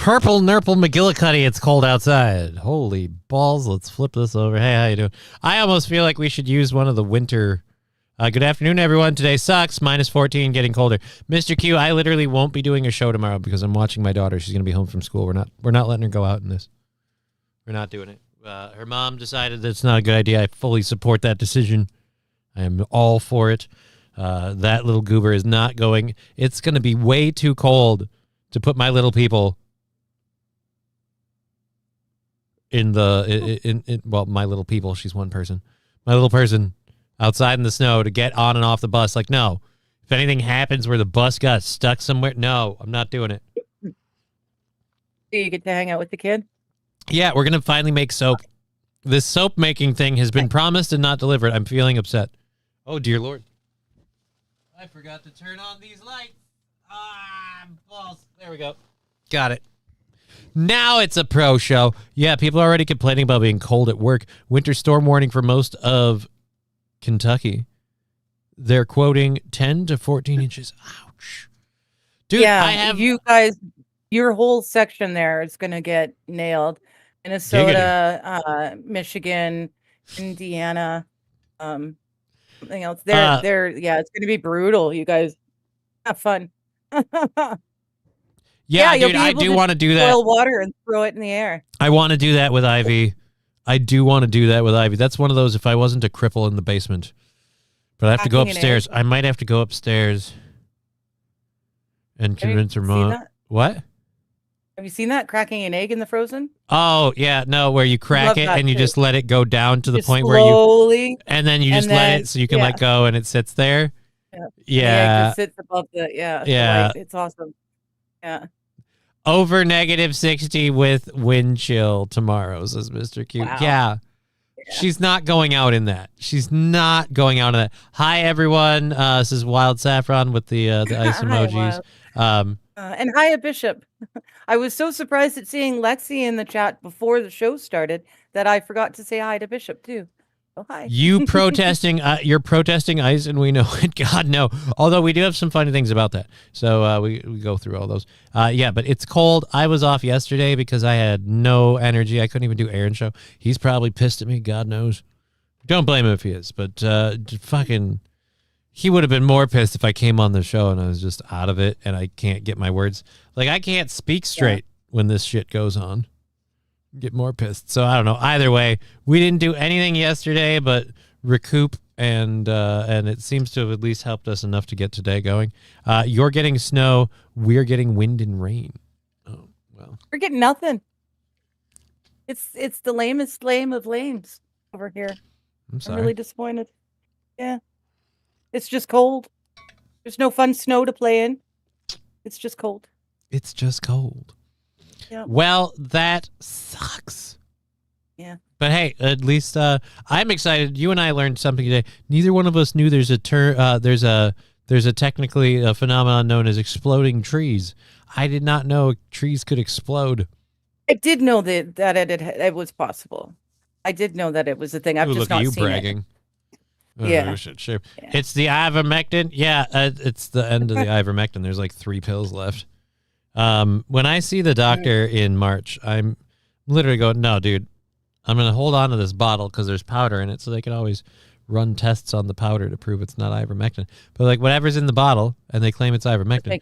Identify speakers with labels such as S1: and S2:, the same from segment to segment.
S1: Purple Nurple McGillicuddy, it's cold outside. Holy balls, let's flip this over. Hey, how you doing? I almost feel like we should use one of the winter... good afternoon, everyone. Today sucks. Minus 14, getting colder. Mr. Q, I literally won't be doing a show tomorrow because I'm watching my daughter. She's going to be home from school. We're not letting her go out in this. We're not doing it. Her mom decided that it's not a good idea. I fully support that decision. I am all for it. That little goober is not going. It's going to be way too cold to put my little people in well, my little people, she's one person. My little person outside in the snow to get on and off the bus. Like, no. If anything happens where the bus got stuck somewhere, no, I'm not doing it.
S2: Do you get to hang out with the kid?
S1: Yeah, we're going to finally make soap. This soap making thing has been promised and not delivered. I'm feeling upset. Oh, dear Lord. I forgot to turn on these lights. Balls. There we go. Got it. Now it's a pro show. Yeah, people are already complaining about being cold at work. Winter storm warning for most of Kentucky. They're quoting 10 to 14 inches. Ouch. Dude,
S2: yeah, you guys, your whole section there is going to get nailed. Minnesota, Michigan, Indiana, something else. They're it's going to be brutal. You guys have fun.
S1: Yeah, dude, I do want to do that.
S2: Boil water and throw it in the air.
S1: I want to do that with Ivy. I do want to do that with Ivy. That's one of those if I wasn't a cripple in the basement. But I have to go upstairs. I might have to go upstairs and convince her mom. What?
S2: Have you seen that? Cracking an egg in the frozen?
S1: Oh, yeah. No, where you crack it and you just let it go down to the point
S2: where you...
S1: And then you just let it so you can let go and it sits there. Yeah.
S2: It sits above the...
S1: Yeah.
S2: It's awesome. Yeah.
S1: Over -60 with wind chill tomorrow, says Mr. Q.
S2: Wow.
S1: Yeah. She's not going out in that. She's not going out in that. Hi, everyone. This is Wild Saffron with the ice emojis.
S2: And hi, Bishop. I was so surprised at seeing Lexi in the chat before the show started that I forgot to say hi to Bishop, too. Oh, hi.
S1: You protesting, you're protesting ice, and we know it. God, no. Although we do have some funny things about that. So we go through all those. Yeah, but it's cold. I was off yesterday because I had no energy. I couldn't even do Aaron's show. He's probably pissed at me. God knows. Don't blame him if he is. But fucking, he would have been more pissed if I came on the show and I was just out of it and I can't get my words. Like, I can't speak straight when this shit goes on. Get more pissed. So I don't know. Either way, we didn't do anything yesterday but recoup, and it seems to have at least helped us enough to get today going. You're getting snow. We're getting wind and rain. Oh, well.
S2: We're getting nothing. It's the lamest lame of lames over here.
S1: I'm
S2: really disappointed. Yeah. It's just cold. There's no fun snow to play in. It's just cold.
S1: It's just cold.
S2: Yeah.
S1: Well, that sucks.
S2: Yeah.
S1: But hey, at least I'm excited. You and I learned something today. Neither one of us knew there's a there's a technically a phenomenon known as exploding trees. I did not know trees could explode.
S2: I did know that it was possible. I did know that it was a thing. I've just not seen
S1: bragging.
S2: it.
S1: Oh,
S2: yeah.
S1: Sure. Yeah. It's the ivermectin. Yeah, it's the end of the ivermectin. There's like 3 pills left. When I see the doctor in March, I'm literally going, no, dude, I'm going to hold on to this bottle because there's powder in it, so they can always run tests on the powder to prove it's not ivermectin. But like whatever's in the bottle and they claim it's ivermectin,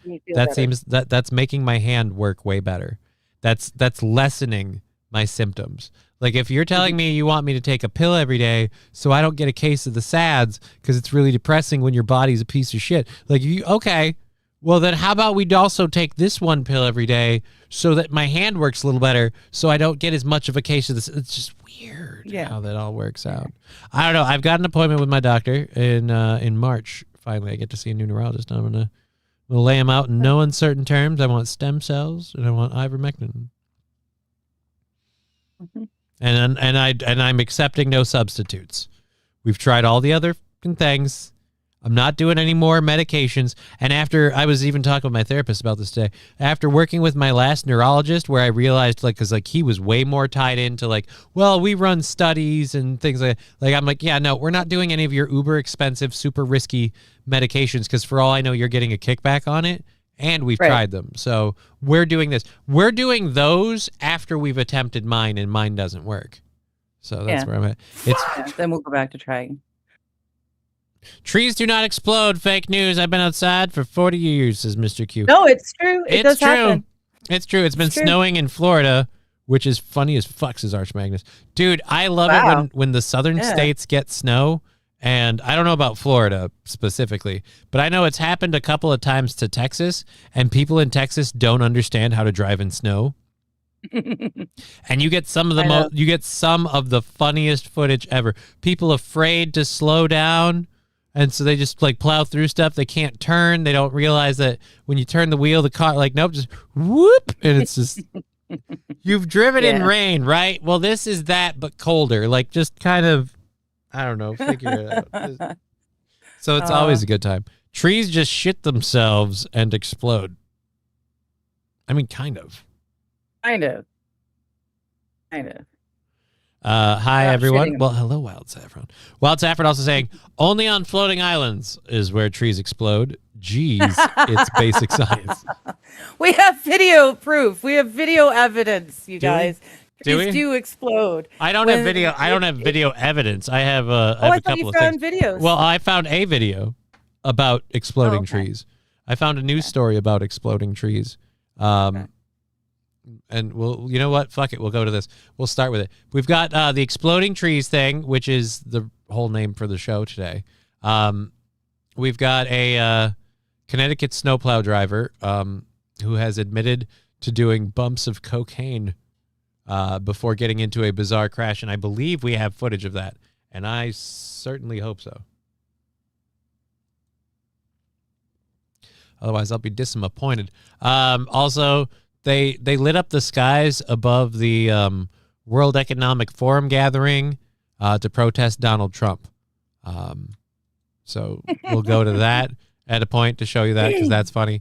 S1: that's making my hand work way better. That's lessening my symptoms. Like if you're telling me you want me to take a pill every day so I don't get a case of the SADS because it's really depressing when your body's a piece of shit. Like okay. Well, then how about we also take this one pill every day so that my hand works a little better so I don't get as much of a case of this. It's just weird how that all works out. I don't know. I've got an appointment with my doctor in March. Finally, I get to see a new neurologist. I'm going to lay him out in no uncertain terms. I want stem cells and I want ivermectin. Mm-hmm. And I'm accepting no substitutes. We've tried all the other things. I'm not doing any more medications. And after, I was even talking with my therapist about this today, after working with my last neurologist where I realized because he was way more tied into we run studies and things like I'm like, yeah, no, we're not doing any of your uber expensive, super risky medications because for all I know, you're getting a kickback on it and we've tried them. So we're doing this. We're doing those after we've attempted mine, and mine doesn't work. So that's where I'm at.
S2: Then we'll go back to trying.
S1: Trees do not explode. Fake news. I've been outside for 40 years, says Mr. Q.
S2: No, it's true. It's true. Happen.
S1: It's true. It's been snowing in Florida, which is funny as fuck, says Arch Magnus. Dude, I love it when the southern states get snow. And I don't know about Florida specifically, but I know it's happened a couple of times to Texas, and people in Texas don't understand how to drive in snow. And you get some of the funniest footage ever. People afraid to slow down, and so they just like plow through stuff. They can't turn. They don't realize that when you turn the wheel, the car nope, just whoop, and it's just you've driven in rain, right? Well, this is that but colder. Like just kind of. I don't know. Figure it out. So it's always a good time. Trees just shit themselves and explode. I mean, kind of.
S2: Kind of.
S1: Hi, everyone. Well, hello, Wild Saffron. Wild Saffron also saying, only on floating islands is where trees explode. Jeez, it's basic science.
S2: We have video proof. We have video evidence, you guys. Trees do explode.
S1: I don't have video. I don't have video evidence. I have a couple of things.
S2: Videos.
S1: Well, I found a video about exploding trees. I found a news story about exploding trees. And you know what? Fuck it. We'll go to this. We'll start with it. We've got the exploding trees thing, which is the whole name for the show today. We've got a Connecticut snowplow driver who has admitted to doing bumps of cocaine before getting into a bizarre crash, and I believe we have footage of that, and I certainly hope so. Otherwise, I'll be disappointed. Also, they lit up the skies above the World Economic Forum gathering to protest Donald Trump. So we'll go to that at a point to show you that because that's funny.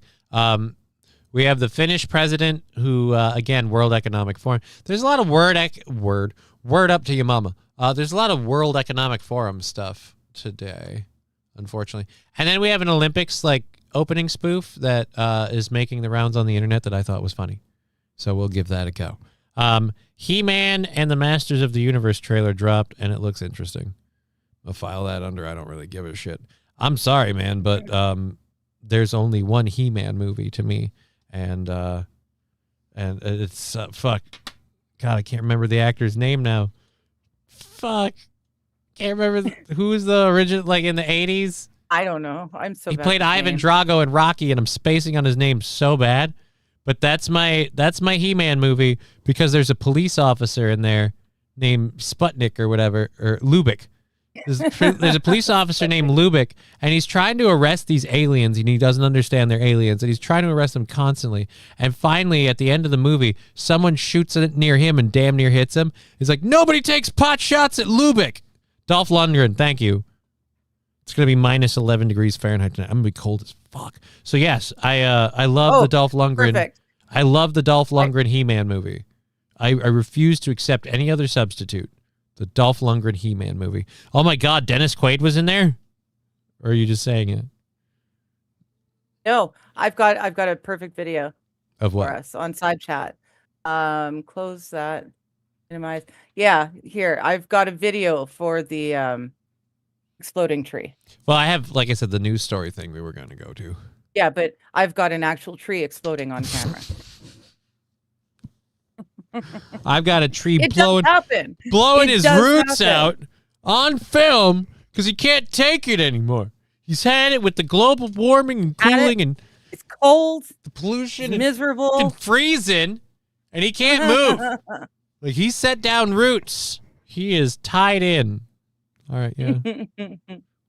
S1: We have the Finnish president who, again, World Economic Forum. There's a lot of word up to your mama. There's a lot of World Economic Forum stuff today, unfortunately. And then we have an Olympics opening spoof that is making the rounds on the internet that I thought was funny. So we'll give that a go. He-Man and the Masters of the Universe trailer dropped, and it looks interesting. I'll file that under I don't really give a shit. I'm sorry, man, but there's only one He-Man movie to me. And it's fuck. God, I can't remember the actor's name now. Fuck, can't remember who was the original in the 80s.
S2: I don't know. I'm so.
S1: He played Ivan Drago in Rocky, and I'm spacing on his name so bad. But that's my He-Man movie because there's a police officer in there named Sputnik or whatever or Lubick. There's a police officer named Lubick, and he's trying to arrest these aliens, and he doesn't understand they're aliens, and he's trying to arrest them constantly. And finally, at the end of the movie, someone shoots it near him and damn near hits him. He's like, nobody takes pot shots at Lubick. Dolph Lundgren, thank you. It's going to be minus 11 degrees Fahrenheit tonight. I'm going to be cold as fuck. So, yes, I love the Dolph Lundgren. Perfect. I love the Dolph Lundgren He-Man movie. I refuse to accept any other substitute. The Dolph Lundgren He-Man movie. Oh my God, Dennis Quaid was in there? Or are you just saying it?
S2: No, I've got a perfect video
S1: of what?
S2: For us on side chat. Close that. Minimize. Yeah, here. I've got a video for the exploding tree.
S1: Well, I have, like I said, the news story thing we were going to go to.
S2: Yeah, but I've got an actual tree exploding on camera.
S1: I've got a tree blowing his roots out on film because he can't take it anymore. He's had it with the global warming and cooling and
S2: it's cold,
S1: the pollution,
S2: it's miserable,
S1: and freezing, and he can't move. He set down roots. He is tied in. All right, yeah,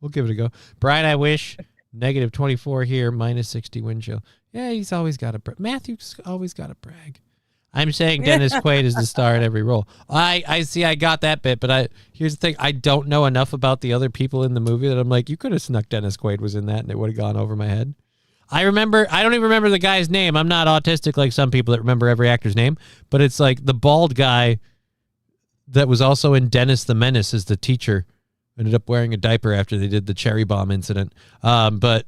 S1: we'll give it a go. Brian, I wish negative 24 here, minus 60 wind chill. Yeah, he's always got to. Matthew's always got to brag. I'm saying Dennis Quaid is the star in every role. I see. I got that bit, but here's the thing. I don't know enough about the other people in the movie that I'm like, you could have snuck Dennis Quaid was in that, and it would have gone over my head. I don't even remember the guy's name. I'm not autistic like some people that remember every actor's name, but it's like the bald guy that was also in Dennis the Menace as the teacher. Ended up wearing a diaper after they did the cherry bomb incident. But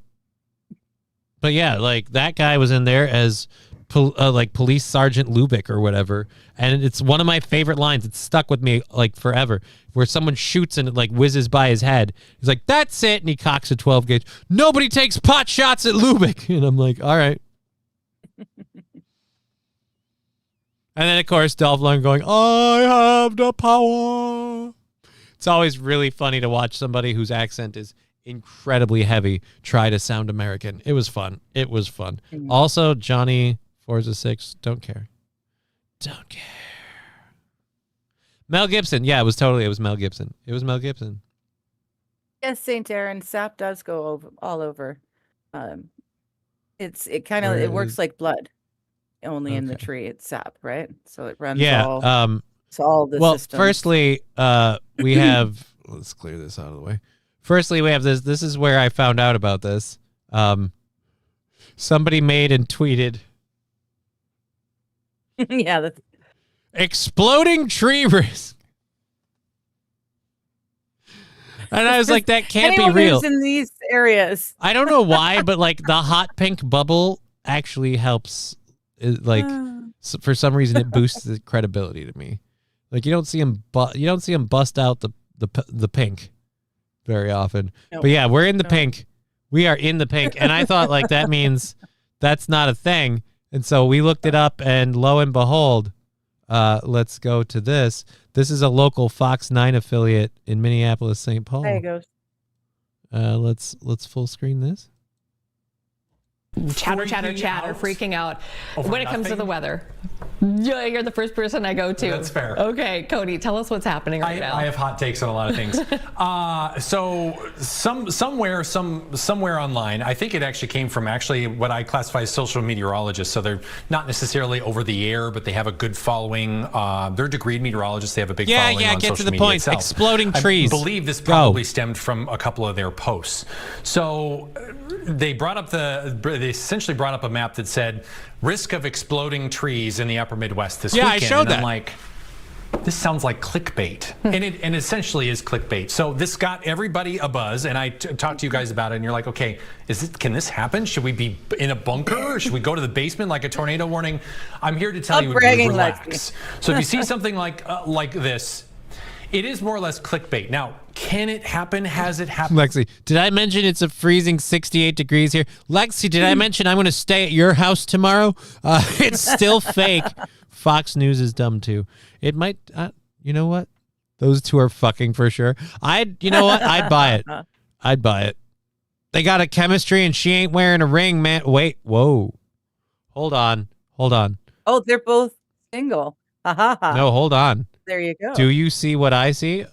S1: But yeah, like that guy was in there as like Police Sergeant Lubick or whatever, and it's one of my favorite lines. It's stuck with me like forever. Where someone shoots and it like whizzes by his head. He's like, "That's it," and he cocks a 12 gauge. Nobody takes pot shots at Lubick, and I'm like, "All right." And then of course Dolph Lundgren going, "I have the power." It's always really funny to watch somebody whose accent is incredibly heavy try to sound American. It was fun. It was fun. Also, Johnny Forza 6, don't care. Don't care. Mel Gibson. Yeah, it was Mel Gibson. It was Mel Gibson.
S2: Yes, St. Aaron, sap does go over all over. It works like blood. Only in the tree, it's sap, right? So it runs all the systems.
S1: Firstly, we have let's clear this out of the way. Firstly, we have this. This is where I found out about this. Somebody made and tweeted.
S2: Yeah.
S1: Exploding tree risk. And I was like, that can't be real.
S2: In these areas.
S1: I don't know why, but like the hot pink bubble actually helps. For some reason, it boosts the credibility to me. Like you don't see him bust out the pink very often. No. But yeah, we're in the pink. We are in the pink, and I thought like that means that's not a thing. And so we looked it up, and lo and behold, let's go to this. This is a local Fox 9 affiliate in Minneapolis, St. Paul.
S2: There it goes.
S1: Let's full screen this.
S3: Chatter, freaking out when it comes to the weather. Yeah, you're the first person I go to.
S4: That's fair.
S3: Okay, Cody, tell us what's happening right now.
S4: I have hot takes on a lot of things. So somewhere online, I think it actually came from what I classify as social meteorologists. So they're not necessarily over the air, but they have a good following. They're degreed meteorologists. They have a big following on
S1: get
S4: social
S1: to the
S4: media
S1: point.
S4: itself.
S1: Exploding trees.
S4: I believe this probably stemmed from a couple of their posts. So they essentially brought up a map that said risk of exploding trees in the upper Midwest this weekend.
S1: I showed that.
S4: I'm like, this sounds like clickbait. And it essentially is clickbait. So this got everybody a buzz, and I talked to you guys about it, and you're like, okay, can this happen? Should we be in a bunker? Or should we go to the basement like a tornado warning? I'm here to tell you, relax. So if you see something like this, it is more or less clickbait. Now, can it happen? Has it happened?
S1: Lexi, did I mention it's a freezing 68 degrees here? Lexi, did I mention I'm going to stay at your house tomorrow? It's still fake. Fox News is dumb too. It might, you know what? Those two are fucking for sure. You know what? I'd buy it. I'd buy it. They got a chemistry and she ain't wearing a ring, man. Wait, whoa. Hold on.
S2: Oh, they're both single. Ha ha ha.
S1: No, hold on.
S2: There you go.
S1: Do you see what I see?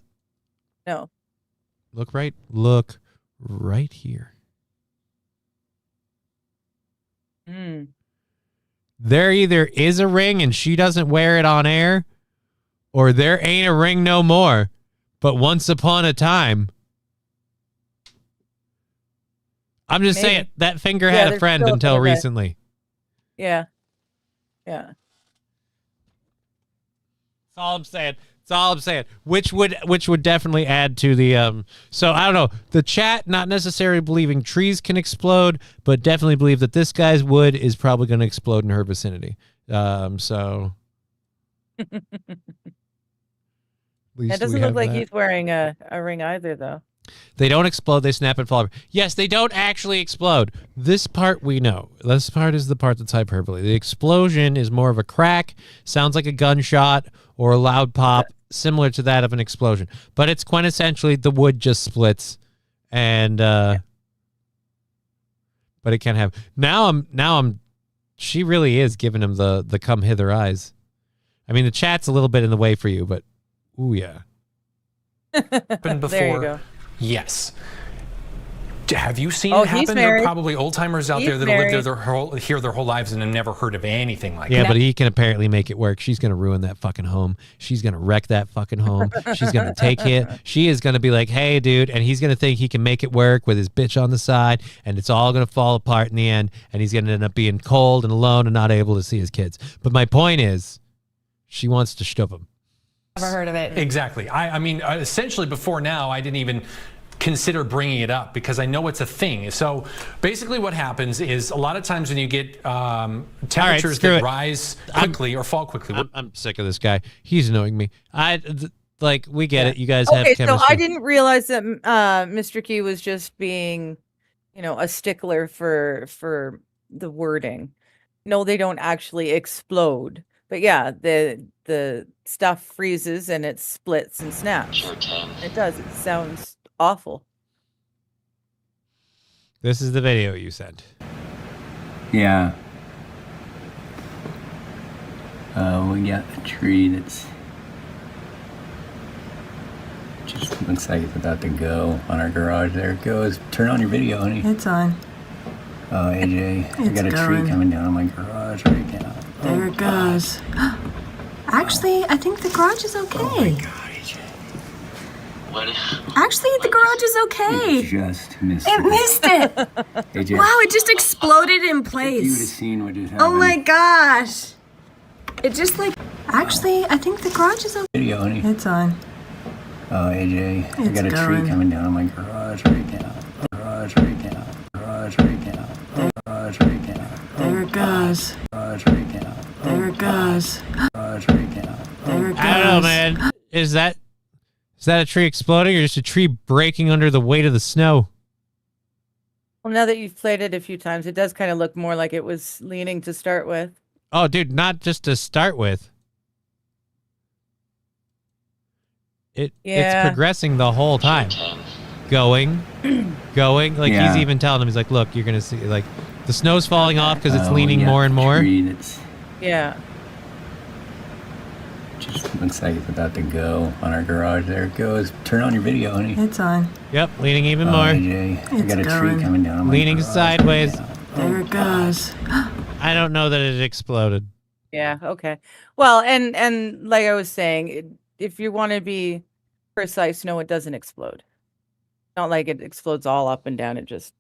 S2: No.
S1: Look right here. There either is a ring and she doesn't wear it on air, or there ain't a ring no more. But once upon a time, I'm just saying that finger had a friend until recently.
S2: Yeah.
S1: That's all I'm saying. Which would definitely add to the so I don't know. The chat not necessarily believing trees can explode, but definitely believe that this guy's wood is probably going to explode in her vicinity. So
S2: it doesn't look like he's wearing a ring either, though.
S1: They don't explode. They snap and fall over. Yes, they don't actually explode. This part we know. This part is the part that's hyperbole. The explosion is more of a crack, sounds like a gunshot or a loud pop, similar to that of an explosion. But it's quintessentially the wood just splits, and but it can't have. Now I'm. She really is giving him the come hither eyes. I mean, the chat's a little bit in the way for you, but ooh yeah.
S4: Been before.
S2: There you go.
S4: Yes. Have you seen it happen? There are probably old timers out there that'll live there their whole lives and have never heard of anything like that.
S1: Yeah, but he can apparently make it work. She's gonna ruin that fucking home. She's gonna wreck that fucking home. She's gonna take it. She is gonna be like, "Hey, dude," and he's gonna think he can make it work with his bitch on the side, and it's all gonna fall apart in the end. And he's gonna end up being cold and alone and not able to see his kids. But my point is, she wants to shove him.
S3: Never heard of it.
S4: Exactly. I mean, essentially, before now, I didn't even consider bringing it up because I know it's a thing. So basically what happens is a lot of times when you get temperatures that rise quickly or fall quickly.
S1: I'm sick of this guy. He's annoying me. We get it. You guys have chemistry.
S2: So I didn't realize that Mr. Q was just being, a stickler for the wording. No, they don't actually explode. But yeah, the stuff freezes and it splits and snaps.
S5: Sure can.
S2: It does. It sounds awful.
S1: This is the video you sent.
S6: Yeah. We got a tree that's just looks like it's about to go on our garage. There it goes. Turn on your video, honey.
S7: It's on.
S6: Oh, AJ, I got a tree coming down on my garage right now.
S7: There it goes. Actually, I think the garage is okay.
S6: Oh my God, AJ.
S5: What?
S7: Actually, the garage is okay.
S6: You just missed
S7: It
S6: it.
S7: missed it.
S6: AJ,
S7: Wow, it just exploded in
S6: if you would have
S7: place.
S6: seen what just happened.
S7: Oh my gosh. It just Actually, I think the garage is okay.
S6: Video, honey.
S7: It's on.
S6: Oh, AJ, I
S7: It's
S6: got a
S7: going.
S6: tree coming down on my garage right now. Garage right now. Garage right now. Garage right now.
S7: There it goes.
S6: Garage right now.
S7: There it goes.
S6: Garage right now.
S7: There it goes.
S1: I don't know, man. Is that a tree exploding or just a tree breaking under the weight of the snow?
S2: Well, now that you've played it a few times, it does kind of look more like it was leaning to start with.
S1: Oh, dude, not just to start with. It's
S2: Yeah.
S1: progressing the whole time.
S5: Sure can.
S1: Going. Like
S6: Yeah.
S1: he's even telling him, he's like, look, you're gonna see like the snow's falling off because it's
S6: We
S1: leaning
S6: got
S1: more and
S6: a
S1: more.
S6: tree that's
S2: Yeah.
S6: just looks like it's about to go on our garage. There it goes. Turn on your video, honey.
S7: It's on.
S1: Yep, leaning even
S6: Oh,
S1: more.
S6: AJ, I
S7: It's
S6: got a
S7: going.
S6: tree coming down on my
S1: Leaning
S6: garage
S1: sideways.
S6: right now.
S7: There it goes.
S1: I don't know that it exploded.
S2: Yeah. Okay. Well, and like I was saying, if you want to be precise, no, it doesn't explode. Not like it explodes all up and down. It just.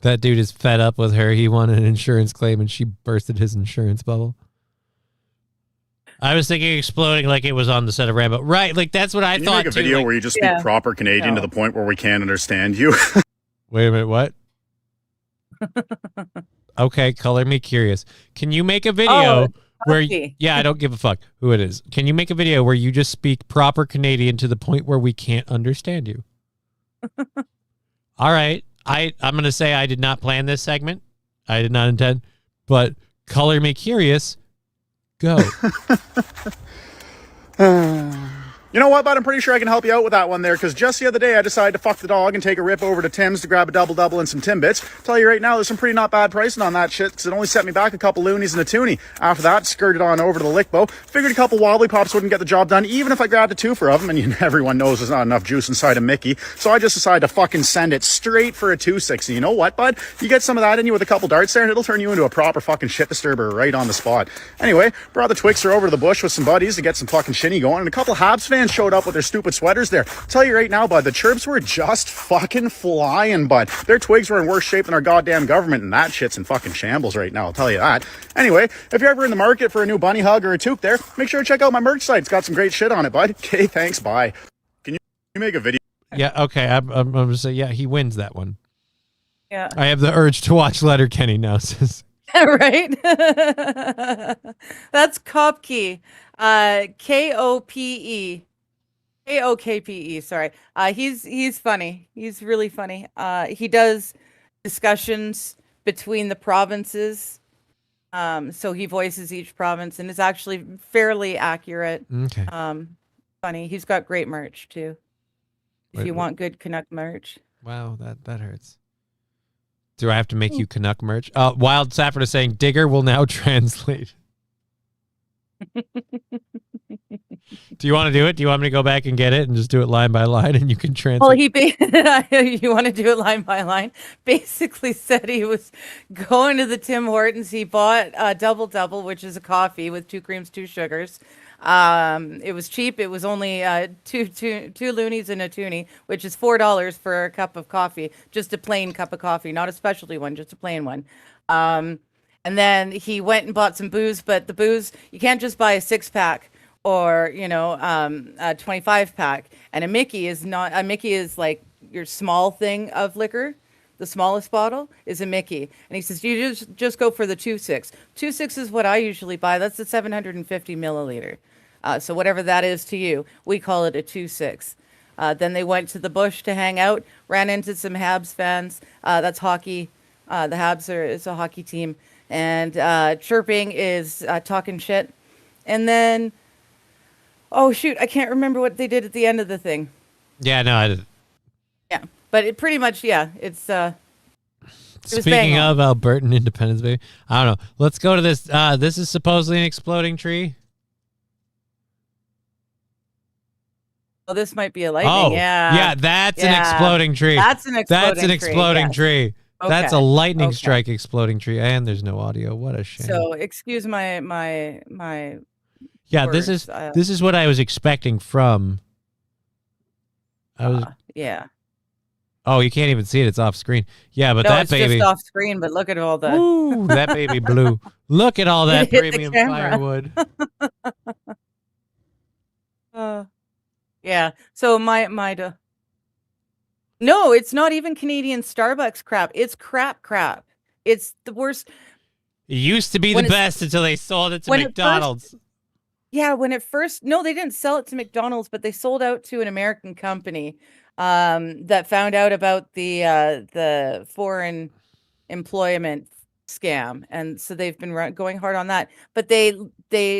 S1: That dude is fed up with her. He won an insurance claim and she bursted his insurance bubble. I was thinking exploding like it was on the set of Rambo. Right, like that's what I
S8: Can you
S1: thought
S8: make a
S1: too.
S8: video
S1: like-
S8: where you just
S2: Yeah.
S8: speak proper Canadian to
S2: No.
S8: the point where we can't understand you?
S1: Wait a minute, what? Okay, color me curious. Can you make a video where
S2: Puffy.
S1: yeah, I don't give a fuck who it is. Can you make a video where you just speak proper Canadian to the point where we can't understand you? All right. I'm going to say I did not plan this segment. I did not intend, but color me curious. Go.
S8: You know what, bud? I'm pretty sure I can help you out with that one there, because just the other day I decided to fuck the dog and take a rip over to Tim's to grab a double and some Timbits. Tell you right now, there's some pretty not bad pricing on that shit, because it only set me back a couple loonies and a toonie. After that, skirted on over to the Lickbo. Figured a couple wobbly pops wouldn't get the job done, even if I grabbed a twofer of them, and everyone knows there's not enough juice inside of Mickey. So I just decided to fucking send it straight for a 260. You know what, bud? You get some of that in you with a couple darts there, and it'll turn you into a proper fucking shit disturber right on the spot. Anyway, brought the Twixer over to the bush with some buddies to get some fucking shinny going, and a couple Habs fans showed up with their stupid sweaters there. Tell you right now, bud, the chirps were just fucking flying, bud. Their twigs were in worse shape than our goddamn government, and that shit's in fucking shambles right now, I'll tell you that. Anyway, if you're ever in the market for a new bunny hug or a toque there, make sure to check out my merch site. It's got some great shit on it, bud. Okay, thanks, bye. Can you make a video?
S1: Yeah, okay. I'm going to say, yeah, he wins that one.
S2: Yeah.
S1: I have the urge to watch Letterkenny now. Says
S2: Right. That's Kopke. Kope. Kokpe. Sorry. He's funny. He's really funny. He does discussions between the provinces. So he voices each province and is actually fairly accurate.
S1: okay.
S2: Funny. He's got great merch too. If
S1: Wait,
S2: you
S1: what?
S2: want good Canuck merch.
S1: Wow, that hurts. Do I have to make you Canuck merch? Wild Safford is saying Digger will now translate. Do you want to do it? Do you want me to go back and get it and just do it line by line and you can translate?
S2: Well, you want to do it line by line? Basically said he was going to the Tim Hortons. He bought a double, which is a coffee with 2 creams, 2 sugars. It was cheap. It was only two loonies and a toonie, which is $4 for a cup of coffee. Just a plain cup of coffee, not a specialty one, just a plain one. And then he went and bought some booze, but the booze, you can't just buy a 6-pack or a 25 pack. And a Mickey is not a Mickey is like your small thing of liquor. The smallest bottle is a Mickey. And he says, you just go for the 2.6. 2.6 is what I usually buy. That's the 750 milliliter. So whatever that is to you, we call it a 2.6. Then they went to the bush to hang out, ran into some Habs fans. That's hockey. The Habs is a hockey team. And chirping is talking shit. And then, oh shoot, I can't remember what they did at the end of the thing.
S1: Yeah, no, I didn't.
S2: Yeah, but it pretty much, it's.
S1: Speaking of Albertan Independence, baby, I don't know. Let's go to this. This is supposedly an exploding tree.
S2: Oh, this might be a lightning.
S1: Yeah, that's an exploding tree.
S2: That's an
S1: exploding tree.
S2: Okay.
S1: That's a lightning strike exploding tree, and there's no audio. What a shame.
S2: So excuse my.
S1: Yeah,
S2: words.
S1: this is what I was expecting from.
S2: Yeah.
S1: Oh, you can't even see it. It's off screen. Yeah, but
S2: No,
S1: that
S2: it's
S1: baby.
S2: just off screen. But look at all the.
S1: Ooh, that baby blew. Look at all that
S2: It hit the
S1: premium
S2: camera.
S1: firewood.
S2: Yeah. So my. No, it's not even Canadian Starbucks crap. It's crap. It's the worst.
S1: It used to be the best until they sold it to McDonald's.
S2: When it first, no, they didn't sell it to McDonald's, but they sold out to an American company that found out about the foreign employment scam, and so they've been going hard on that. But they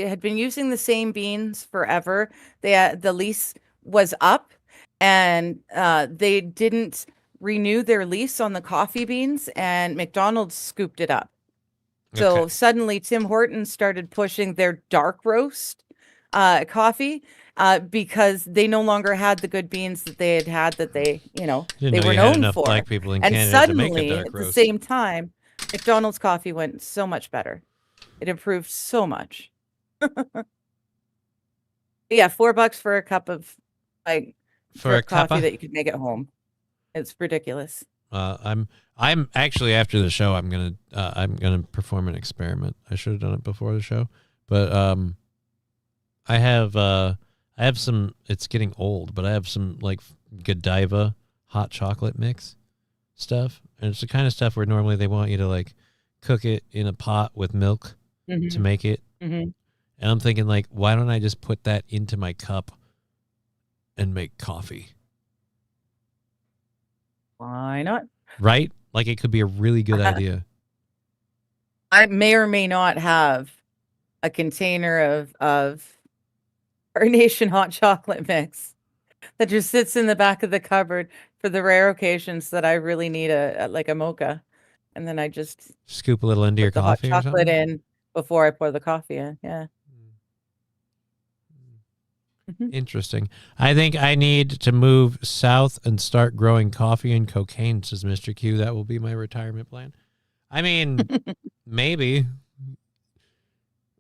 S2: had been using the same beans forever. The lease was up, and they didn't renew their lease on the coffee beans, and McDonald's scooped it up. So suddenly Tim Hortons started pushing their dark roast coffee because they no longer had the good beans that they had that they were known for.
S1: Black people in
S2: And
S1: Canada to make a
S2: suddenly,
S1: dark
S2: at the
S1: roast.
S2: same time, McDonald's coffee went so much better. It improved so much. Yeah, $4 for a cup of
S1: For a
S2: coffee
S1: cuppa?
S2: that you could make at home. It's ridiculous.
S1: I'm actually after the show. I'm gonna perform an experiment. I should have done it before the show, but I have some. It's getting old, but I have some like Godiva hot chocolate mix stuff, and it's the kind of stuff where normally they want you to like cook it in a pot with milk to make it.
S2: Mm-hmm.
S1: And I'm thinking like, why don't I just put that into my cup and make coffee?
S2: Why not?
S1: Right? Like it could be a really good idea.
S2: I may or may not have a container of Carnation hot chocolate mix that just sits in the back of the cupboard for the rare occasions that I really need a mocha, and then I just
S1: Scoop a little into your
S2: put the hot
S1: coffee or
S2: chocolate
S1: something?
S2: in before I pour the coffee in. Yeah.
S1: Interesting. I think I need to move south and start growing coffee and cocaine, says Mr. Q. That will be my retirement plan. I mean, maybe.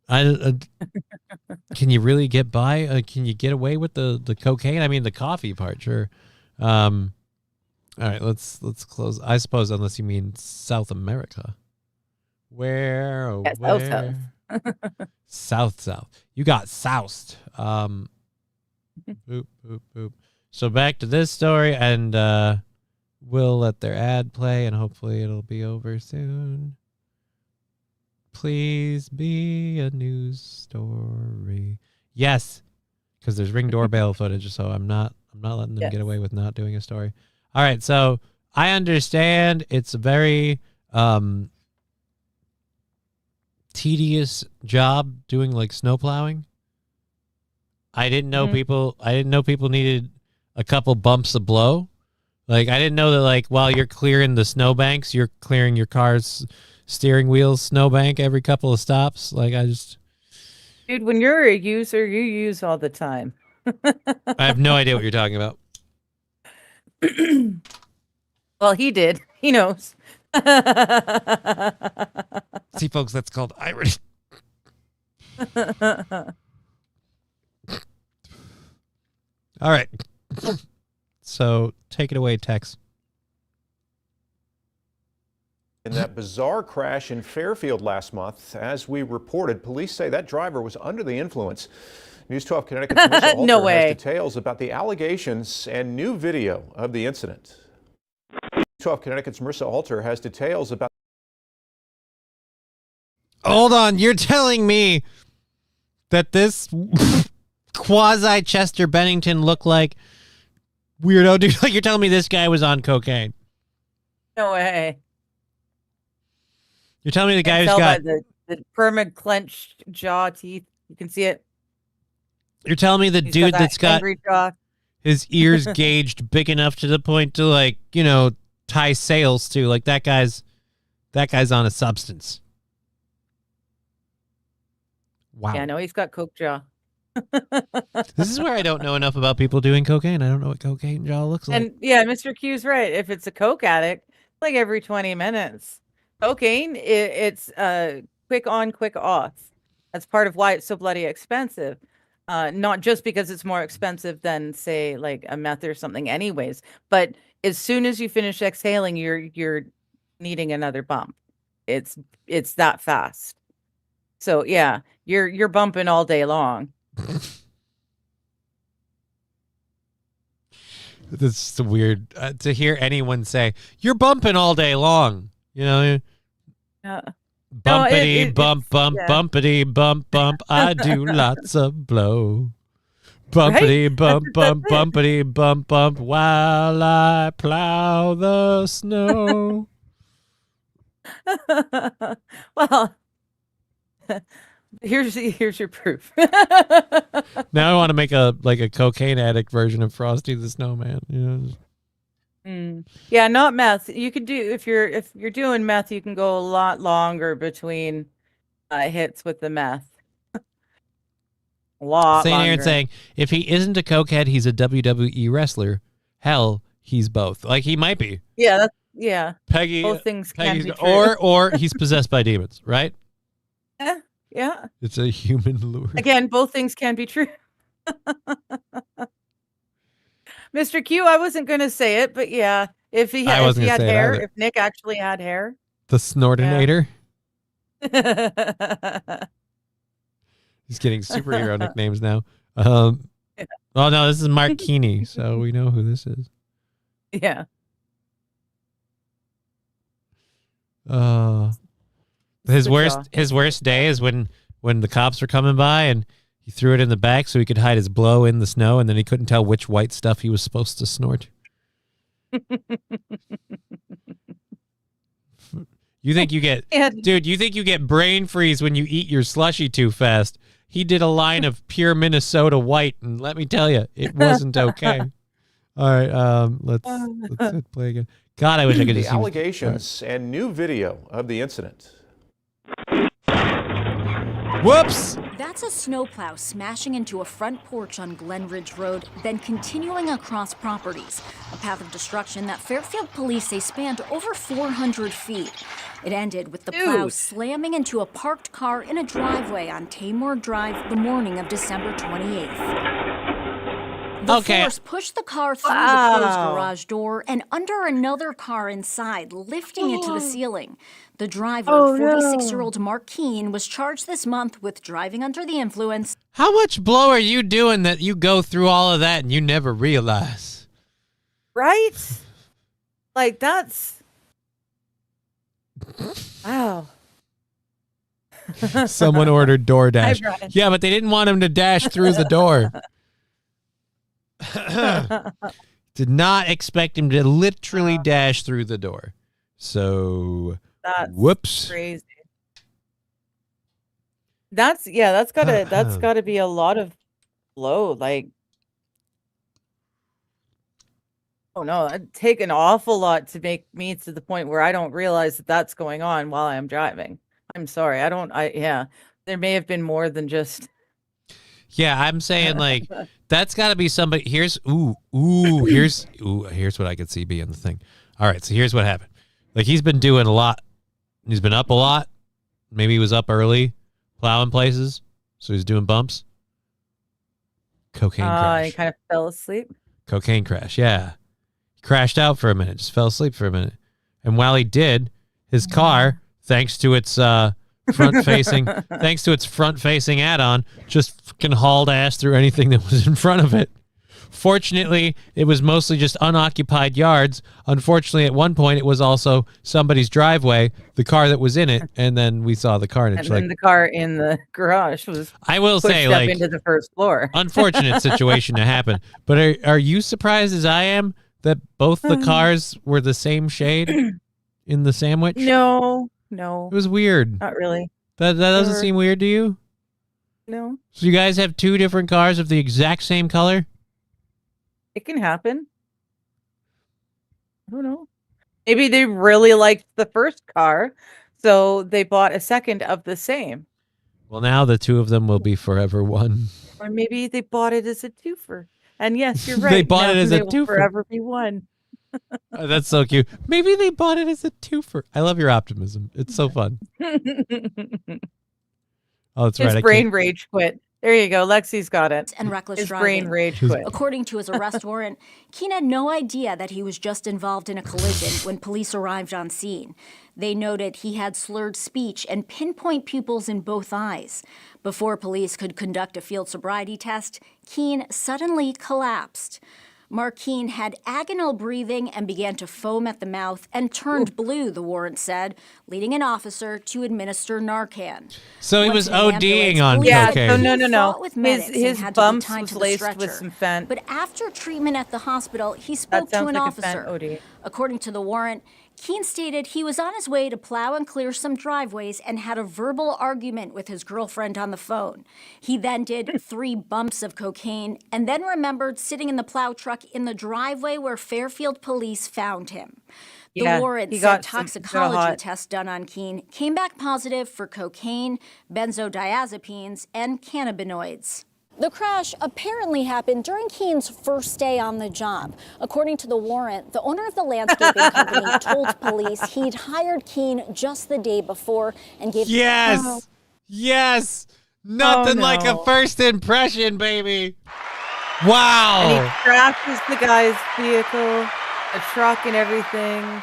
S1: Can you really get by? Can you get away with the cocaine? I mean, the coffee part, sure. All right, let's close. I suppose unless you mean South America. Where? Oh,
S2: Yes,
S1: where? South. You got soused. Boop, boop, boop. So back to this story, and we'll let their ad play, and hopefully it'll be over soon. Please be a news story. Yes, because there's Ring doorbell footage, so I'm not letting them get away with not doing a story. All right, so I understand it's a very tedious job doing like snow plowing. I didn't know people needed a couple bumps of blow. Like I didn't know that like while you're clearing the snowbanks, you're clearing your car's steering wheel's snowbank every couple of stops. Like
S2: Dude, when you're a user, you use all the time.
S1: I have no idea what you're talking about.
S2: Well, he did. He knows.
S1: See, folks, that's called irony. All right. So take it away, Tex.
S9: In that bizarre crash in Fairfield last month, as we reported, police say that driver was under the influence. News 12 Connecticut's Marissa Halter
S2: No way.
S9: has details about the allegations and new video of the incident. News 12 Connecticut's Marissa Halter has details about.
S1: Hold on, you're telling me that this quasi Chester Bennington looked like weirdo dude? Like, you're telling me this guy was on cocaine?
S2: No way.
S1: You're telling me the guy
S2: Tell
S1: who's
S2: by
S1: got.
S2: the perma clenched jaw teeth. You can see it.
S1: You're telling me the
S2: He's
S1: dude
S2: that
S1: that's got
S2: angry jaw.
S1: his ears gauged big enough to the point to, like, you know, tie sails to, like, that guy's on a substance. Wow.
S2: Yeah, no, he's got coke jaw.
S1: This is where I don't know enough about people doing cocaine. I don't know what cocaine jaw looks like.
S2: And yeah, Mr. Q's right. If it's a coke addict, like every 20 minutes. Cocaine, it's quick on, quick off. That's part of why it's so bloody expensive. Not just because it's more expensive than, say, like a meth or something anyways, but as soon as you finish exhaling, you're needing another bump. It's that fast. So yeah, you're bumping all day long.
S1: This is weird to hear anyone say you're bumping all day long. You know,
S2: Yeah.
S1: bumpity bump bump
S2: yeah.
S1: bumpity bump bump. I do lots of blow. Bumpity bump bump bumpity bump bump while I plow the snow.
S2: Well, here's your proof.
S1: Now I want to make a cocaine addict version of Frosty the Snowman. You know.
S2: Yeah, not meth. You could do if you're doing meth, you can go a lot longer between hits with the meth. A lot
S1: St. Aaron
S2: longer.
S1: saying if he isn't a cokehead, he's a WWE wrestler. Hell, he's both. Like, he might be.
S2: Yeah, yeah.
S1: Peggy.
S2: Both things can
S1: Peggy's
S2: be true.
S1: or he's possessed by demons, right?
S2: Yeah.
S1: It's a human lure.
S2: Again, both things can be true. Mr. Q, I wasn't going to say it, but yeah, if he
S1: I
S2: had,
S1: wasn't gonna say it
S2: hair,
S1: either.
S2: if Nick actually had hair.
S1: The Snortinator. He's getting superhero nicknames now. Oh no, this is Mark Keeney, so we know who this is.
S2: Yeah.
S1: His
S2: Good
S1: worst day is when the cops were coming by and he threw it in the back so he could hide his blow in the snow, and then he couldn't tell which white stuff he was supposed to snort. You think you get dude, you think you get brain freeze when you eat your slushy too fast. He did a line of pure Minnesota white, and let me tell you, it wasn't okay. All right, let's hit play again. God, I wish I could
S9: The
S1: just
S9: allegations and new video of the incident.
S1: Whoops!
S10: That's a snowplow smashing into a front porch on Glen Ridge Road, then continuing across properties. A path of destruction that Fairfield police say spanned over 400 feet. It ended with the plow slamming into a parked car in a driveway on Tamor Drive the morning of December 28th. The force pushed the car through the closed garage door and under another car inside, lifting it to the ceiling. The driver, 46-year-old Mark Keene, was charged this month with driving under the influence.
S1: How much blow are you doing that you go through all of that and you never realize?
S2: Right? Like, that's... Wow.
S1: Someone ordered DoorDash.
S2: Hi, Brian.
S1: Yeah, but they didn't want him to dash through the door. Did not expect him to literally dash through the door. So,
S2: That's
S1: whoops.
S2: crazy. That's gotta be a lot of blow. Like, oh no, it'd take an awful lot to make me to the point where I don't realize that that's going on while I'm driving. I'm sorry, yeah, there may have been more than just.
S1: Yeah, I'm saying, like, that's got to be somebody. Here's what I could see being the thing. All right, so here's what happened. Like, he's been doing a lot. He's been up a lot. Maybe he was up early, plowing places, so he's doing bumps. Cocaine crash.
S2: He kind of fell asleep.
S1: Cocaine crash, yeah. He crashed out for a minute, just fell asleep for a minute. And while he did, his car, thanks to its front facing, thanks to its front facing add-on, just fucking hauled ass through anything that was in front of it. Fortunately, it was mostly just unoccupied yards. Unfortunately, at one point, it was also somebody's driveway, the car that was in it, and then we saw the carnage.
S2: And then the car in the garage was
S1: I will
S2: pushed
S1: say,
S2: up
S1: like,
S2: into the first floor.
S1: unfortunate situation to happen. But are you surprised as I am that both the cars were the same shade in the sandwich?
S2: No,
S1: It was weird.
S2: not really.
S1: That doesn't seem weird to you?
S2: No,
S1: So you guys have two different cars of the exact same color?
S2: it can happen. I don't know. Maybe they really liked the first car, so they bought a second of the same.
S1: Well, now the two of them will be forever one.
S2: Or maybe they bought it as a twofer. And yes, you're right.
S1: They bought
S2: now
S1: it as
S2: they
S1: a
S2: will
S1: twofer.
S2: forever be one.
S1: Oh, that's so cute. Maybe they bought it as a twofer. I love your optimism. It's so fun. Oh, that's right.
S2: His brain rage quit. There you go. Lexi's got it.
S10: And reckless
S2: His
S10: driving.
S2: brain rage quit.
S10: According to his arrest warrant, Keene had no idea that he was just involved in a collision when police arrived on scene. They noted he had slurred speech and pinpoint pupils in both eyes. Before police could conduct a field sobriety test, Keene suddenly collapsed. Mark Keene had agonal breathing and began to foam at the mouth and turned blue, the warrant said, leading an officer to administer Narcan.
S1: So he
S10: Once
S1: was
S10: in an
S1: ODing
S10: ambulance,
S1: on
S10: police
S2: Yeah,
S1: cocaine.
S2: so
S10: said
S2: no.
S10: he fought with medics and
S2: His
S10: had to be
S2: bumps
S10: tied
S2: was
S10: to the
S2: laced with
S10: stretcher.
S2: some fent.
S10: But after treatment at the hospital, he
S2: That
S10: spoke to
S2: sounds
S10: an
S2: like
S10: officer.
S2: a fent OD.
S10: According to the warrant, Keene stated he was on his way to plow and clear some driveways and had a verbal argument with his girlfriend on the phone. He then did 3 bumps of cocaine and then remembered sitting in the plow truck in the driveway where Fairfield police found him. The
S2: Yeah,
S10: warrant
S2: he
S10: said
S2: got some-
S10: toxicology
S2: got hot.
S10: tests done on Keene came back positive for cocaine, benzodiazepines, and cannabinoids. The crash apparently happened during Keene's first day on the job. According to the warrant, the owner of the landscaping company told police he'd hired Keene just the day before and gave
S1: Yes. Yes. Nothing like a
S2: no.
S1: first impression, baby. Wow.
S2: And he crashes the guy's vehicle, the truck and everything.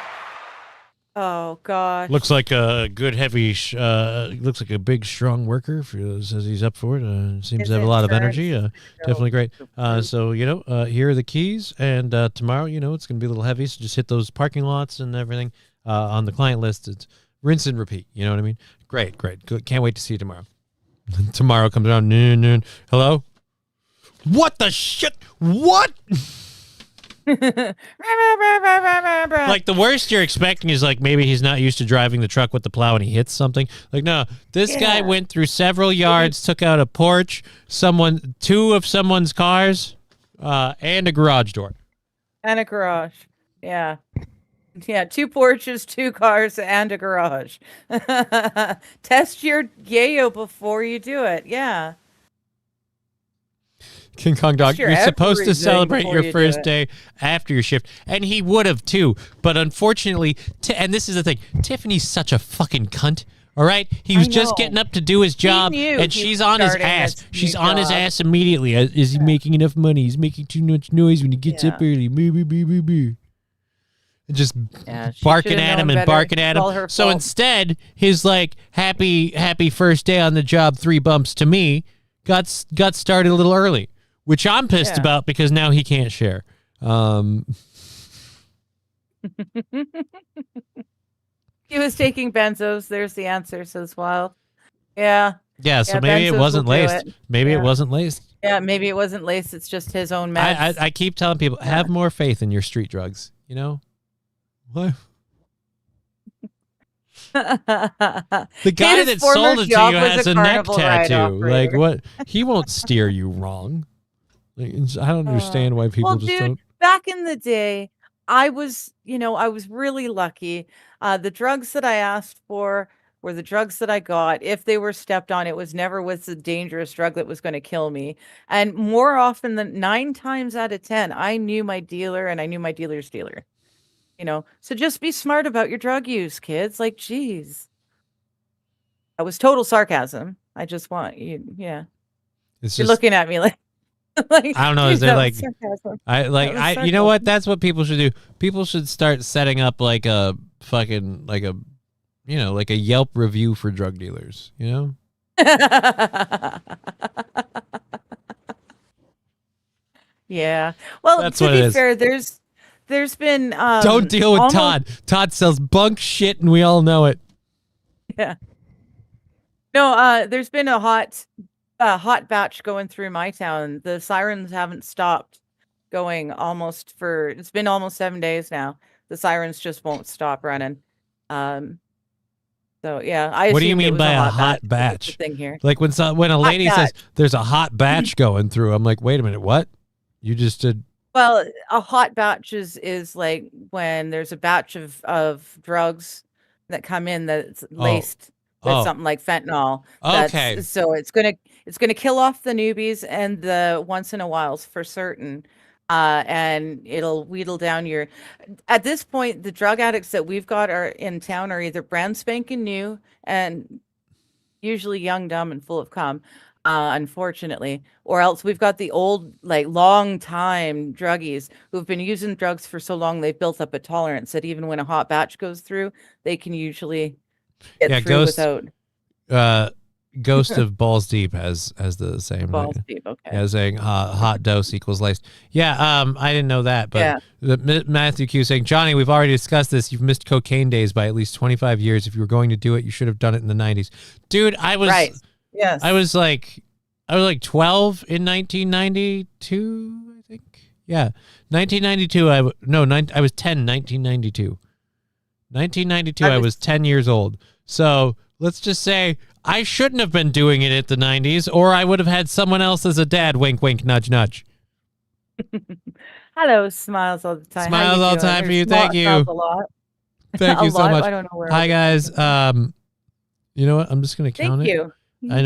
S2: Oh, gosh.
S1: Looks like a good heavy, looks like a big, strong worker. Says he's up for it. Seems
S2: His
S1: to have a lot of
S2: insurance
S1: energy.
S2: is
S1: Definitely great.
S2: so
S1: So, here are the keys. And tomorrow, it's going to be a little heavy. So just hit those parking lots and everything on the client list. It's rinse and repeat. You know what I mean? Great. Good. Can't wait to see you tomorrow. Tomorrow comes around noon. Hello? What the shit? What? Like the worst you're expecting is like maybe he's not used to driving the truck with the plow and he hits something. Like no, this guy went through several yards, took out a porch, two of someone's cars, and a garage door.
S2: And a garage. Yeah. Yeah, 2 porches, 2 cars, and a garage. Test your yayo before you do it. Yeah.
S1: King Kong Dog,
S2: Sure,
S1: you're supposed to
S2: everything
S1: celebrate
S2: before
S1: your
S2: you do
S1: first
S2: it.
S1: day after your shift. And he would have too. But unfortunately, and this is the thing, Tiffany's such a fucking cunt. All right? He was just
S2: know.
S1: getting up to do his job,
S2: knew
S1: and
S2: he
S1: she's
S2: was
S1: on his
S2: starting
S1: ass.
S2: this new
S1: She's on his
S2: job.
S1: ass immediately. Is he making enough money? He's making too much noise when he gets up early. And just
S2: Yeah, she
S1: barking
S2: should've
S1: at him
S2: known
S1: and
S2: better.
S1: barking at
S2: It's all
S1: him.
S2: her
S1: So
S2: fault.
S1: instead, his like happy first day on the job, 3 bumps to me, got started a little early, which I'm pissed
S2: Yeah.
S1: about because now he can't share.
S2: He was taking benzos. There's the answer, says Wild. Yeah.
S1: Yeah, so
S2: Yeah,
S1: maybe it
S2: benzos
S1: wasn't
S2: will do
S1: laced.
S2: it.
S1: Maybe it
S2: Yeah.
S1: wasn't laced.
S2: Yeah, maybe it wasn't laced. It's just his own meds.
S1: I keep telling people, have more faith in your street drugs. You know? What? The guy
S2: His
S1: that
S2: former
S1: sold it to
S2: job
S1: you
S2: was
S1: has
S2: a
S1: a neck
S2: carnival ride
S1: tattoo. Like
S2: operator.
S1: what? He won't steer you wrong. Like, I don't understand why people
S2: well,
S1: just
S2: dude,
S1: don't.
S2: back in the day, I was really lucky. The drugs that I asked for were the drugs that I got. If they were stepped on, it was never with a dangerous drug that was going to kill me. And more often than 9 times out of 10, I knew my dealer and I knew my dealer's dealer. So just be smart about your drug use, kids. Like, geez. That was total sarcasm. I just want you, yeah.
S1: It's
S2: You're
S1: just,
S2: looking at me like, like
S1: I don't know. Is
S2: "Geez,
S1: there
S2: that
S1: like,
S2: was sarcasm."
S1: you know what? That's what people should do. People should start setting up like a fucking, like a like a Yelp review for drug dealers, you know?
S2: Yeah. Well,
S1: That's
S2: to
S1: what it
S2: be
S1: is.
S2: fair, there's been
S1: Don't deal with
S2: almost-
S1: Todd. Todd sells bunk shit, and we all know it.
S2: Yeah. No, there's been a hot batch going through my town. The sirens haven't stopped going it's been almost 7 days now. The sirens just won't stop running. So yeah, I
S1: What do you
S2: assumed it
S1: mean
S2: was
S1: by a hot
S2: That's the
S1: batch?
S2: thing here.
S1: Like when a lady says
S2: batch.
S1: there's a hot batch going through, I'm like, wait a minute, what? You just did?
S2: Well, a hot batch is like when there's a batch of drugs that come in that's laced with
S1: Oh.
S2: something like fentanyl.
S1: Okay.
S2: So it's gonna kill off the newbies and the once in a whiles for certain. And it'll wheedle down at this point, the drug addicts that we've got in town are either brand spanking new and usually young, dumb, and full of cum, unfortunately, or else we've got the old, like long time druggies who've been using drugs for so long they've built up a tolerance that even when a hot batch goes through, they can usually get through without.
S1: Ghost of Balls Deep has the same.
S2: Balls Deep, okay.
S1: Yeah, saying hot dose equals laced. Yeah, I didn't know that, but Matthew Q saying, Johnny, we've already discussed this. You've missed cocaine days by at least 25 years. If you were going to do it, you should have done it in the 90s. Dude, I was
S2: right. Yes.
S1: I was like 12 in 1992, I think. Yeah, 1992. I was 10 in 1992. 1992, I was 10 years old. So let's just say I shouldn't have been doing it at the 90s, or I would have had someone else as a dad. Wink, wink, nudge, nudge.
S2: Hello, smiles all the time. How
S1: Smiles
S2: you
S1: all the
S2: doing?
S1: time for
S2: There's
S1: you. Thank you.
S2: smiles a lot.
S1: Thank you
S2: A
S1: so
S2: lot.
S1: much.
S2: I don't know where.
S1: Hi guys. You know what? I'm just gonna count
S2: Thank
S1: it.
S2: you.
S1: I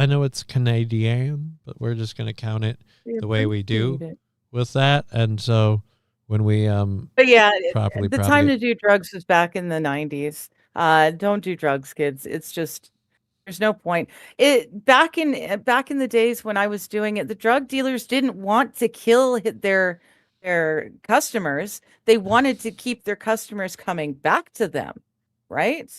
S1: know it's Canadian, but we're just gonna count it the way we do with that. And so when we
S2: But yeah,
S1: properly
S2: the time to
S1: propagate-
S2: do drugs was back in the 90s. Don't do drugs, kids. It's just there's no point. Back in the days when I was doing it, the drug dealers didn't want to kill their customers. They wanted to keep their customers coming back to them, right?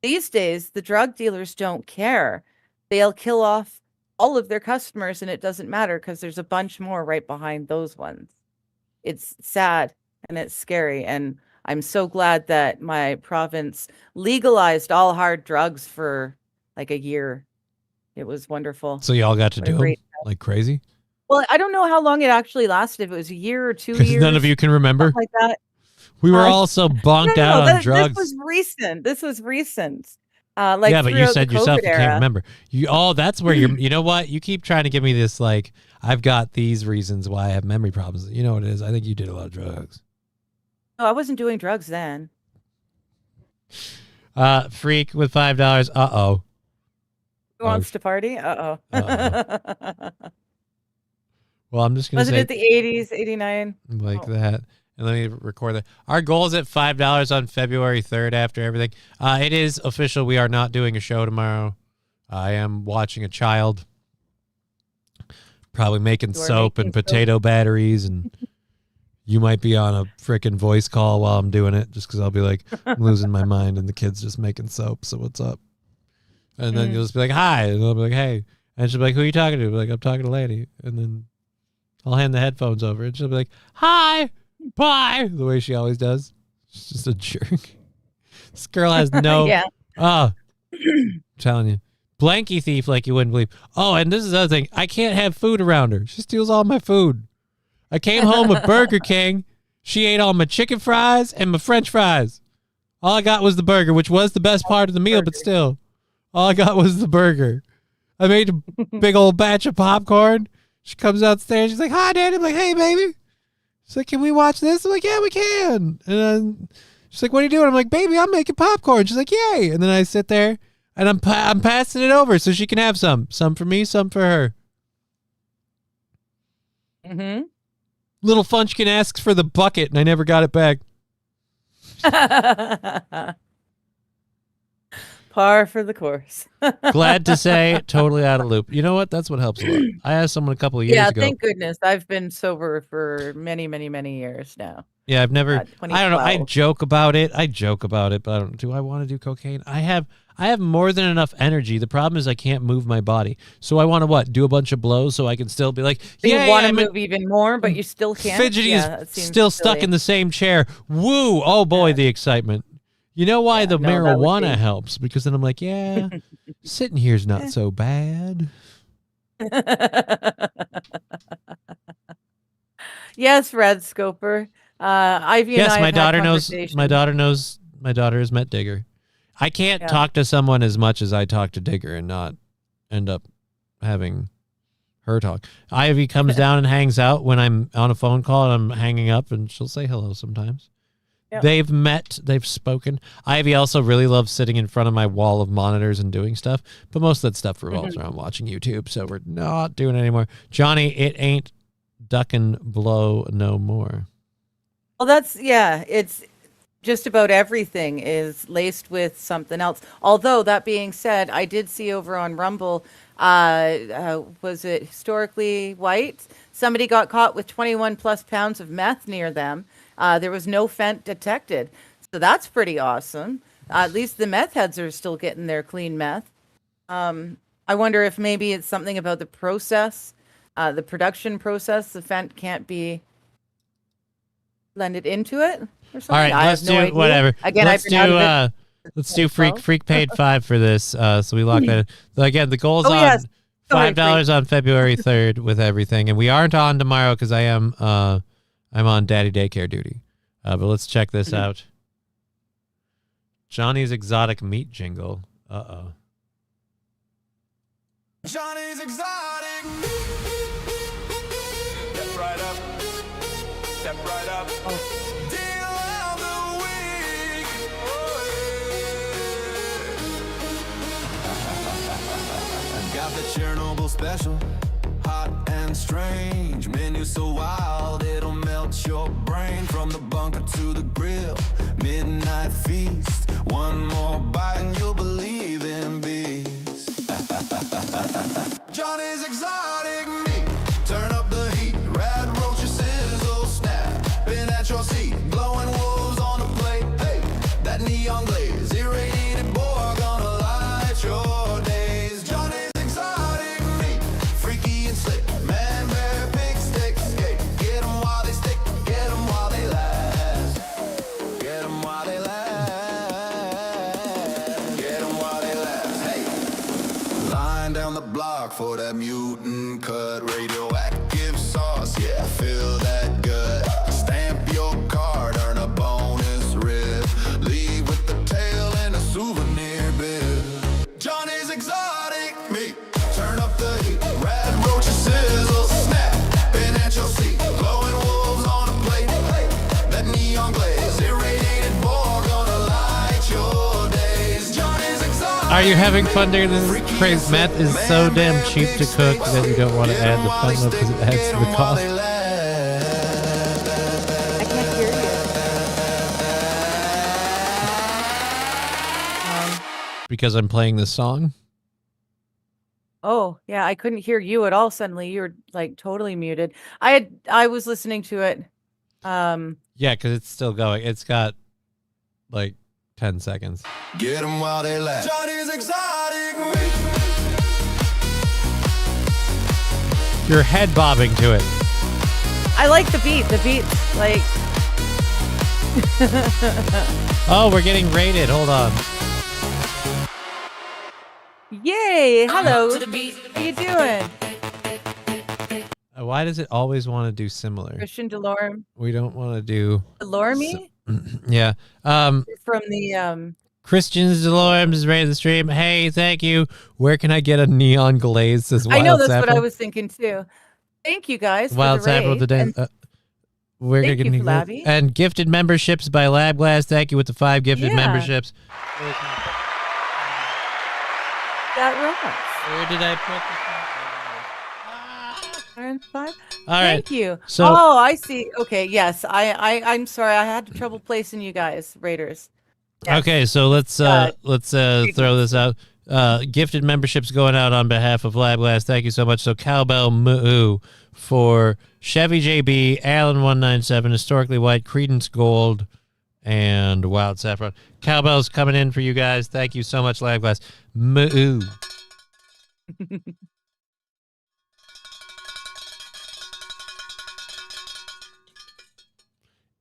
S2: These days, the drug dealers don't care. They'll kill off all of their customers and it doesn't matter because there's a bunch more right behind those ones. It's sad and it's scary. And I'm so glad that my province legalized all hard drugs for like a year. It was wonderful.
S1: So y'all got to
S2: What a
S1: do them
S2: great-
S1: like crazy?
S2: Well, I don't know how long it actually lasted. If it was a year or 2
S1: Because
S2: years.
S1: none of you can remember.
S2: something like that.
S1: We were
S2: Uh,
S1: all so bonked
S2: No,
S1: out on
S2: this
S1: drugs.
S2: was recent. This was recent. Like
S1: yeah, but you
S2: throughout
S1: said
S2: the
S1: yourself
S2: COVID
S1: you
S2: era.
S1: can't remember. That's where you're. You know what? You keep trying to give me this like I've got these reasons why I have memory problems. You know what it is? I think you did a lot of drugs.
S2: No, I wasn't doing drugs then.
S1: Freak with $5. Uh-oh.
S2: Who wants to party? Uh-oh.
S1: Well, I'm just gonna
S2: Was
S1: say
S2: it at the 80s, 89?
S1: like
S2: Oh.
S1: that. And let me record that. Our goal is at $5 on February 3rd after everything. It is official. We are not doing a show tomorrow. I am watching a child. Probably making
S2: You are
S1: soap
S2: making
S1: and
S2: soap.
S1: potato batteries, and you might be on a freaking voice call while I'm doing it, just because I'll be like I'm losing my mind, and the kid's just making soap. So what's up? And then you'll just be like, "Hi," and I'll be like, "Hey," and she'll be like, "Who are you talking to?" I'll be like, "I'm talking to Lady," and then I'll hand the headphones over, and she'll be like, "Hi, bye," the way she always does. She's just a jerk. This girl has no.
S2: Yeah.
S1: Oh, I'm telling you. Blanky thief like you wouldn't believe. Oh, and this is the other thing. I can't have food around her. She steals all my food. I came home with Burger King. She ate all my chicken fries and my French fries. All I got was the burger, which was the best part of the meal, but still. All I got was the burger. I made a big old batch of popcorn. She comes downstairs. She's like, "Hi, Daddy." I'm like, "Hey, baby." She's like, "Can we watch this?" I'm like, "Yeah, we can." And then she's like, "What are you doing?" I'm like, "Baby, I'm making popcorn." She's like, "Yay." And then I sit there and I'm passing it over so she can have some. Some for me, some for her.
S2: Mm-hmm.
S1: Little Funchkin asks for the bucket and I never got it back.
S2: Par for the course.
S1: Glad to say, totally out of loop. You know what? That's what helps a lot. I asked someone a couple of years
S2: Yeah,
S1: ago.
S2: thank goodness. I've been sober for many, many, many years now.
S1: Yeah, I've never. I don't know. I
S2: 2012.
S1: joke about it. But I don't. Do I want to do cocaine? I have more than enough energy. The problem is I can't move my body. So I want to what? Do a bunch of blows so I can still be like, yeah,
S2: You want to move even more, but you still can't.
S1: fidgety
S2: Yeah,
S1: is
S2: it seems
S1: still stuck
S2: silly.
S1: in the same chair. Woo! Oh boy, the excitement. You know why the
S2: no, that would
S1: marijuana
S2: be-
S1: helps? Because then I'm like, yeah, sitting here's not so bad.
S2: Yes, Red Scoper. Ivy and
S1: Yes,
S2: I
S1: my
S2: have had
S1: daughter knows.
S2: conversations.
S1: My daughter knows. My daughter has met Digger. I can't
S2: Yeah.
S1: talk to someone as much as I talk to Digger and not end up having her talk. Ivy comes down and hangs out when I'm on a phone call and I'm hanging up, and she'll say hello sometimes.
S2: Yep.
S1: They've met, they've spoken. Ivy also really loves sitting in front of my wall of monitors and doing stuff, but most of that stuff revolves around watching YouTube, so we're not doing it anymore. Johnny, it ain't duck and blow no more.
S2: Well, it's just about everything is laced with something else. Although, that being said, I did see over on Rumble, was it Historically White? Somebody got caught with 21 plus pounds of meth near them. There was no fent detected. So that's pretty awesome. At least the meth heads are still getting their clean meth. I wonder if maybe it's something about the process, the production process. The fent can't be blended into it or something.
S1: All right,
S2: I
S1: let's
S2: have no
S1: do
S2: idea.
S1: whatever.
S2: Again,
S1: let's
S2: I've been out of it.
S1: let's do Freak paid $5 for this. So we lock that in. So again, the goal's
S2: Oh,
S1: on
S2: yes. Sorry,
S1: $5 on February 3rd with everything, and we aren't on tomorrow because I'm on daddy daycare duty. But let's check this out. Johnny's exotic meat jingle. Uh-oh.
S11: Johnny's exotic. Step right up. Step right up. Deal of the week. Got the Chernobyl special. Hot and strange. Menu so wild it'll melt your brain. From the bunker to the grill. Midnight feast. One more bite and you'll believe in bees. Johnny's exotic meat. Turn up the heat. Rad roaches sizzle snap. Been at your seat. Glowing wolves on the plate. Hey, that neon glaze. Irradiated boar gonna light your days. Johnny's exotic meat. Freaky and slick. Man, bear, pig, stick, skate. Get 'em while they stick. Get 'em while they last. Get 'em while they last. Get 'em while they last. Hey. Line down the block for that mutant cut. Radioactive sauce, yeah, fill that gut. Stamp your card, earn a bonus rib. Leave with the tail and a souvenir bib. Johnny's exotic meat. Turn up the heat. Rad roaches sizzle snap. Been at your seat. Glowing wolves on a plate. That neon glaze. Irradiated boar gonna light your days. Johnny's exotic.
S1: Are you having fun during this craze? Meth is so damn cheap to cook that you don't want to add the fun though because it adds to the cost.
S2: I can't hear you.
S1: Because I'm playing this song.
S2: Oh, yeah, I couldn't hear you at all suddenly. You were like totally muted. I was listening to it.
S1: Yeah, because it's still going. It's got like 10 seconds.
S11: Get 'em while they last. Johnny's exotic meat.
S1: You're head bobbing to it.
S2: I like the beat. The beat's like
S1: Oh, we're getting rated. Hold on.
S2: yay! Hello. How you doing?
S1: Why does it always want to do similar?
S2: Christian Delorme.
S1: We don't want to do.
S2: Delorme?
S1: Yeah.
S2: From the
S1: Christian Delorme is rated the stream. Hey, thank you. Where can I get a neon glaze? Says
S2: I know
S1: Wild
S2: that's what I
S1: Sapper.
S2: was thinking too. Thank you guys.
S1: Wild
S2: for the
S1: Sapper with the
S2: raid.
S1: day. We're
S2: thank
S1: gonna
S2: you,
S1: get
S2: Flabby.
S1: and gifted memberships by Lab Glass. Thank you with the 5 gifted
S2: Yeah.
S1: memberships.
S2: That rocks.
S1: Where did I put
S2: Five.
S1: All right.
S2: Thank you.
S1: So-
S2: oh, I see. Okay, yes. I'm sorry. I had trouble placing you guys, Raiders. Yes.
S1: Okay, so let's throw this out. gifted memberships going out on behalf of Lab Glass. Thank you so much. So Cowbell Moo for Chevy JB, Allen 197, Historically White, Credence Gold, and Wild Saffron. Cowbell's coming in for you guys. Thank you so much, Lab Glass. Moo.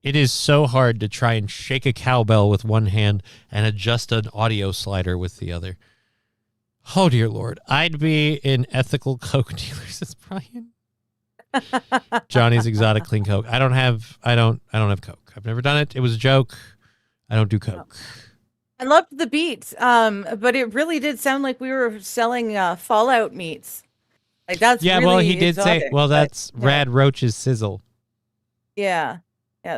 S1: It is so hard to try and shake a cowbell with one hand and adjust an audio slider with the other. Oh, dear Lord. I'd be in ethical Coke dealers as Brian. Johnny's Exotic Clean Coke. I don't have Coke. I've never done it. It was a joke. I don't do Coke.
S2: I loved the beat, but it really did sound like we were selling Fallout meats. Like that's
S1: yeah.
S2: Really
S1: well, he did
S2: exotic,
S1: say. Well, that's
S2: but,
S1: Rad Roach's sizzle.
S2: Yeah.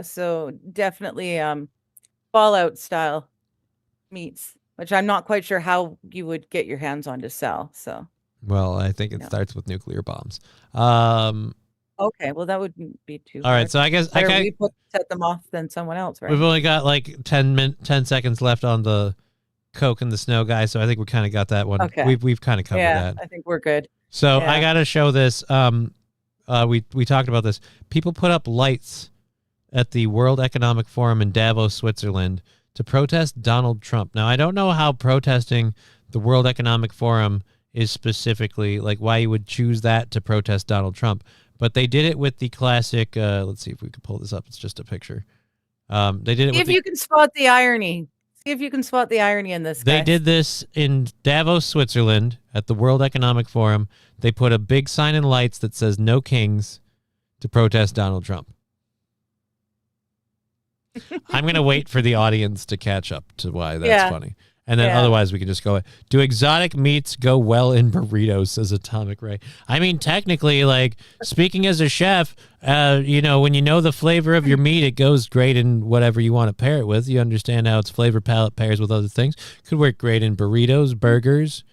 S2: So definitely Fallout style meats, which I'm not quite sure how you would get your hands on to sell. So.
S1: Well, I think it starts with nuclear bombs.
S2: Okay, well that wouldn't be too.
S1: All right, so I guess
S2: we set them off than someone else, right?
S1: We've only got like 10 seconds left on the Coke and the Snow guy, so I think we kind of got that one.
S2: Okay.
S1: We've kind of covered that.
S2: I think we're good.
S1: So I got to show this. We talked about this. People put up lights at the World Economic Forum in Davos, Switzerland, to protest Donald Trump. Now I don't know how protesting the World Economic Forum is specifically, like why you would choose that to protest Donald Trump. But they did it with the classic, let's see if we can pull this up. It's just a picture. They did it.
S2: See if you can spot the irony. See if you can spot the irony in this.
S1: They did this in Davos, Switzerland at the World Economic Forum. They put a big sign in lights that says "No Kings" to protest Donald Trump. I'm going to wait for the audience to catch up to why that's funny. And then otherwise we can just go, do exotic meats go well in burritos, says Atomic Ray. I mean, technically, like, speaking as a chef, when you know the flavor of your meat, it goes great in whatever you want to pair it with. You understand how its flavor palette pairs with other things. Could work great in burritos, burgers,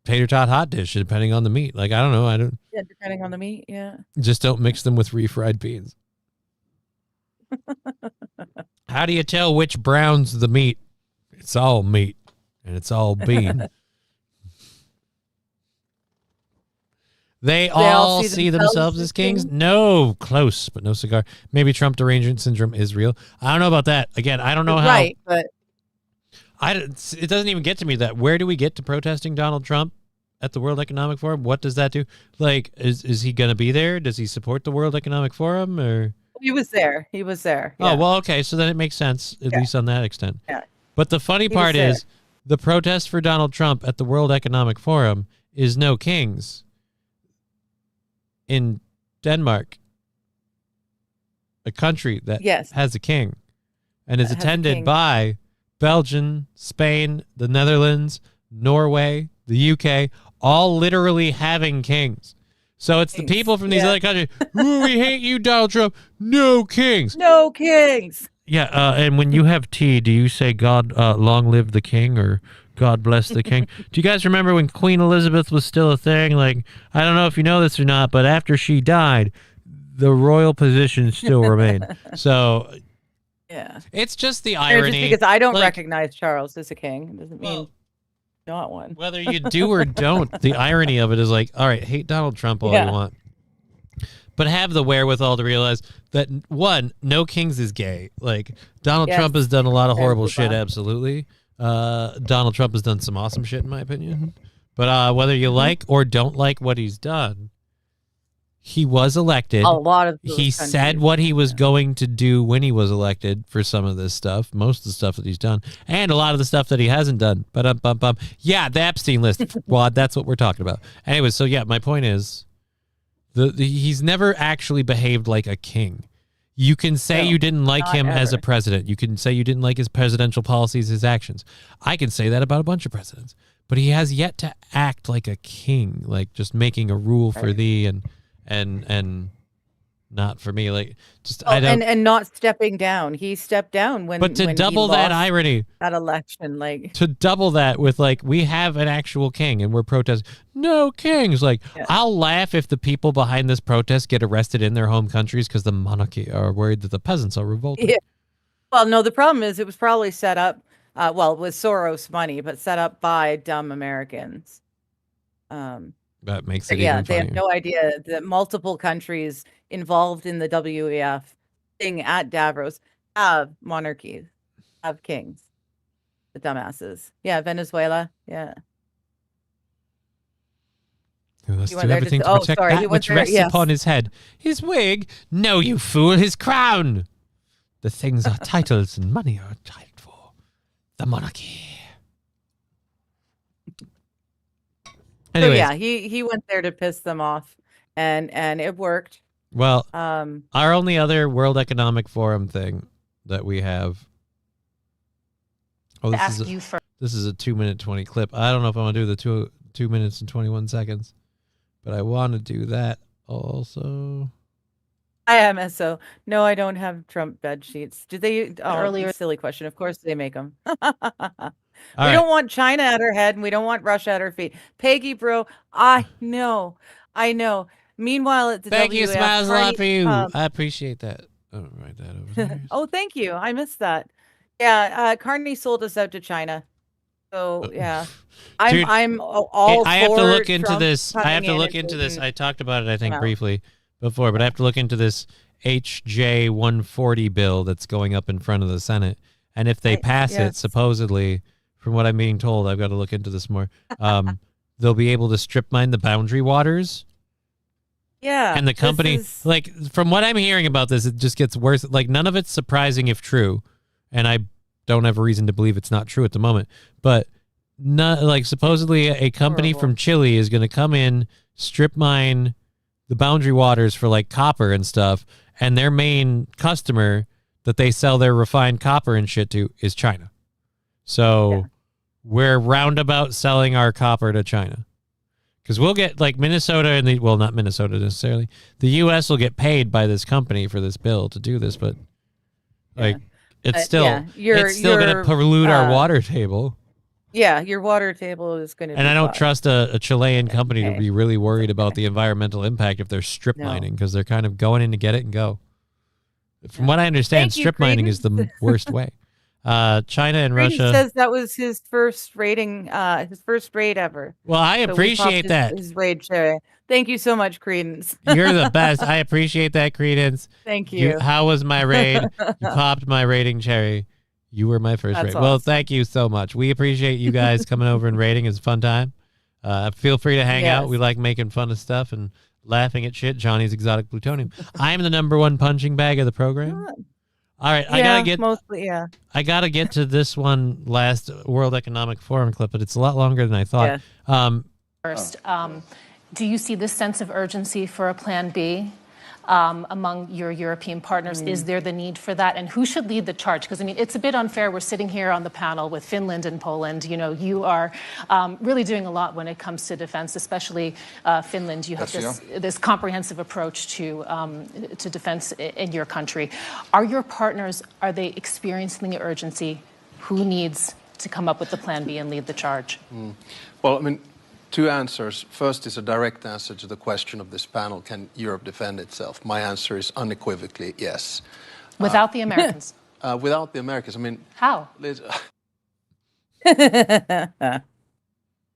S1: tater tot hot dish, depending on the meat. Like, I don't know.
S2: Yeah, depending on the meat, yeah.
S1: Just don't mix them with refried beans. How do you tell which brown's the meat? It's all meat, and it's all bean. They all see themselves as kings? No, close, but no cigar. Maybe Trump derangement syndrome is real. I don't know about that. Again, I don't know how.
S2: Right, but
S1: it doesn't even get to me that. Where do we get to protesting Donald Trump at the World Economic Forum? What does that do? Like, is he going to be there? Does he support the World Economic Forum or?
S2: He was there. Yeah.
S1: Oh, well, okay. So then it makes sense, at least on that extent.
S2: Yeah.
S1: But the funny part is the protest for Donald Trump at the World Economic Forum is no kings in Denmark, a country that has a king and is attended by Belgium, Spain, the Netherlands, Norway, the UK, all literally having kings. So it's the people from these other countries. Ooh, we hate you, Donald Trump. No kings.
S2: No kings.
S1: Yeah, and when you have tea, do you say God long live the king or God bless the king? Do you guys remember when Queen Elizabeth was still a thing? Like, I don't know if you know this or not, but after she died, the royal position still remained. So
S2: yeah,
S1: it's just the irony.
S2: Just because I don't recognize Charles as a king, it doesn't mean not one.
S1: Whether you do or don't, the irony of it is like, all right, hate Donald Trump all you want, but have the wherewithal to realize that, one, no kings is gay. Like, Donald Trump has done a lot of horrible shit, absolutely. Donald Trump has done some awesome shit, in my opinion. But whether you like or don't like what he's done, he was elected.
S2: A lot of
S1: he said what he was going to do when he was elected for some of this stuff, most of the stuff that he's done, and a lot of the stuff that he hasn't done. Yeah, the Epstein list, Wad, that's what we're talking about. Anyway, so yeah, my point is, he's never actually behaved like a king. You can say you didn't like him as a president. You can say you didn't like his presidential policies, his actions. I can say that about a bunch of presidents. But he has yet to act like a king, like just making a rule for thee and not for me. Like, just I don't.
S2: And not stepping down. He stepped down when.
S1: But to double that irony,
S2: that election, like
S1: to double that with like, we have an actual king and we're protesting. No kings. Like, I'll laugh if the people behind this protest get arrested in their home countries because the monarchy are worried that the peasants are revolting.
S2: Yeah. Well, no, the problem is it was probably set up well, with Soros money, but set up by dumb Americans.
S1: That makes it
S2: Yeah,
S1: even
S2: they
S1: funnier.
S2: have no idea that multiple countries involved in the WEF thing at Davos have monarchies, have kings. The dumbasses. Yeah, Venezuela. Yeah.
S1: Who has
S2: He
S1: to
S2: went there
S1: everything
S2: to-
S1: to
S2: oh,
S1: protect
S2: sorry, he
S1: that
S2: went
S1: which
S2: there-
S1: rests
S2: yes.
S1: upon his head. His wig? No, you fool, his crown. The things our titles and money are tied for. The monarchy. Anyways,
S2: So yeah, he went there to piss them off, and it worked.
S1: well,
S2: Um,
S1: our only other World Economic Forum thing that we have. Oh, this is a 2-minute 20 clip. I don't know if I want to do the 2 minutes and 21 seconds, but I want to do that also.
S2: IMSO. No, I don't have Trump bed sheets. Do they? Oh,
S3: Earlier-
S2: silly question. Of course they make them.
S1: All
S2: We
S1: right.
S2: don't want China at our head, and we don't want Russia at our feet. Peggy, bro, I know. Meanwhile, at the
S1: Thank you,
S2: WEF
S1: smiles a lot
S2: party,
S1: for you. I appreciate that. Oh, write that over there.
S2: oh, thank you. I missed that. Yeah, Carney sold us out to China. So yeah,
S1: Dude,
S2: I'm all.
S1: I have to
S2: for
S1: look into
S2: Trump
S1: this. I have
S2: coming
S1: to
S2: in
S1: look
S2: and
S1: into this.
S2: taking
S1: I talked about it, I think,
S2: out.
S1: briefly before, but I have to look into this HJ 140 bill that's going up in front of the Senate. And if they pass it,
S2: yes.
S1: supposedly, from what I'm being told, I've got to look into this more. They'll be able to strip mine the boundary waters.
S2: Yeah,
S1: And the
S2: this
S1: company,
S2: is-
S1: like, from what I'm hearing about this, it just gets worse. Like, none of it's surprising if true. And I don't have a reason to believe it's not true at the moment. But, supposedly a company
S2: Horrible.
S1: from Chile is going to come in, strip mine the boundary waters for, like, copper and stuff. And their main customer that they sell their refined copper and shit to is China. So we're roundabout selling our copper to China. Because we'll get, like, Minnesota and the, well, not Minnesota necessarily. The U.S. will get paid by this company for this bill to do this, but, like, it's still,
S2: yeah,
S1: it's still going to
S2: you're,
S1: pollute our water table.
S2: Yeah, your water table is going to.
S1: And I don't trust a Chilean company to
S2: Okay.
S1: be really worried about the environmental impact if they're strip
S2: No.
S1: mining, because they're kind of going in to get it and go. From what I understand,
S2: Thank you,
S1: strip mining is the
S2: Credence.
S1: worst way. China and
S2: Brady
S1: Russia.
S2: says that was his first rating, his first raid ever.
S1: Well, I
S2: So we
S1: appreciate
S2: popped
S1: that.
S2: His raid share. Thank you so much, Credence.
S1: You're the best. I appreciate that, Credence.
S2: Thank you.
S1: How was my raid? You popped my rating cherry. You were my first
S2: That's
S1: raid. Well,
S2: awesome.
S1: thank you so much. We appreciate you guys coming over and rating. It's a fun time. Feel free to hang out.
S2: Yes.
S1: We like making fun of stuff and laughing at shit. Johnny's Exotic Plutonium. I'm the #1 punching bag of the program. All right, I gotta get
S2: mostly, yeah.
S1: I gotta get to this one last World Economic Forum clip, but it's a lot longer than I thought.
S3: First, do you see this sense of urgency for a plan B among your European partners? Is there the need for that? And who should lead the charge? Because, I mean, it's a bit unfair. We're sitting here on the panel with Finland and Poland. You know, you are really doing a lot when it comes to defense, especially Finland. You have this comprehensive approach to defense in your country. Are your partners, are they experiencing the urgency? Who needs to come up with the plan B and lead the charge?
S12: Well, I mean, two answers. First is a direct answer to the question of this panel, can Europe defend itself? My answer is unequivocally yes.
S3: Without the Americans?
S12: Without the Americans, I mean...
S3: How?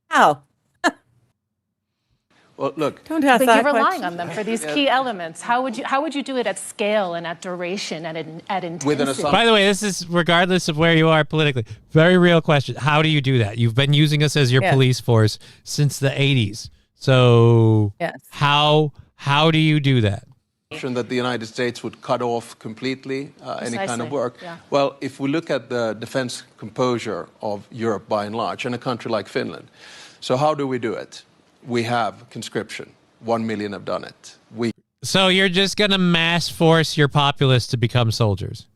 S2: How?
S12: Well, look...
S2: Don't ask
S3: But
S2: that
S3: you're relying
S2: question.
S3: on them for these key elements. How would you do it at scale and at duration and at intensity?
S1: By the way, this is regardless of where you are politically. Very real question. How do you do that? You've been using us as your
S2: Yeah.
S1: police force since the 80s. So
S2: Yes.
S1: how do you do that?
S12: That the United States would cut off completely any kind
S3: Precisely,
S12: of work.
S3: yeah.
S12: Well, if we look at the defense composure of Europe by and large, and a country like Finland, so how do we do it? We have conscription. 1 million have done it.
S1: So you're just going to mass force your populace to become soldiers.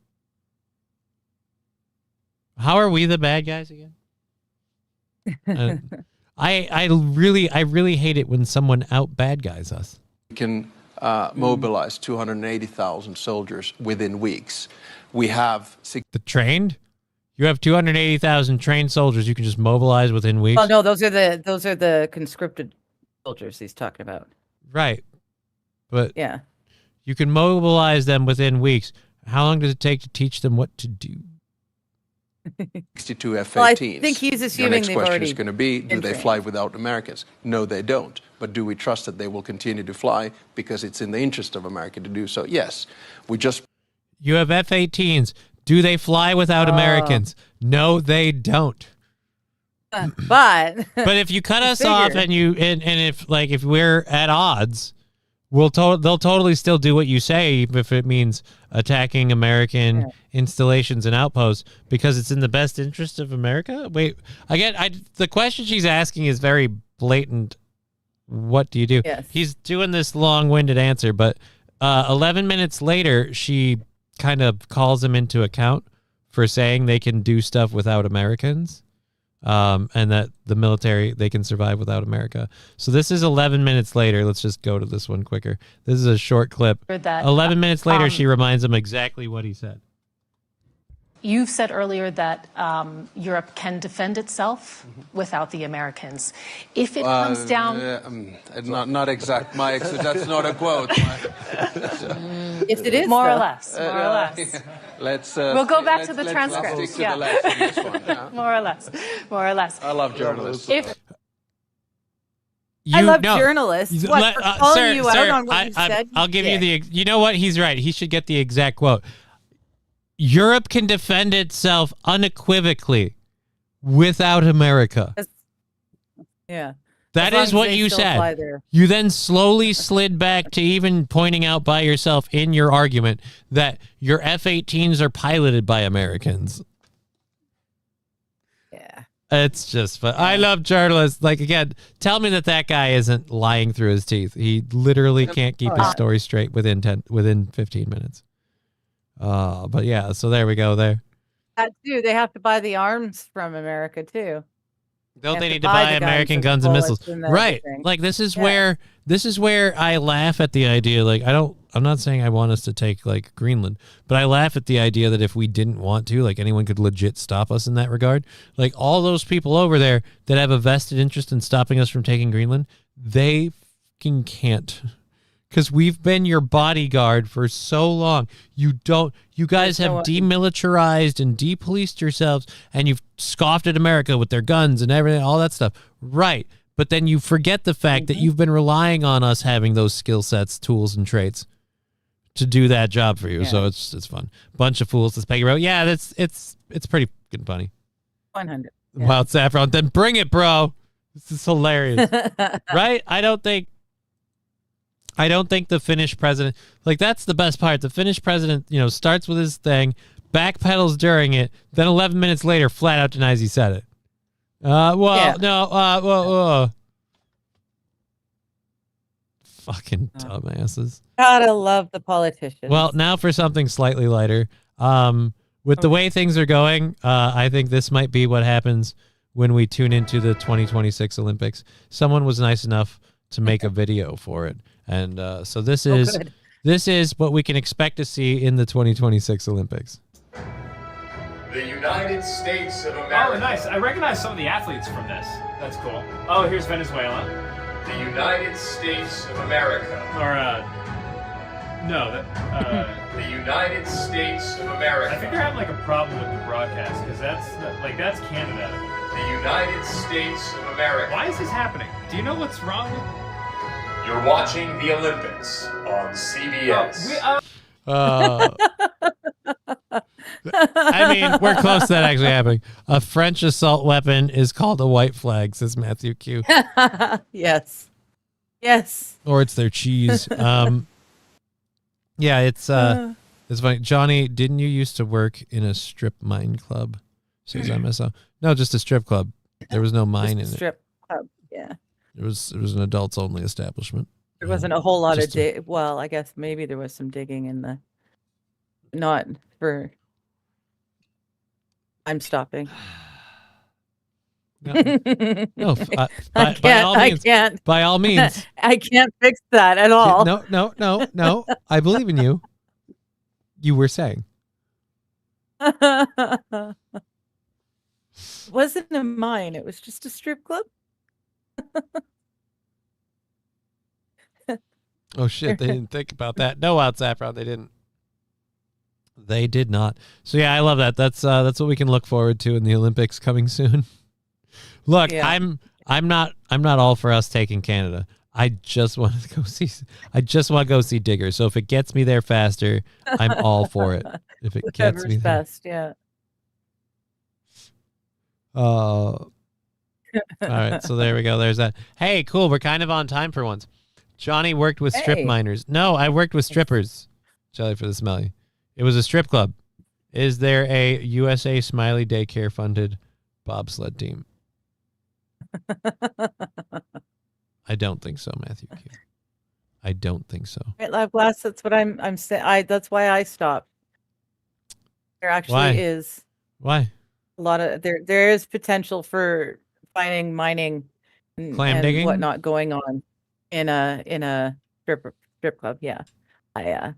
S1: How are we the bad guys again? I really hate it when someone out bad guys us.
S12: We can mobilize 280,000 soldiers within weeks. We have...
S1: The trained? You have 280,000 trained soldiers you can just mobilize within weeks?
S2: Oh no, those are the conscripted soldiers he's talking about.
S1: Right. But
S2: Yeah.
S1: you can mobilize them within weeks. How long does it take to teach them what to do?
S12: 62 F-18s.
S2: Well, I think he's
S12: Your
S2: assuming
S12: next
S2: they've
S12: question
S2: already
S12: is going to be, do
S2: been
S12: they
S2: trained.
S12: fly without Americans? No, they don't. But do we trust that they will continue to fly because it's in the interest of America to do so? Yes. We just...
S1: You have F-18s. Do they fly without Americans? No, they don't.
S2: But
S1: if you cut us off and if we're at odds, they'll totally still do what you say, even if it means attacking American installations and outposts, because it's in the best interest of America. Wait, the question she's asking is very blatant. What do you do?
S2: Yes.
S1: He's doing this long-winded answer, but 11 minutes later, she kind of calls him into account for saying they can do stuff without Americans, and that the military, they can survive without America. So this is 11 minutes later. Let's just go to this one quicker. This is a short clip. 11 minutes later, she reminds him exactly what he said.
S3: You've said earlier that Europe can defend itself without the Americans. If it comes down...
S12: not exact, Mike, so that's not a quote.
S2: Yes, it is.
S3: More or less.
S12: Let's.
S3: We'll go back to the transcript.
S12: Let's stick to the left on this one, yeah?
S3: More or less.
S12: I love journalists.
S2: I love journalists. What, for calling you out on what you said?
S1: I'll give you the... You know what? He's right. He should get the exact quote. Europe can defend itself unequivocally without America.
S2: Yeah.
S1: That is what you said. You then slowly slid back to even pointing out by yourself in your argument that your F-18s are piloted by Americans.
S2: Yeah.
S1: It's just fun. I love journalists. Like, again, tell me that guy isn't lying through his teeth. He literally can't keep his story straight within 15 minutes. But yeah, so there we go there.
S2: That too. They have to buy the arms from America too.
S1: Don't they need to buy American guns and missiles? Right. Like this is where I laugh at the idea. Like I'm not saying I want us to take like Greenland, but I laugh at the idea that if we didn't want to, like anyone could legit stop us in that regard. Like all those people over there that have a vested interest in stopping us from taking Greenland, they fucking can't. Because we've been your bodyguard for so long. You guys have demilitarized and depoliced yourselves, and you've scoffed at America with their guns and everything, all that stuff. Right. But then you forget the fact that you've been relying on us having those skill sets, tools, and traits to do that job for you. Yeah. So it's fun. Bunch of fools to spec about. Yeah, it's pretty fucking funny.
S2: 100.
S1: Yeah. Wild Saffron. Then bring it, bro. This is hilarious. Right? I don't think the Finnish president, like that's the best part. The Finnish president, starts with his thing, backpedals during it, then 11 minutes later, flat out denies he said it. Fucking dumbasses.
S2: Gotta love the politicians.
S1: Well, now for something slightly lighter. With the way things are going, I think this might be what happens when we tune into the 2026 Olympics. Someone was nice enough to make a video for it. And so this is what we can expect to see in the 2026 Olympics.
S13: The United States of America. Oh, nice. I recognize some of the athletes from this. That's cool. Oh, here's Venezuela. The United States of America. The United States of America. I think they're having like a problem with the broadcast because that's Canada. The United States of America. Why is this happening? Do you know what's wrong with... You're watching the Olympics on CBS.
S1: I mean, we're close to that actually happening. A French assault weapon is called a white flag, says Matthew Q.
S2: Yes.
S1: Or it's their cheese. Yeah, it's funny. Johnny, didn't you used to work in a strip mine club? Says MSO. No, just a strip club. There was no mine in it.
S2: Strip club, yeah.
S1: It was an adults only establishment.
S2: There wasn't a whole lot of well, I guess maybe there was some digging in the not for I'm stopping.
S1: No, by all means.
S2: I can't.
S1: By all means.
S2: I can't fix that at all.
S1: No. I believe in you. You were saying.
S2: Wasn't a mine. It was just a strip club.
S1: Oh shit! They didn't think about that. No, out Saffron, they didn't. They did not. So yeah, I love that. That's what we can look forward to in the Olympics coming soon. Look,
S2: Yeah.
S1: I'm not all for us taking Canada. I just want to go see Digger. So if it gets me there faster, I'm all for it. If it gets me
S2: Whatever's
S1: there.
S2: best, yeah.
S1: All right, so there we go. There's that. Hey, cool. We're kind of on time for once. Johnny worked with strip
S2: Hey.
S1: miners. No, I worked with strippers. Jelly for the smelly. It was a strip club. Is there a USA Smiley Daycare funded bobsled team? I don't think so, Matthew Q. I don't think so.
S2: Right, Lab Glass, that's what I'm saying. That's why I stopped. There actually
S1: Why?
S2: is
S1: Why?
S2: a lot of there is potential for finding mining
S1: Clam
S2: and
S1: digging?
S2: whatnot going on in a strip club. Yeah. I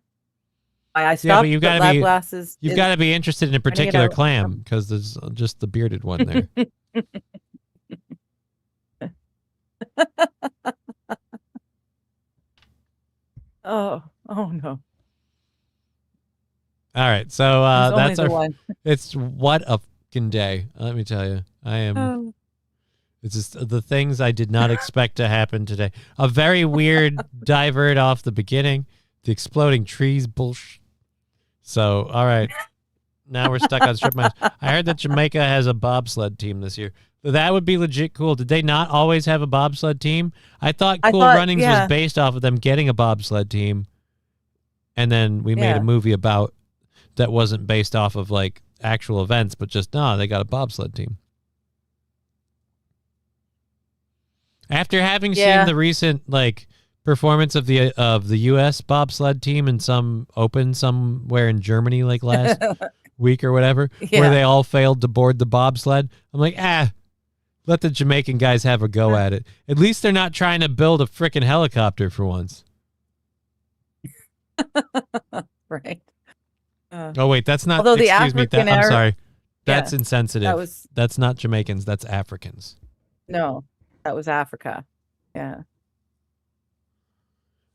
S2: stopped.
S1: Yeah, but you've
S2: but
S1: got to
S2: Lab
S1: be
S2: Glass is
S1: got to be interested in a
S2: finding it
S1: particular
S2: out.
S1: clam because there's just the bearded one there.
S2: Oh no.
S1: All right, so
S2: There's only
S1: that's
S2: the
S1: our.
S2: one.
S1: It's what a fucking day. Let me tell you, I am.
S2: Oh.
S1: It's just the things I did not expect to happen today. A very weird divert off the beginning. The exploding trees bullshit. So, all right. Now we're stuck on strip mines. I heard that Jamaica has a bobsled team this year. That would be legit cool. Did they not always have a bobsled team? I thought Cool Runnings was based off of them getting a bobsled team. And then we made a movie about that wasn't based off of like actual events, but just they got a bobsled team. After having seen the recent like performance of the U.S. bobsled team in some open somewhere in Germany like last week or whatever, where they all failed to board the bobsled, I'm like, let the Jamaican guys have a go at it. At least they're not trying to build a frickin' helicopter for once.
S2: Right.
S1: Oh wait, that's not.
S2: Although the
S1: excuse me,
S2: African
S1: I'm
S2: era-
S1: sorry. That's
S2: Yeah,
S1: insensitive. That's not Jamaicans. That's Africans.
S2: No, that was Africa. Yeah.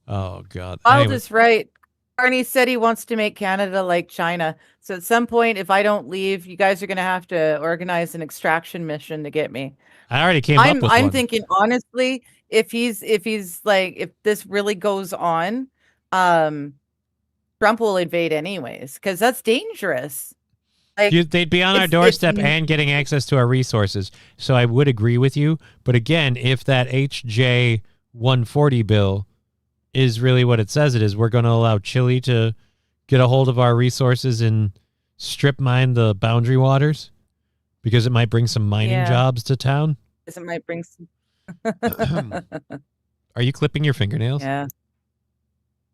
S1: Oh God.
S2: Wild
S1: Anyway.
S2: is right. Carney said he wants to make Canada like China. So at some point, if I don't leave, you guys are going to have to organize an extraction mission to get me.
S1: I already came up with
S2: I'm
S1: one.
S2: thinking honestly, if this really goes on, Trump will invade anyways because that's dangerous. Like
S1: They'd be on our doorstep and getting access to our resources. So I would agree with you. But again, if that HJ 140 bill is really what it says it is, we're going to allow Chile to get a hold of our resources and strip mine the boundary waters because it might bring some mining jobs to town.
S2: It might bring some.
S1: Are you clipping your fingernails?
S2: Yeah.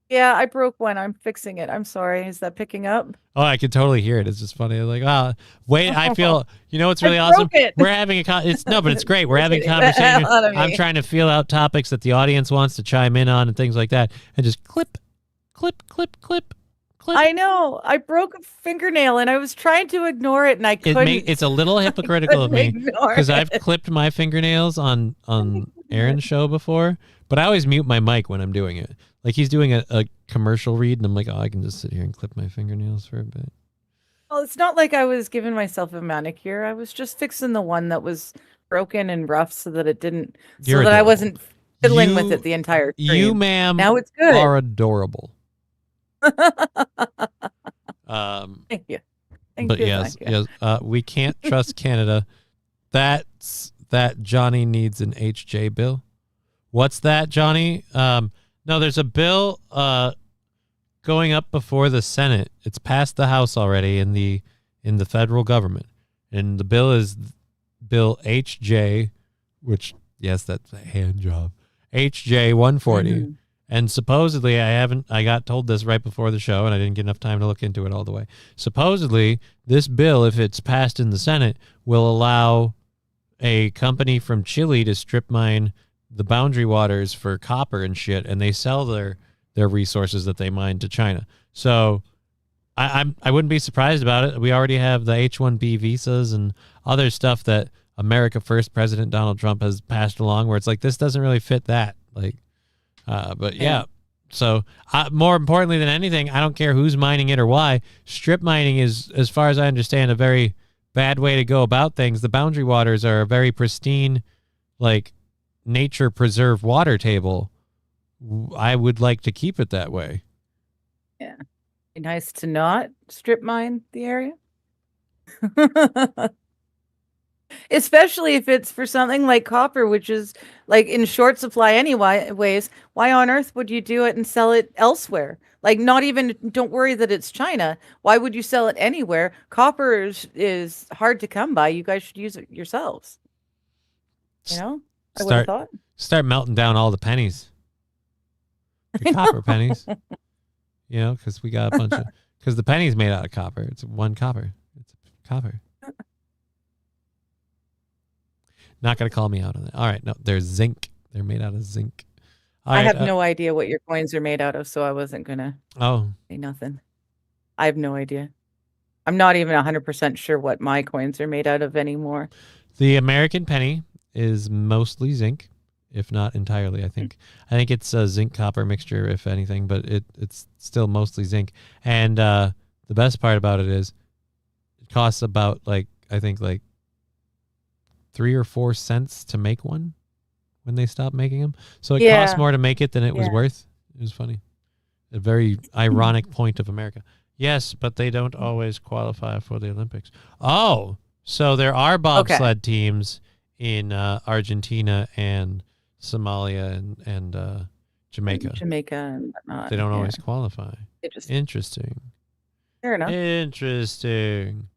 S2: Yeah, I broke one. I'm fixing it. I'm sorry. Is that picking up?
S1: Oh, I can totally hear it. It's just funny. Like, wait, I feel, what's really
S2: I
S1: awesome?
S2: broke it.
S1: We're having but it's great. We're having a
S2: Getting the hell
S1: conversation.
S2: out of
S1: I'm
S2: me.
S1: trying to feel out topics that the audience wants to chime in on and things like that. And just clip, clip, clip, clip, clip.
S2: I know. I broke a fingernail and I was trying to ignore it and I couldn't.
S1: It's a little hypocritical of me
S2: ignore
S1: because I've
S2: it.
S1: clipped my fingernails on Aaron's show before, but I always mute my mic when I'm doing it. Like he's doing a commercial read and I'm like, I can just sit here and clip my fingernails for a bit.
S2: Well, it's not like I was giving myself a manicure. I was just fixing the one that was broken and rough so that it didn't,
S1: You're
S2: so that I
S1: adorable.
S2: wasn't fiddling with
S1: You-
S2: it the entire stream.
S1: You, ma'am,
S2: Now it's good.
S1: are adorable.
S2: Thank you. Thank
S1: But
S2: you.
S1: yes,
S2: thank you.
S1: yes, we can't trust Canada. That Johnny needs an HJ bill. What's that, Johnny? No, there's a bill going up before the Senate. It's passed the House already in the federal government, and the bill is Bill HJ, which yes, that's a hand job. HJ 140.
S2: Mm-hmm.
S1: And supposedly, I got told this right before the show, and I didn't get enough time to look into it all the way. Supposedly, this bill, if it's passed in the Senate, will allow a company from Chile to strip mine the boundary waters for copper and shit, and they sell their resources that they mine to China. So I wouldn't be surprised about it. We already have the H-1B visas and other stuff that America First President Donald Trump has passed along, where it's like, this doesn't really fit that. Like, but yeah, So more importantly than anything, I don't care who's mining it or why. Strip mining is, as far as I understand, a very bad way to go about things. The Boundary Waters are a very pristine, like, nature preserved water table. I would like to keep it that way.
S2: Yeah. Be nice to not strip mine the area. Especially if it's for something like copper, which is like in short supply anyways. Why on earth would you do it and sell it elsewhere? Like, not even, don't worry that it's China. Why would you sell it anywhere? Copper is hard to come by. You guys should use it yourselves. You know, I would have thought.
S1: Start melting down all the pennies. The copper pennies. You know, because we got a bunch of, because the penny's made out of copper. It's one copper. It's copper. Not going to call me out on that. All right. No, they're zinc. They're made out of zinc.
S2: I have no idea what your coins are made out of, so I wasn't going to say nothing. I have no idea. I'm not even 100% sure what my coins are made out of anymore.
S1: The American penny is mostly zinc, if not entirely, I think. I think it's a zinc-copper mixture, if anything, but it's still mostly zinc. And the best part about it is it costs about, like, I think, like, 3 or 4 cents to make one when they stopped making them. So it costs more to make it than it was worth. It was funny. A very ironic point of America. Yes, but they don't always qualify for the Olympics. Oh, so there are bobsled teams in Argentina and Somalia and Jamaica.
S2: Jamaica and whatnot.
S1: They don't always qualify. Interesting.
S2: Fair enough.
S1: Interesting.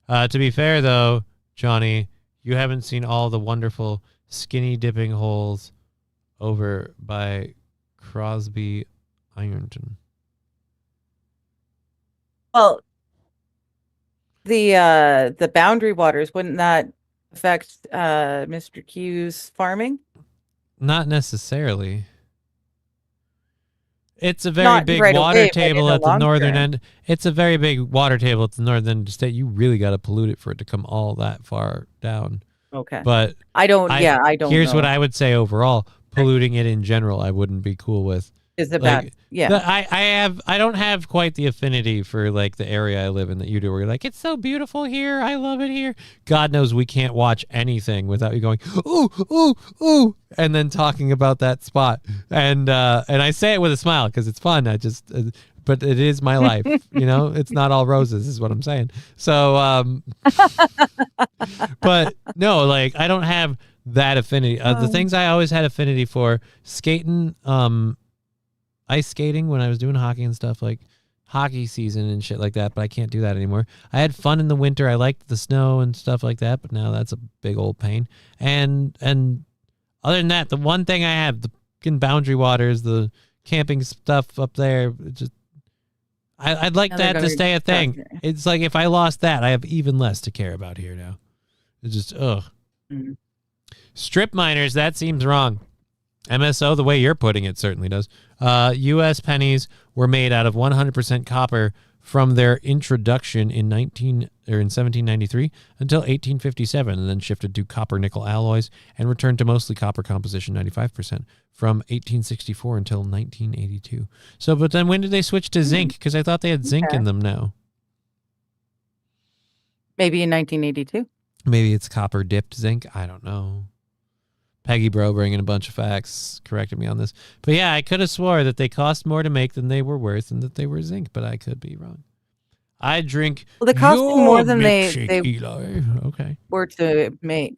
S1: To be fair, though, Johnny, you haven't seen all the wonderful skinny dipping holes over by Crosby Ironton.
S2: Well, the Boundary Waters, wouldn't that affect Mr. Q's farming?
S1: Not necessarily. It's a very big water table at the northern end. It's a very big water table at the northern end of the state. You really got to pollute it for it to come all that far down.
S2: Okay.
S1: But
S2: I don't
S1: Here's
S2: know.
S1: what I would say overall. Polluting it in general, I wouldn't be cool with.
S2: Is it bad? Yeah.
S1: I don't have quite the affinity for, like, the area I live in that you do, where you're like, it's so beautiful here. I love it here. God knows we can't watch anything without you going, ooh, ooh, ooh, and then talking about that spot. And I say it with a smile because it's fun. But it is my life. You know, it's not all roses is what I'm saying. So, but no, like, I don't have that affinity. The things I always had affinity for, skating, ice skating when I was doing hockey and stuff, like hockey season and shit like that, but I can't do that anymore. I had fun in the winter. I liked the snow and stuff like that, but now that's a big old pain. And other than that, the one thing I have, the fucking Boundary Waters, the camping stuff up there, just I'd like that to stay a thing. It's like if I lost that, I have even less to care about here now. It's just Strip miners, that seems wrong. MSO, the way you're putting it, certainly does. U.S. pennies were made out of 100% copper from their introduction in 1793 until 1857, and then shifted to copper-nickel alloys and returned to mostly copper composition, 95%, from 1864 until 1982. So, but then when did they switch to zinc? Because I thought they had zinc in them now.
S2: Maybe in 1982.
S1: Maybe it's copper-dipped zinc. I don't know. Peggy Bro bringing a bunch of facts, corrected me on this. But yeah, I could have swore that they cost more to make than they were worth and that they were zinc, but I could be wrong. I drink.
S2: Well, they cost more than they
S1: Eli. Okay.
S2: were to make.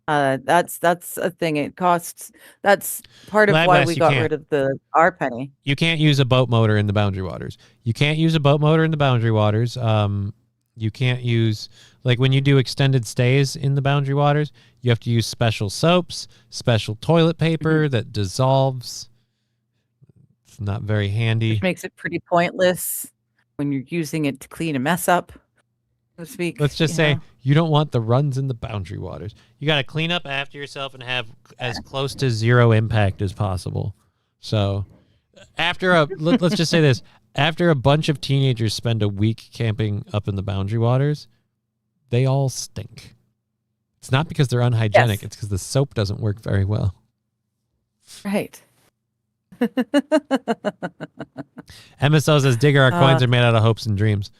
S2: That's a thing. It costs. That's part of why we got rid of our penny.
S1: You can't use a boat motor in the Boundary Waters. You can't use a boat motor in the Boundary Waters. You can't use, like, when you do extended stays in the Boundary Waters, you have to use special soaps, special toilet paper that dissolves. It's not very handy.
S2: Which makes it pretty pointless when you're using it to clean a mess up, so to speak.
S1: Let's just say you don't want the runs in the Boundary Waters. You got to clean up after yourself and have as close to zero impact as possible. So after let's just say this. After a bunch of teenagers spend a week camping up in the Boundary Waters, they all stink. It's not because they're unhygienic. It's because the soap doesn't work very well.
S2: Right.
S1: MSO says, Digger, our coins are made out of hopes and dreams.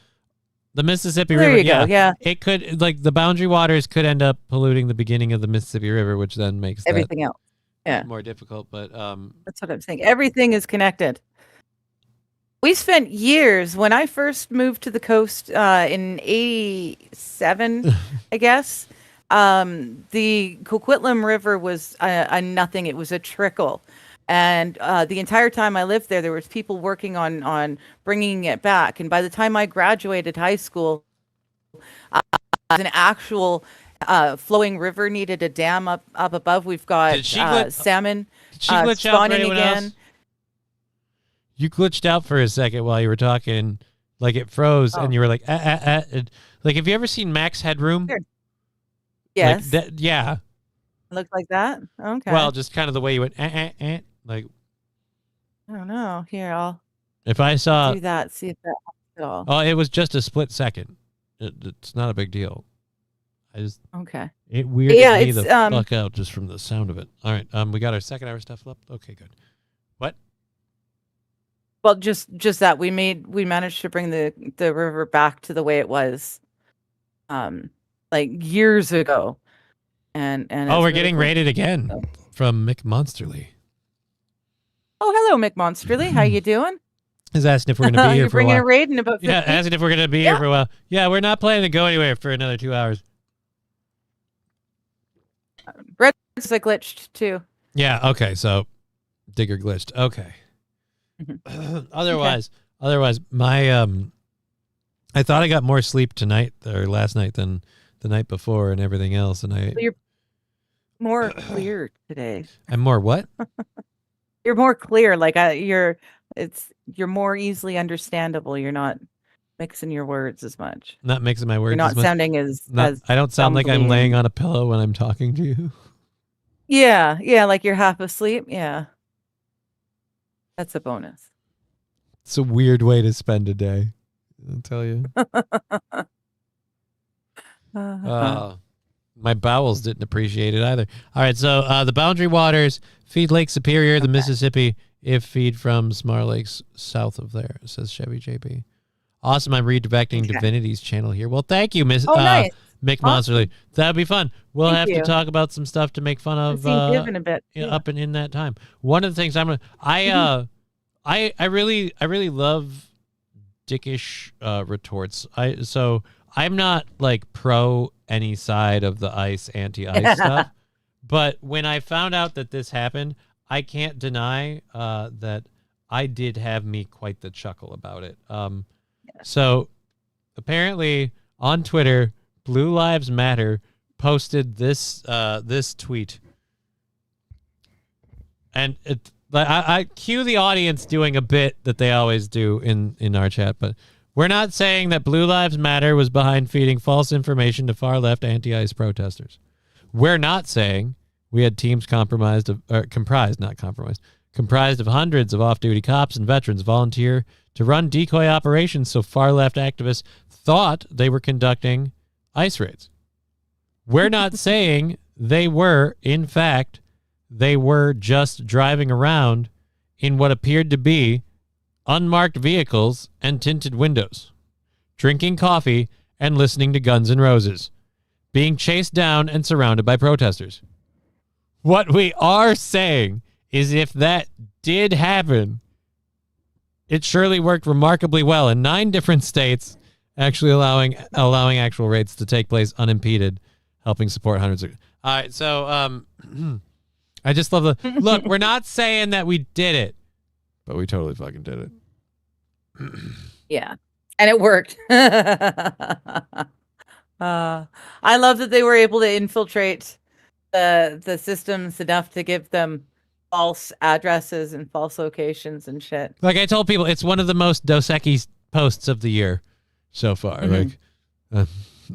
S1: The Mississippi
S2: There
S1: River,
S2: you go, yeah.
S1: It could, like, the boundary waters could end up polluting the beginning of the Mississippi River, which then makes
S2: Everything else. Yeah.
S1: that more difficult. But
S2: That's what I'm saying. Everything is connected. We spent years when I first moved to the coast in '87, I guess. The Coquitlam River was a nothing. It was a trickle. And the entire time I lived there was people working on bringing it back. And by the time I graduated high school, an actual flowing river needed a dam up above. We've got salmon spawning again.
S1: Else? You glitched out for a second while you were talking. Like it froze and you were like, like, have you ever seen Max Headroom?
S2: Sure. Yes.
S1: Like yeah.
S2: Looked like that? Okay.
S1: Well, just kind of the way you went, like.
S2: I don't know. Here, I'll
S1: if I saw
S2: do that, see if that helps at all.
S1: Oh, it was just a split second. It's not a big deal. I just
S2: okay.
S1: It weirded me the fuck out just from the sound of it. All right, we got our second hour stuff left. Okay, good. What?
S2: Well, just that we managed to bring the river back to the way it was, like years ago, and
S1: we're really getting rated again from Mick Monsterly.
S2: Oh, hello, Mick Monsterly. How you doing?
S1: He's asking if we're going to be here for a while.
S2: You're bringing a raid in about 50?
S1: Yeah, asking if we're going to be here for a while. Yeah, we're not planning to go anywhere for another 2 hours.
S2: Red's like glitched too.
S1: Yeah. Okay. So, Digger glitched. Okay. Otherwise, my I thought I got more sleep tonight or last night than the night before and everything else, and
S2: you're more clear today.
S1: I'm more what?
S2: You're more clear. Like you're more easily understandable. You're not mixing your words as much.
S1: Not mixing my words.
S2: You're not
S1: as much.
S2: sounding as.
S1: I don't sound like I'm laying on a pillow when I'm talking to you.
S2: Yeah, like you're half asleep. Yeah, that's a bonus.
S1: It's a weird way to spend a day, I'll tell you. My bowels didn't appreciate it either. All right, so the boundary waters feed Lake Superior, the Mississippi, if feed from Smar Lakes south of there, says Chevy JB. Awesome, I'm redirecting Divinity's channel here. Well, thank you, Miss
S2: nice.
S1: Mick Monsterly. That'd be fun. We'll have to talk about some stuff to make fun of
S2: a bit,
S1: up and in that time. One of the things I really love dickish retorts. I'm not like pro any side of the anti-ice stuff, but when I found out that this happened, I can't deny that I did have me quite the chuckle about it. So apparently on Twitter, Blue Lives Matter posted this tweet, and I cue the audience doing a bit that they always do in our chat, but we're not saying that Blue Lives Matter was behind feeding false information to far-left anti-ICE protesters. We're not saying we had teams comprised of hundreds of off-duty cops and veterans volunteer to run decoy operations so far-left activists thought they were conducting ICE raids. We're not saying they were. In fact, they were just driving around in what appeared to be unmarked vehicles and tinted windows, drinking coffee and listening to Guns N' Roses, being chased down and surrounded by protesters. What we are saying is if that did happen, it surely worked remarkably well in 9 different states, actually allowing actual raids to take place unimpeded, helping support hundreds of... All right, so I just love the... Look, we're not saying that we did it, but we totally fucking did it.
S2: Yeah, and it worked. I love that they were able to infiltrate the systems enough to give them false addresses and false locations and shit.
S1: Like I told people, it's one of the most Dos Equis posts of the year so far.
S2: Mhm.
S1: Like,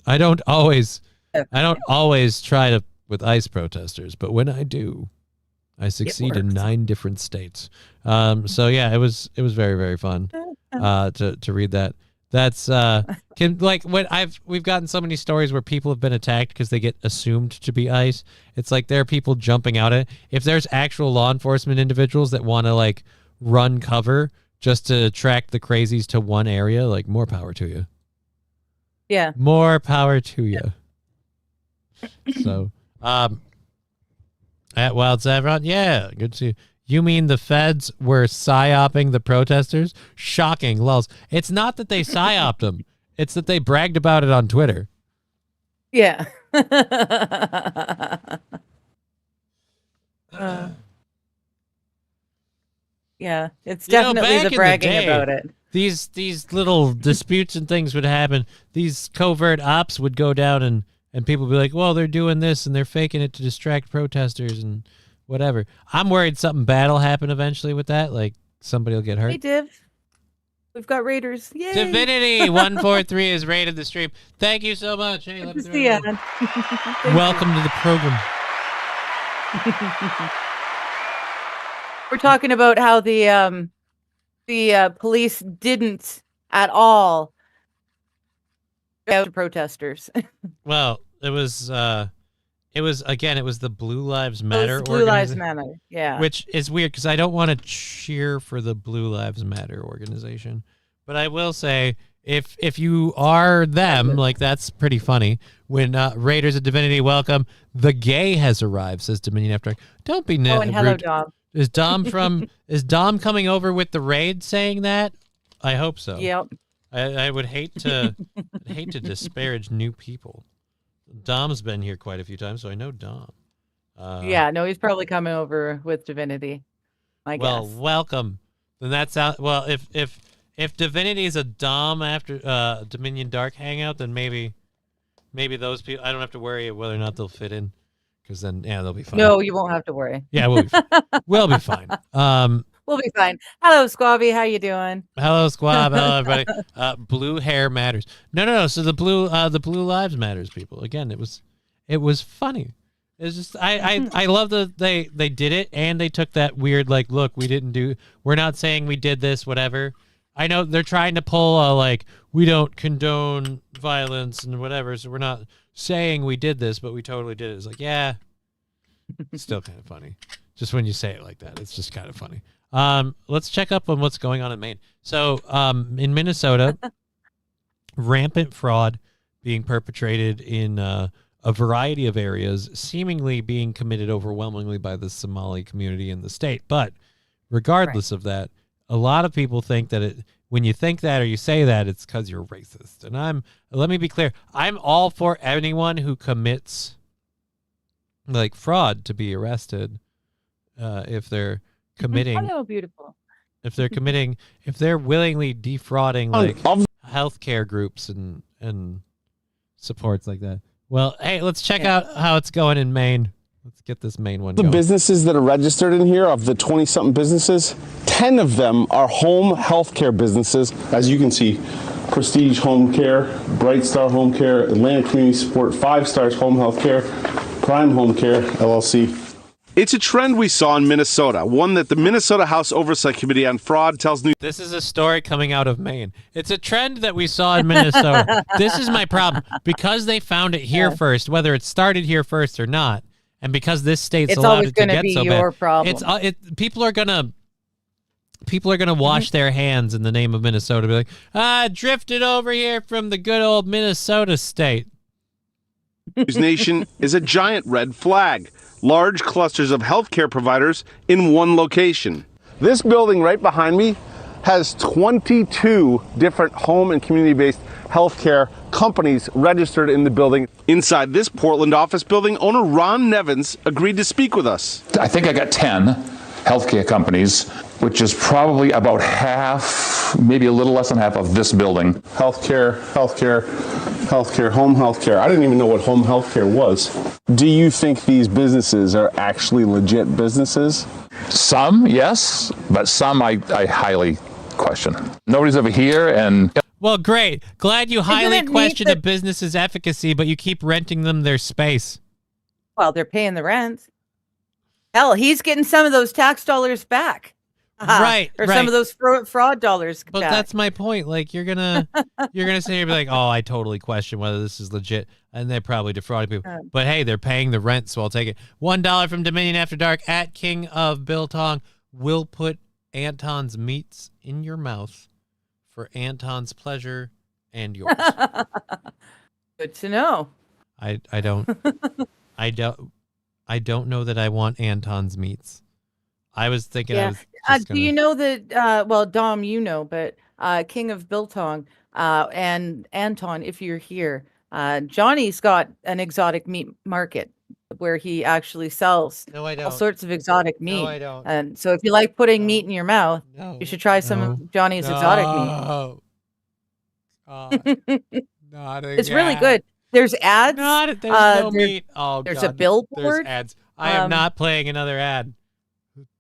S1: I don't always try to with ICE protesters, but when I do, I succeed in 9 different states. So yeah, it was very, very fun to read that. That's we've gotten so many stories where people have been attacked because they get assumed to be ICE. It's like there are people jumping out at. If there's actual law enforcement individuals that want to like run cover just to track the crazies to one area, like more power to you.
S2: Yeah.
S1: More power to you. So, at Wild Saffron, yeah, good to see you. You mean the feds were psyoping the protesters? Shocking, lulz. It's not that they psyoped them. It's that they bragged about it on Twitter.
S2: Yeah. Yeah, it's definitely the bragging about it.
S1: These little disputes and things would happen. These covert ops would go down and people would be like, well, they're doing this and they're faking it to distract protesters and whatever. I'm worried something bad will happen eventually with that. Like somebody will get hurt.
S2: Hey, Div. We've got Raiders. Yay!
S1: Divinity 143 has raided the stream. Thank you so much. Hey, let me throw it on. Welcome to the program.
S2: We're talking about how the police didn't at all out protesters.
S1: Well, it was the Blue Lives Matter
S2: Blue Lives Matter, yeah.
S1: Which is weird because I don't want to cheer for the Blue Lives Matter organization, but I will say if you are them, like that's pretty funny. When Raiders of Divinity welcome, the gay has arrived, says Dominion After Dark. Don't be
S2: Oh, and hello,
S1: rude.
S2: Dom.
S1: Is Dom coming over with the raid saying that? I hope so.
S2: Yep.
S1: I would hate to disparage new people. Dom's been here quite a few times, so I know Dom.
S2: Yeah, no, he's probably coming over with Divinity. I
S1: well,
S2: guess.
S1: welcome. Then that's out. Well, if Divinity is a Dom after Dominion Dark hangout, then maybe those people. I don't have to worry whether or not they'll fit in, because then they'll be fine.
S2: No, you won't have to worry.
S1: Yeah, we'll be fine. We'll be fine.
S2: We'll be fine. Hello, Squabby. How you doing?
S1: Hello, Squab. Hello, everybody. Blue hair matters. No. So the blue lives matters, people. Again, it was funny. It's just I love that they did it and they took that weird like, look, we're not saying we did this, whatever. I know they're trying to pull a like, we don't condone violence and whatever, so we're not saying we did this, but we totally did it. It's like, yeah, it's still kind of funny. Just when you say it like that, it's just kind of funny. Let's check up on what's going on in Maine. So, in Minnesota, rampant fraud being perpetrated in a variety of areas, seemingly being committed overwhelmingly by the Somali community in the state. But regardless of that, a lot of people think that when you think that or you say that, it's because you're racist. And let me be clear, I'm all for anyone who commits like fraud to be arrested if they're committing.
S2: Hello, beautiful.
S1: If they're willingly defrauding like healthcare groups and supports like that. Well, hey, let's check out how it's going in Maine. Let's get this Maine one going.
S14: The businesses that are registered in here, of the 20-something businesses, 10 of them are home healthcare businesses. As you can see, Prestige Home Care, Bright Star Home Care, Atlantic Community Support, 5 Stars Home Health Care, Prime Home Care, LLC. It's a trend we saw in Minnesota, one that the Minnesota House Oversight Committee on Fraud tells News.
S1: This is a story coming out of Maine. It's a trend that we saw in Minnesota. This is my problem. Because they found it here first, whether it started here first or not, and because this state's allowed it to get so bad.
S2: Your problem.
S1: People are gonna wash their hands in the name of Minnesota. Be like, drifted over here from the good old Minnesota state.
S14: News Nation is a giant red flag. Large clusters of healthcare providers in one location. This building right behind me has 22 different home and community-based healthcare companies registered in the building. Inside this Portland office building, owner Ron Nevins agreed to speak with us.
S15: I think I got 10 healthcare companies, which is probably about half, maybe a little less than half of this building.
S14: Healthcare, home healthcare. I didn't even know what home healthcare was. Do you think these businesses are actually legit businesses?
S15: Some, yes, but some I highly question. Nobody's over here and...
S1: Well, great. Glad you highly question a business's efficacy, but you keep renting them their space.
S2: Well, they're paying the rent. Hell, he's getting some of those tax dollars back.
S1: Right,
S2: or
S1: right.
S2: some of those fraud dollars.
S1: But
S2: back.
S1: that's my point. Like you're gonna sit here and be like, oh, I totally question whether this is legit, and they're probably defrauding people. But hey, they're paying the rent, so I'll take it. $1 from Dominion After Dark at King of Biltong. Will put Anton's meats in your mouth for Anton's pleasure and yours.
S2: Good to know.
S1: I don't know that I want Anton's meats. I was thinking. I was just
S2: Do you know that? Well, Dom, you know, but King of Biltong and Anton, if you're here, Johnny's got an exotic meat market where he actually sells all sorts of exotic meat.
S1: No, I don't.
S2: And so, if you like putting meat in your mouth, you should try some of Johnny's exotic meat.
S1: Not
S2: It's really good. There's ads.
S1: There's no meat. Oh,
S2: there's
S1: God,
S2: a billboard.
S1: There's ads. I am not playing another ad.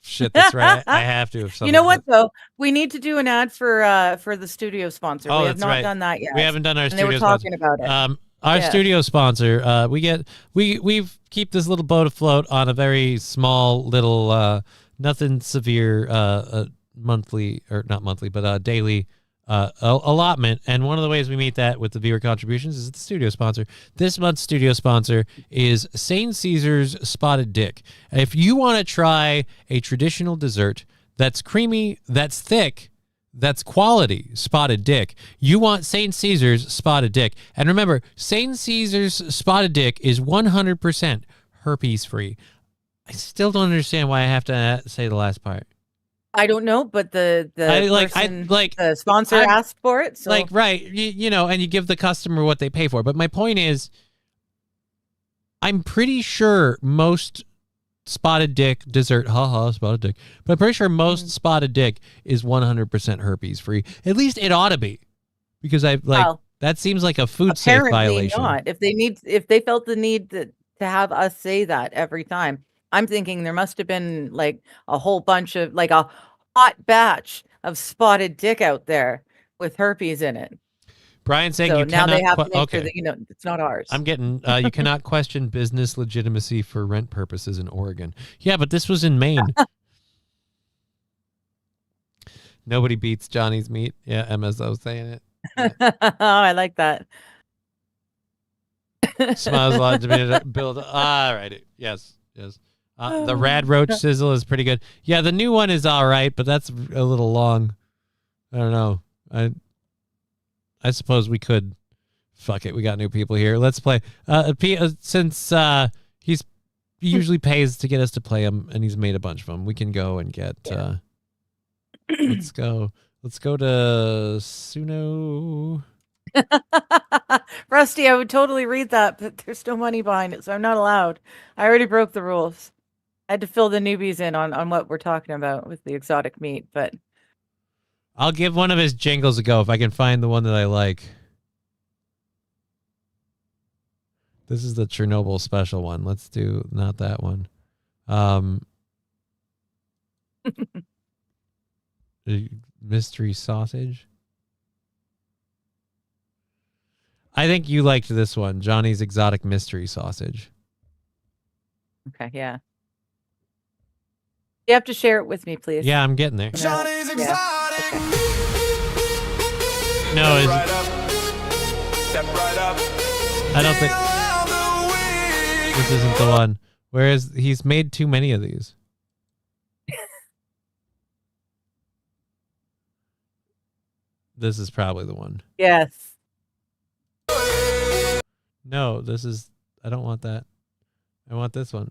S1: Shit, that's right. I have to.
S2: You know what though? We need to do an ad for the studio sponsor.
S1: Oh,
S2: We have
S1: that's
S2: not
S1: right.
S2: done that yet.
S1: We haven't done our
S2: and
S1: studio
S2: they were
S1: sponsor.
S2: talking about it.
S1: Our
S2: Yeah.
S1: studio sponsor. We keep this little boat afloat on a very small little nothing severe monthly or not monthly but daily allotment, and one of the ways we meet that with the viewer contributions is the studio sponsor. This month's studio sponsor is St. Caesar's Spotted Dick. If you want to try a traditional dessert that's creamy, that's thick, that's quality Spotted Dick, you want St. Caesar's Spotted Dick. And remember, St. Caesar's Spotted Dick is 100% herpes free. I still don't understand why I have to say the last part.
S2: I don't know, but the sponsor
S1: I'm-
S2: asked for it. So
S1: Like, right, you know, and you give the customer what they pay for. But my point is, I'm pretty sure most Spotted Dick dessert, Spotted Dick, but I'm pretty sure most Spotted Dick is 100% herpes free. At least it ought to be, because that seems like a food safe
S2: apparently
S1: violation.
S2: not. If they felt the need to have us say that every time, I'm thinking there must have been like a whole bunch of like a hot batch of Spotted Dick out there with herpes in it.
S1: Brian saying
S2: So
S1: you
S2: now
S1: cannot
S2: they have to make
S1: okay.
S2: sure that it's not ours.
S1: I'm getting you cannot question business legitimacy for rent purposes in Oregon. Yeah, but this was in Maine. Nobody beats Johnny's meat. Yeah, MSO saying it.
S2: Oh, I like that.
S1: Smiles a lot to me to build. All right. Yes. The Rad Roach Sizzle is pretty good. Yeah, the new one is all right, but that's a little long. I don't know. I suppose we could. Fuck it. We got new people here. Let's play. Since he usually pays to get us to play him, and he's made a bunch of them, we can go and get. Let's go. Let's go to Suno.
S2: Rusty, I would totally read that, but there's no money behind it, so I'm not allowed. I already broke the rules. I had to fill the newbies in on what we're talking about with the exotic meat, but
S1: I'll give one of his jingles a go if I can find the one that I like. This is the Chernobyl special one. Let's do not that one. Mystery sausage. I think you liked this one, Johnny's Exotic Mystery Sausage.
S2: okay, yeah. You have to share it with me, please.
S1: Yeah, I'm getting there.
S11: Johnny's exotic.
S1: No, is
S11: Right up. Step right up.
S1: I don't think this isn't the one. Whereas he's made too many of these. This is probably the one.
S2: Yes.
S1: No, this is. I don't want that. I want this one.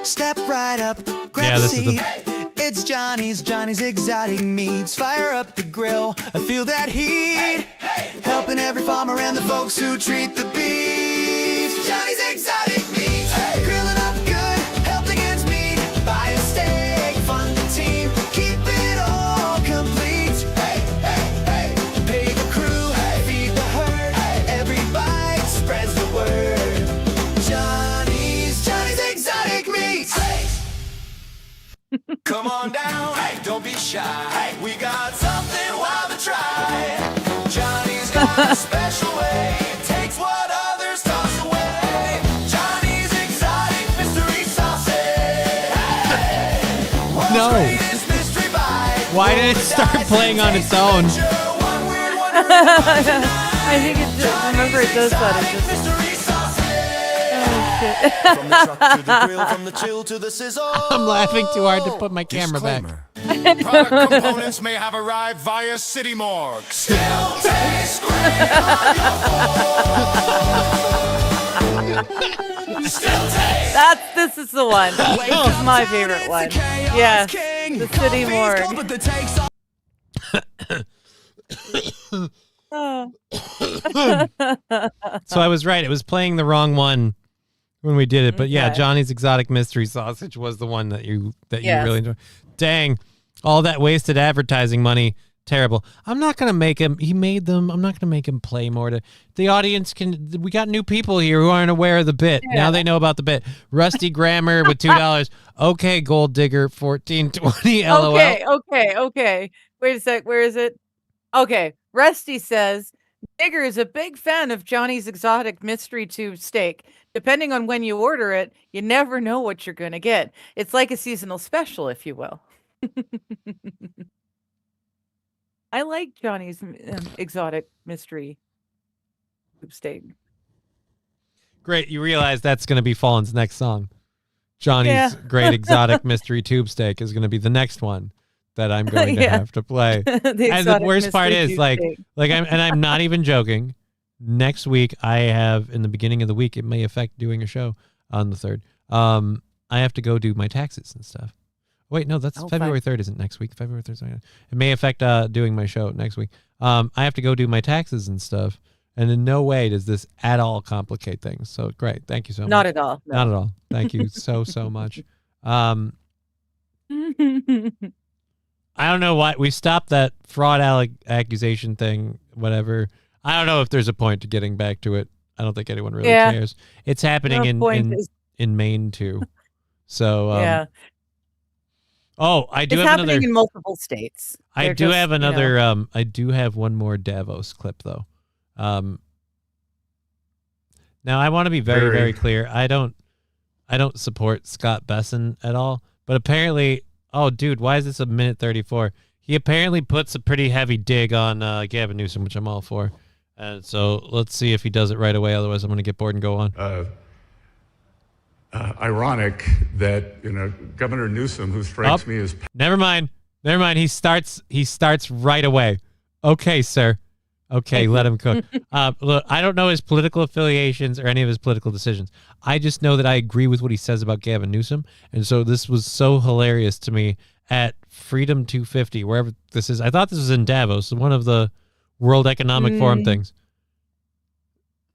S16: Step right up, grab
S1: Yeah,
S16: a
S1: this is
S16: seat.
S1: the.
S16: It's Johnny's exotic meats. Fire up the grill, I feel that heat. Helping every farmer and the folks who treat the beef. Johnny's exotic meats. Grilling up good, health against meat. Buy a steak, fund the team. Keep it all complete. Pay the crew, feed the herd. Every bite spreads the word. Johnny's exotic meats.
S11: Come on down, don't be shy. We got something wild to try. Johnny's got a special way. It takes what others toss away. Johnny's exotic mystery sausage. World's
S1: No.
S11: greatest mystery bite.
S1: Why did it start playing on its own?
S2: I think it just, remember it does that. It just,
S16: From the truck to the grill, from the chill to the sizzle.
S1: I'm laughing too hard to put my camera back.
S11: Product components may have arrived via City Morgue. Still taste great. Still taste.
S2: This is the one. This is my favorite one. Yeah, the City Morgue.
S1: So I was right. It was playing the wrong one when we did it. But yeah,
S2: Okay.
S1: Johnny's Exotic Mystery Sausage was the one that you
S2: Yes.
S1: really enjoyed. Dang, all that wasted advertising money. Terrible. I'm not gonna make him. He made them. I'm not gonna make him play more. To the audience can. We got new people here who aren't aware of the bit.
S2: Yeah.
S1: Now they know about the bit. Rusty Grammar with $2. Okay, Gold Digger 1420. LOL.
S2: Okay. Wait a sec. Where is it? Okay. Rusty says, Digger is a big fan of Johnny's Exotic Mystery Tube steak. Depending on when you order it, you never know what you're going to get. It's like a seasonal special, if you will. I like Johnny's Exotic Mystery Tube steak.
S1: Great. You realize that's going to be Fallen's next song. Johnny's
S2: Yeah.
S1: Great Exotic Mystery Tube Steak is going to be the next one that I'm going to
S2: Yeah.
S1: have to play.
S2: The
S1: And the
S2: Exotic
S1: worst part
S2: Mystery
S1: is
S2: Tube
S1: like
S2: steak.
S1: I'm not even joking. Next week I have, in the beginning of the week, it may affect doing a show on the 3rd. I have to go do my taxes and stuff. Wait, no, that's February 3rd, isn't next week? February 3rd. It may affect doing my show next week. I have to go do my taxes and stuff. And in no way does this at all complicate things. So great. Thank you so much.
S2: Not at all.
S1: Not at all. Thank you so much. I don't know why we stopped that fraud accusation thing, whatever. I don't know if there's a point to getting back to it. I don't think anyone really cares. It's happening in Maine too. So
S2: yeah.
S1: Oh, I do
S2: It's
S1: have
S2: happening
S1: another
S2: in multiple states.
S1: I
S2: They're
S1: do
S2: just,
S1: have
S2: you know-
S1: another I do have one more Davos clip though. Now I want to be very clear. I don't support Scott Besson at all, but apparently, oh dude, why is this a minute 34? He apparently puts a pretty heavy dig on Gavin Newsom, which I'm all for. And so let's see if he does it right away. Otherwise, I'm going to get bored and go on.
S15: Ironic that, Governor Newsom, who strikes me as...
S1: Never mind. He starts right away. Okay, sir. Okay, let him cook. Look, I don't know his political affiliations or any of his political decisions. I just know that I agree with what he says about Gavin Newsom. And so this was so hilarious to me at Freedom 250, wherever this is. I thought this was in Davos, one of the World Economic Forum things.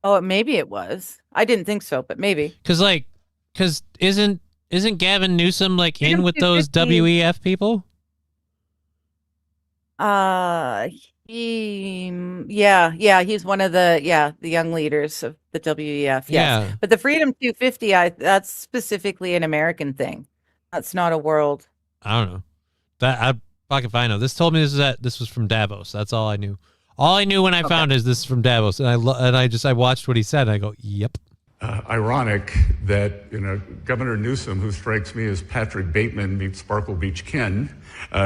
S2: Oh, maybe it was. I didn't think so, but maybe.
S1: Because isn't Gavin Newsom like in with those WEF people?
S2: He's one of the young leaders of the WEF. Yes.
S1: Yeah.
S2: But the Freedom 250, that's specifically an American thing. That's not a world.
S1: I don't know. Fuck if I know. This told me this was from Davos. That's all I knew. All I knew when I found is this is from Davos, and I watched what he said. And I go, yep.
S15: Ironic that, Governor Newsom, who strikes me as Patrick Bateman meets Sparkle Beach Ken,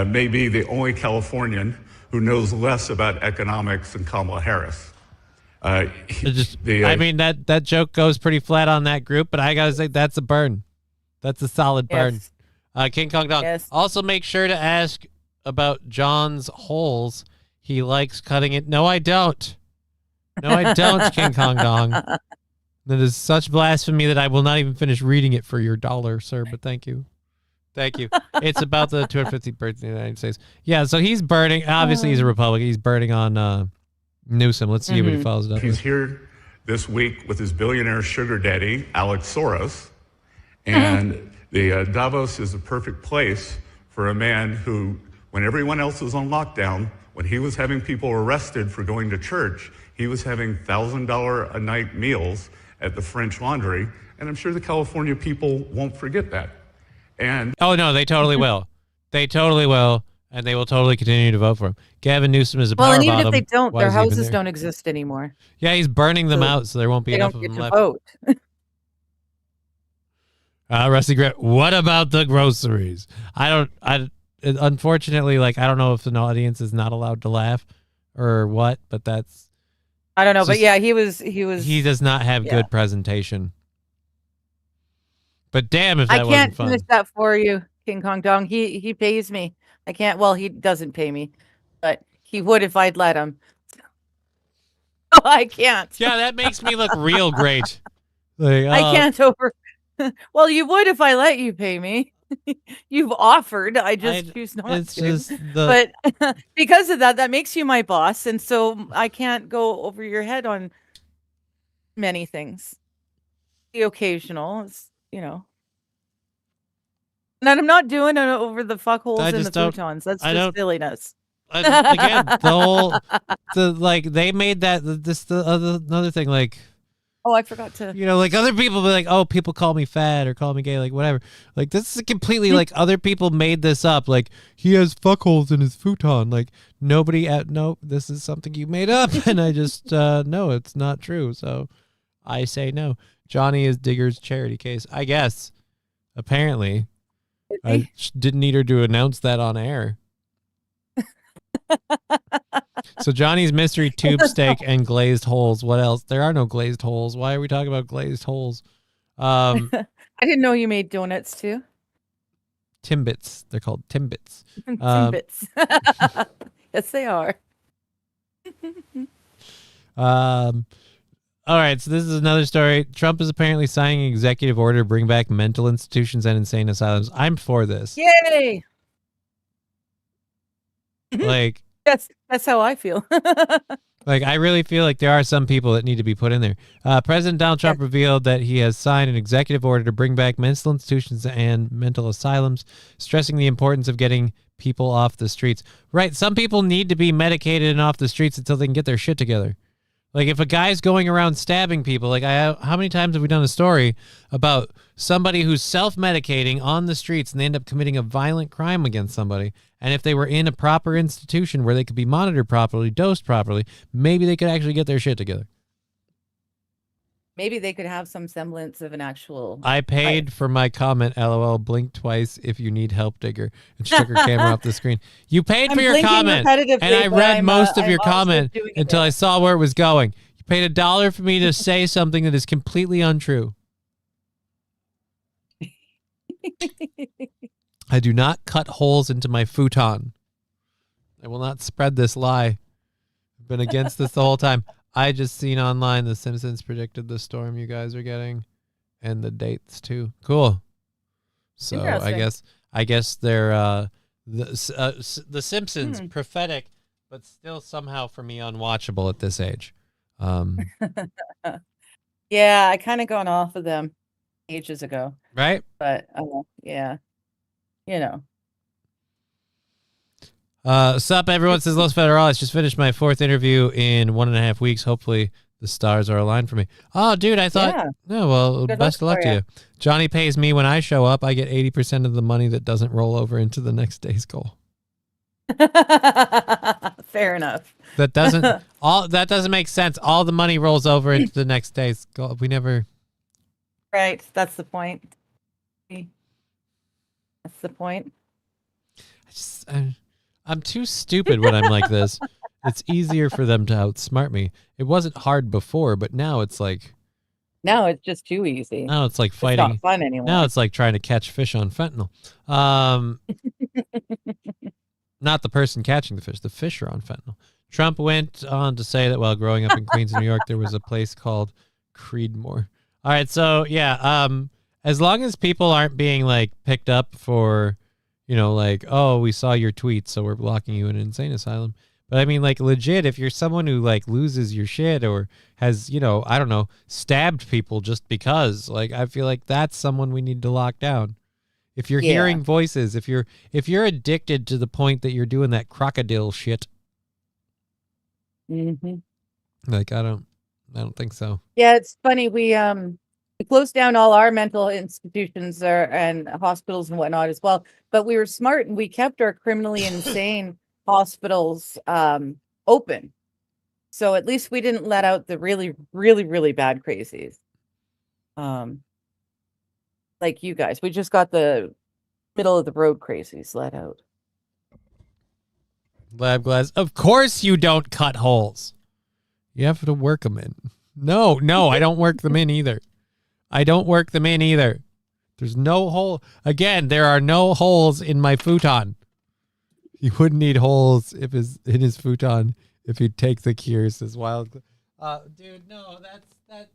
S15: may be the only Californian who knows less about economics than Kamala Harris.
S1: I mean, that joke goes pretty flat on that group, but I gotta say that's a burn. That's a solid burn. King Kong Dog.
S2: Yes.
S1: Also, make sure to ask about John's holes. He likes cutting it. No, I don't. No, I don't, King Kong Dong. That is such blasphemy that I will not even finish reading it for your dollar, sir, but thank you. Thank you. It's about the 250th birthday of the United States. Yeah, so he's burning. Obviously, he's a Republican. He's burning on Newsom. Let's see what he follows it up
S15: He's
S1: with.
S15: here this week with his billionaire sugar daddy, Alex Soros. And the Davos is a perfect place for a man who, when everyone else was on lockdown, when he was having people arrested for going to church, he was having $1,000 a night meals at the French Laundry. And I'm sure the California people won't forget that. And
S1: oh, no, they totally will. They totally will. And they will totally continue to vote for him. Gavin Newsom is a power
S2: Well, and even
S1: bottom.
S2: if they don't,
S1: Why
S2: their
S1: is he even
S2: houses
S1: there?
S2: don't exist anymore.
S1: Yeah, he's burning them
S2: So
S1: out, so there won't be
S2: They
S1: enough
S2: don't
S1: of
S2: get
S1: them
S2: to
S1: left.
S2: vote.
S1: Rusty Grit, what about the groceries? unfortunately, like, I don't know if an audience is not allowed to laugh or what, but that's.
S2: I don't know, but
S1: just-
S2: yeah, he was.
S1: He does not have good presentation. But damn, if that
S2: I
S1: wasn't
S2: can't
S1: fun.
S2: finish that for you, King Kong Dong. He pays me. I can't. Well, he doesn't pay me, but he would if I'd let him. Oh, I can't.
S1: Yeah, that makes me look real great. Like,
S2: I can't over. Well, you would if I let you pay me. You've offered. I just choose not
S1: it's
S2: to.
S1: just the-
S2: But because of that, that makes you my boss, and so I can't go over your head on many things. The occasional, and I'm not doing it over the fuckholes
S1: I
S2: and the
S1: just don't-
S2: futons. That's
S1: I
S2: just
S1: don't-
S2: silliness.
S1: Again, they made that another thing, like,
S2: Oh, I forgot to.
S1: like other people be like, oh, people call me fat or call me gay, like whatever. Like this is completely like other people made this up. Like he has fuckholes in his futon. Like nobody no, this is something you made up, and I just no, it's not true. So I say no. Johnny is Digger's charity case, I guess. Apparently, I didn't need her to announce that on air. So Johnny's mystery tube steak and glazed holes. What else? There are no glazed holes. Why are we talking about glazed holes?
S2: I didn't know you made donuts too.
S1: Timbits. They're called Timbits.
S2: Timbits. Yes, they are.
S1: All right, so this is another story. Trump is apparently signing an executive order to bring back mental institutions and insane asylums. I'm for this.
S2: Yay!
S1: Like,
S2: that's how I feel.
S1: Like, I really feel like there are some people that need to be put in there. President Donald Trump revealed that he has signed an executive order to bring back mental institutions and mental asylums, stressing the importance of getting people off the streets. Right, some people need to be medicated and off the streets until they can get their shit together. Like, if a guy's going around stabbing people, like, how many times have we done a story about somebody who's self-medicating on the streets and they end up committing a violent crime against somebody? And if they were in a proper institution where they could be monitored properly, dosed properly, maybe they could actually get their shit together.
S2: Maybe they could have some semblance of an actual.
S1: I paid for my comment, LOL, blink twice if you need help, Digger. And she took her camera off the screen. You paid
S2: I'm
S1: for your
S2: blinking
S1: comment,
S2: repetitively,
S1: and I
S2: but
S1: read most of
S2: I'm
S1: your
S2: also
S1: comment
S2: doing
S1: until I saw where it was going. You paid $1 for me to say something that is completely untrue. I do not cut holes into my futon. I will not spread this lie. I've been against this the whole time. I just seen online The Simpsons predicted the storm you guys are getting, and the dates too. Cool. So I guess they're the Simpsons prophetic, but still somehow for me unwatchable at this age.
S2: Yeah, I kind of gone off of them ages ago.
S1: Right?
S2: But yeah, you know.
S1: Sup, everyone, says Los Federales. Just finished my 4th interview in 1.5 weeks. Hopefully the stars are aligned for me. Oh, dude, I thought, well,
S2: Good
S1: best of luck
S2: luck
S1: to
S2: for
S1: you. Johnny pays me when I show up. I get 80% of the money that doesn't roll over into the next day's goal.
S2: Fair enough.
S1: That doesn't make sense. All the money rolls over into the next day's goal. We never.
S2: Right. That's the point. That's the point.
S1: I'm too stupid when I'm like this. It's easier for them to outsmart me. It wasn't hard before, but now it's like.
S2: Now it's just too easy.
S1: Now it's like fighting.
S2: It's not fun anymore.
S1: Now it's like trying to catch fish on fentanyl. Not the person catching the fish. The fish are on fentanyl. Trump went on to say that while growing up in Queens, New York, there was a place called Creedmoor. All right, so yeah, as long as people aren't being like picked up for, like, oh, we saw your tweets, so we're locking you in an insane asylum. But I mean, like, legit, if you're someone who like loses your shit or has, I don't know, stabbed people just because, like, I feel like that's someone we need to lock down. If you're hearing voices, if you're addicted to the point that you're doing that crocodile shit, like, I don't think so.
S2: Yeah, it's funny. We closed down all our mental institutions and hospitals and whatnot as well. But we were smart and we kept our criminally insane hospitals open. So at least we didn't let out the really, really, really bad crazies. Like you guys, we just got the middle of the road crazies let out.
S1: Lab glass. Of course you don't cut holes. You have to work them in. No, I don't work them in either. There's no hole. Again, there are no holes in my futon. You wouldn't need holes in his futon if he'd take the cure, says Wild. Dude, no, that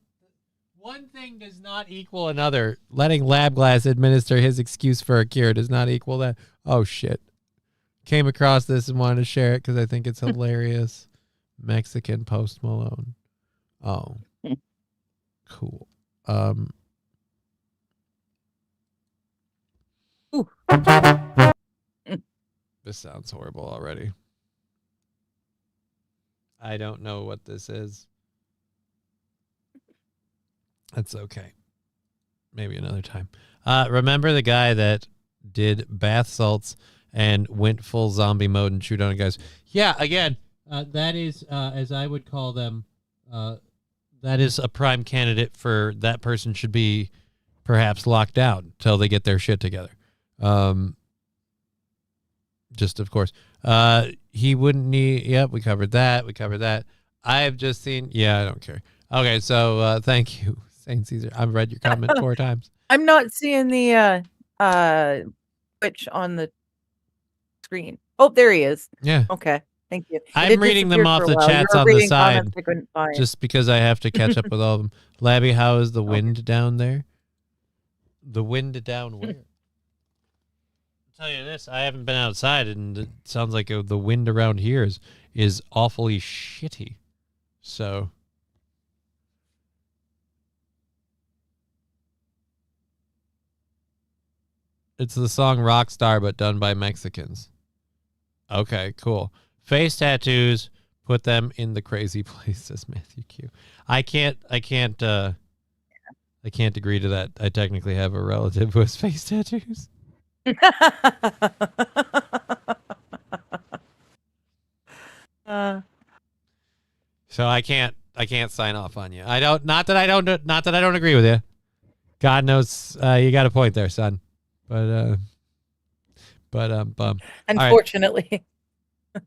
S1: one thing does not equal another. Letting Lab Glass administer his excuse for a cure does not equal that. Oh, shit. Came across this and wanted to share it because I think it's hilarious. Mexican Post Malone. Oh. Cool. This sounds horrible already. I don't know what this is. That's okay. Maybe another time. Remember the guy that did bath salts and went full zombie mode and shoot on guys? Yeah, again, that is, as I would call them, that is a prime candidate for that person should be perhaps locked down until they get their shit together. Just, of course. He wouldn't need... Yep, we covered that. I've just seen... Yeah, I don't care. Okay, so thank you, Saint Caesar. I've read your comment 4 times.
S2: I'm not seeing the Twitch on the screen. Oh, there he is.
S1: Yeah.
S2: Okay, thank you.
S1: I'm reading them off the chats on the side just because I have to catch up with all of them. Labby, how is the wind down there? The wind down where? Tell you this, I haven't been outside, and it sounds like the wind around here is awfully shitty. So, it's the song Rockstar, but done by Mexicans. Okay, cool. Face tattoos, put them in the crazy place, says Matthew Q. I can't agree to that. I technically have a relative who has face tattoos. So I can't sign off on you. Not that I don't agree with you. God knows you got a point there, son. But
S2: unfortunately.
S1: Right.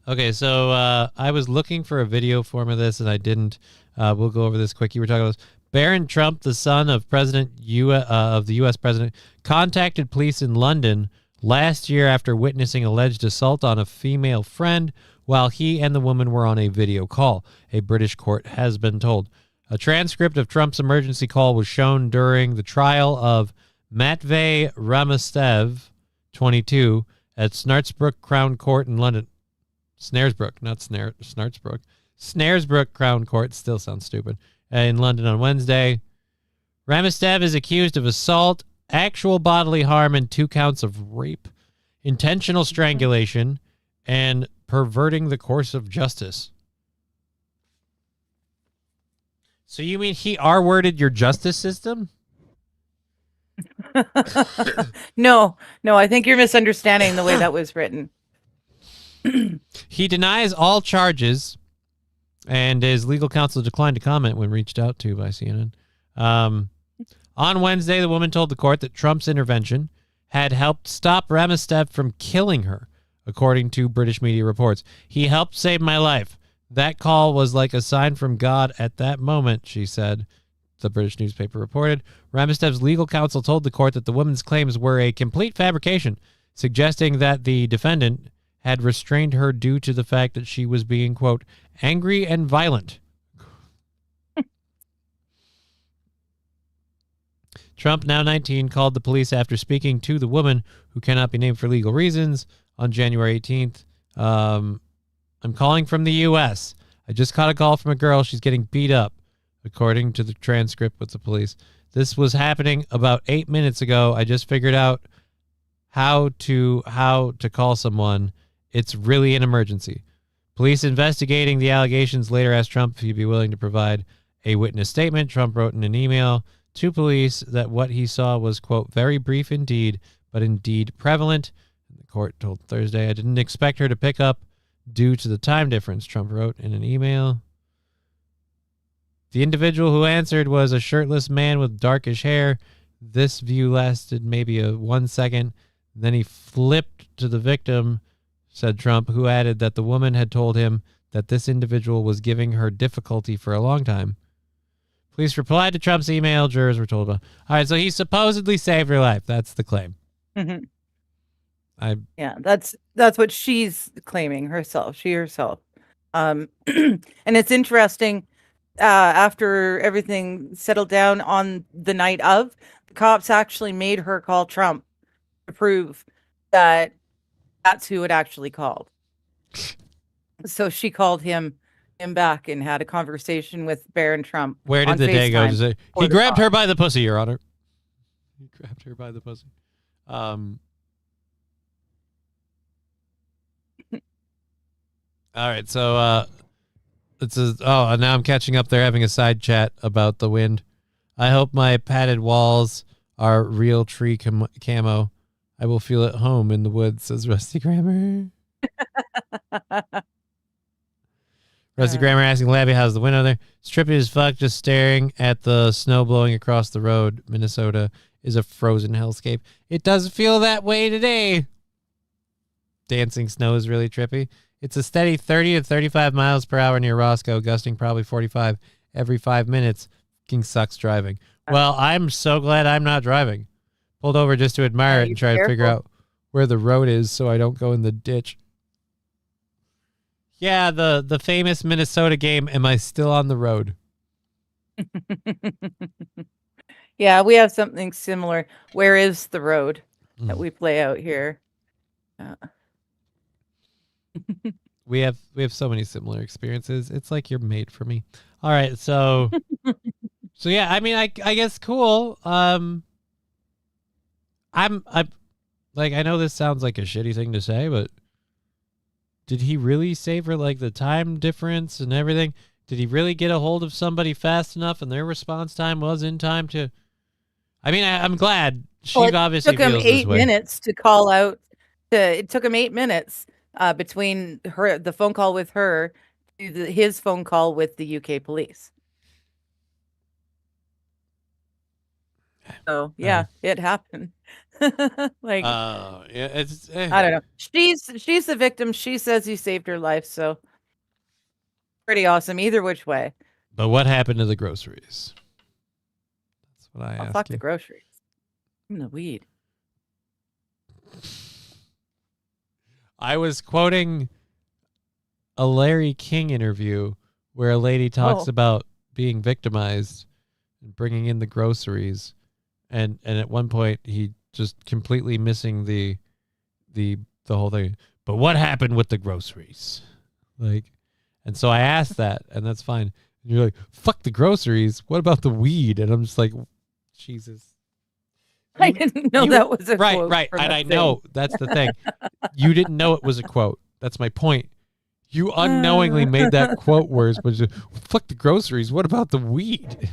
S1: Okay, so I was looking for a video form of this and I didn't. We'll go over this quick. You were talking about this. Barron Trump, the son of of the U.S. president, contacted police in London last year after witnessing alleged assault on a female friend while he and the woman were on a video call, a British court has been told. A transcript of Trump's emergency call was shown during the trial of Matvey Ramastev, 22, at Snaresbrook Crown Court in London. Snaresbrook, not Snaresbrook. Snaresbrook Crown Court still sounds stupid. In London on Wednesday. Ramastev is accused of assault, actual bodily harm, and 2 counts of rape, intentional strangulation, and perverting the course of justice. So you mean he R-worded your justice system?
S2: No, I think you're misunderstanding the way that was written.
S1: He denies all charges, and his legal counsel declined to comment when reached out to by CNN. On Wednesday, the woman told the court that Trump's intervention had helped stop Ramastev from killing her, according to British media reports. He helped save my life. That call was like a sign from God at that moment, she said, the British newspaper reported. Ramastev's legal counsel told the court that the woman's claims were a complete fabrication, suggesting that the defendant had restrained her due to the fact that she was being, quote, angry and violent. Trump, now 19, called the police after speaking to the woman, who cannot be named for legal reasons, on January 18th. I'm calling from the U.S. I just caught a call from a girl. She's getting beat up, according to the transcript with the police. This was happening about 8 minutes ago. I just figured out how to call someone. It's really an emergency. Police investigating the allegations later asked Trump if he'd be willing to provide a witness statement. Trump wrote in an email to police that what he saw was, quote, very brief indeed, but indeed prevalent. The court told Thursday, I didn't expect her to pick up due to the time difference, Trump wrote in an email. The individual who answered was a shirtless man with darkish hair. This view lasted maybe 1 second. Then he flipped to the victim, said Trump, who added that the woman had told him that this individual was giving her difficulty for a long time. Police replied to Trump's email. Jurors were told about. All right, so he supposedly saved her life. That's the claim.
S2: Mhm.
S1: Yeah,
S2: that's what she's claiming herself. She herself. And it's interesting. After everything settled down on the night of, the cops actually made her call Trump to prove that that's who it actually called. So she called him back and had a conversation with Barron Trump.
S1: Where did
S2: on
S1: the day go?
S2: FaceTime
S1: He grabbed her by the pussy, Your Honor. He grabbed her by the pussy. All right, so now I'm catching up. They're having a side chat about the wind. I hope my padded walls are real tree camo. I will feel at home in the woods, says Rusty Grammer. Rusty Grammer asking Labby, how's the wind out there? It's trippy as fuck, just staring at the snow blowing across the road. Minnesota is a frozen hellscape. It does feel that way today. Dancing snow is really trippy. It's a steady 30 to 35 miles per hour near Roscoe, gusting probably 45 every 5 minutes. Fucking sucks driving. Well, I'm so glad I'm not driving. Pulled over just to admire it and try to figure out where the road is so I don't go in the ditch. Yeah, the famous Minnesota game, am I still on the road?
S2: Yeah, we have something similar. Where is the road that we play out here?
S1: We have so many similar experiences. It's like you're made for me. All right, so yeah, I mean, I guess cool. I'm like, I know this sounds like a shitty thing to say, but did he really save her? Like the time difference and everything? Did he really get a hold of somebody fast enough, and their response time was in time to? I mean, I'm glad she obviously
S2: took him
S1: feels
S2: 8
S1: this way.
S2: minutes to call out. It took him 8 minutes between the phone call with her to his phone call with the UK police. So yeah, it happened. Like,
S1: yeah, it's.
S2: I don't know. She's the victim. She says he saved her life. So pretty awesome either which way.
S1: But what happened to the groceries? That's what I asked.
S2: Fuck
S1: you.
S2: the groceries. The weed.
S1: I was quoting a Larry King interview where a lady talks about being victimized and bringing in the groceries, and at one point he just completely missing the whole thing. But what happened with the groceries? Like, and so I asked that, and that's fine. And you're like, fuck the groceries. What about the weed? And I'm just like, Jesus.
S2: I didn't know that was a quote.
S1: Right. And I know that's the thing. You didn't know it was a quote. That's my point. You unknowingly made that quote worse, but just, fuck the groceries. What about the weed?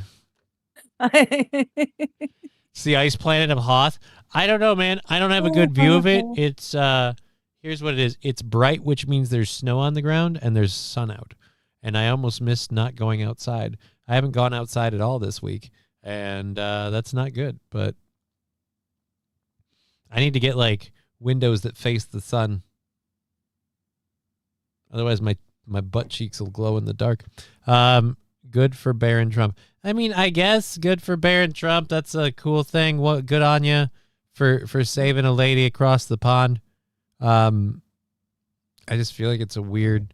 S1: It's the ice planet of Hoth. I don't know, man. I don't have a good view of it. It's here's what it is. It's bright, which means there's snow on the ground and there's sun out. And I almost missed not going outside. I haven't gone outside at all this week, and that's not good. But I need to get like windows that face the sun. Otherwise, my butt cheeks will glow in the dark. Good for Barron Trump. I mean, I guess good for Barron Trump. That's a cool thing. What good on you for saving a lady across the pond. I just feel like it's a weird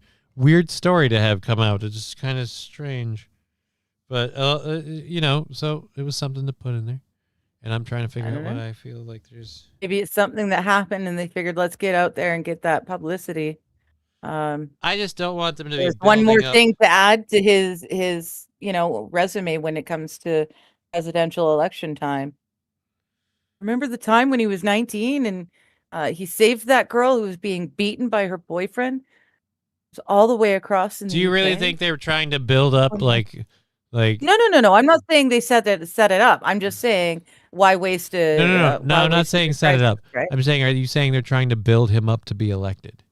S1: story to have come out. It's just kind of strange. But so it was something to put in there. And I'm trying to figure out what I feel like there's.
S2: Maybe it's something that happened and they figured, let's get out there and get that publicity.
S1: I just don't want them to be.
S2: There's one more thing to add to his resume when it comes to presidential election time. Remember the time when he was 19 and he saved that girl who was being beaten by her boyfriend? It was all the way across.
S1: Do you really think they were trying to build up like?
S2: No. I'm not saying they set it up. I'm just saying why waste a.
S1: No. I'm not saying set it up.
S2: Right?
S1: I'm saying, are you saying they're trying to build him up to be elected?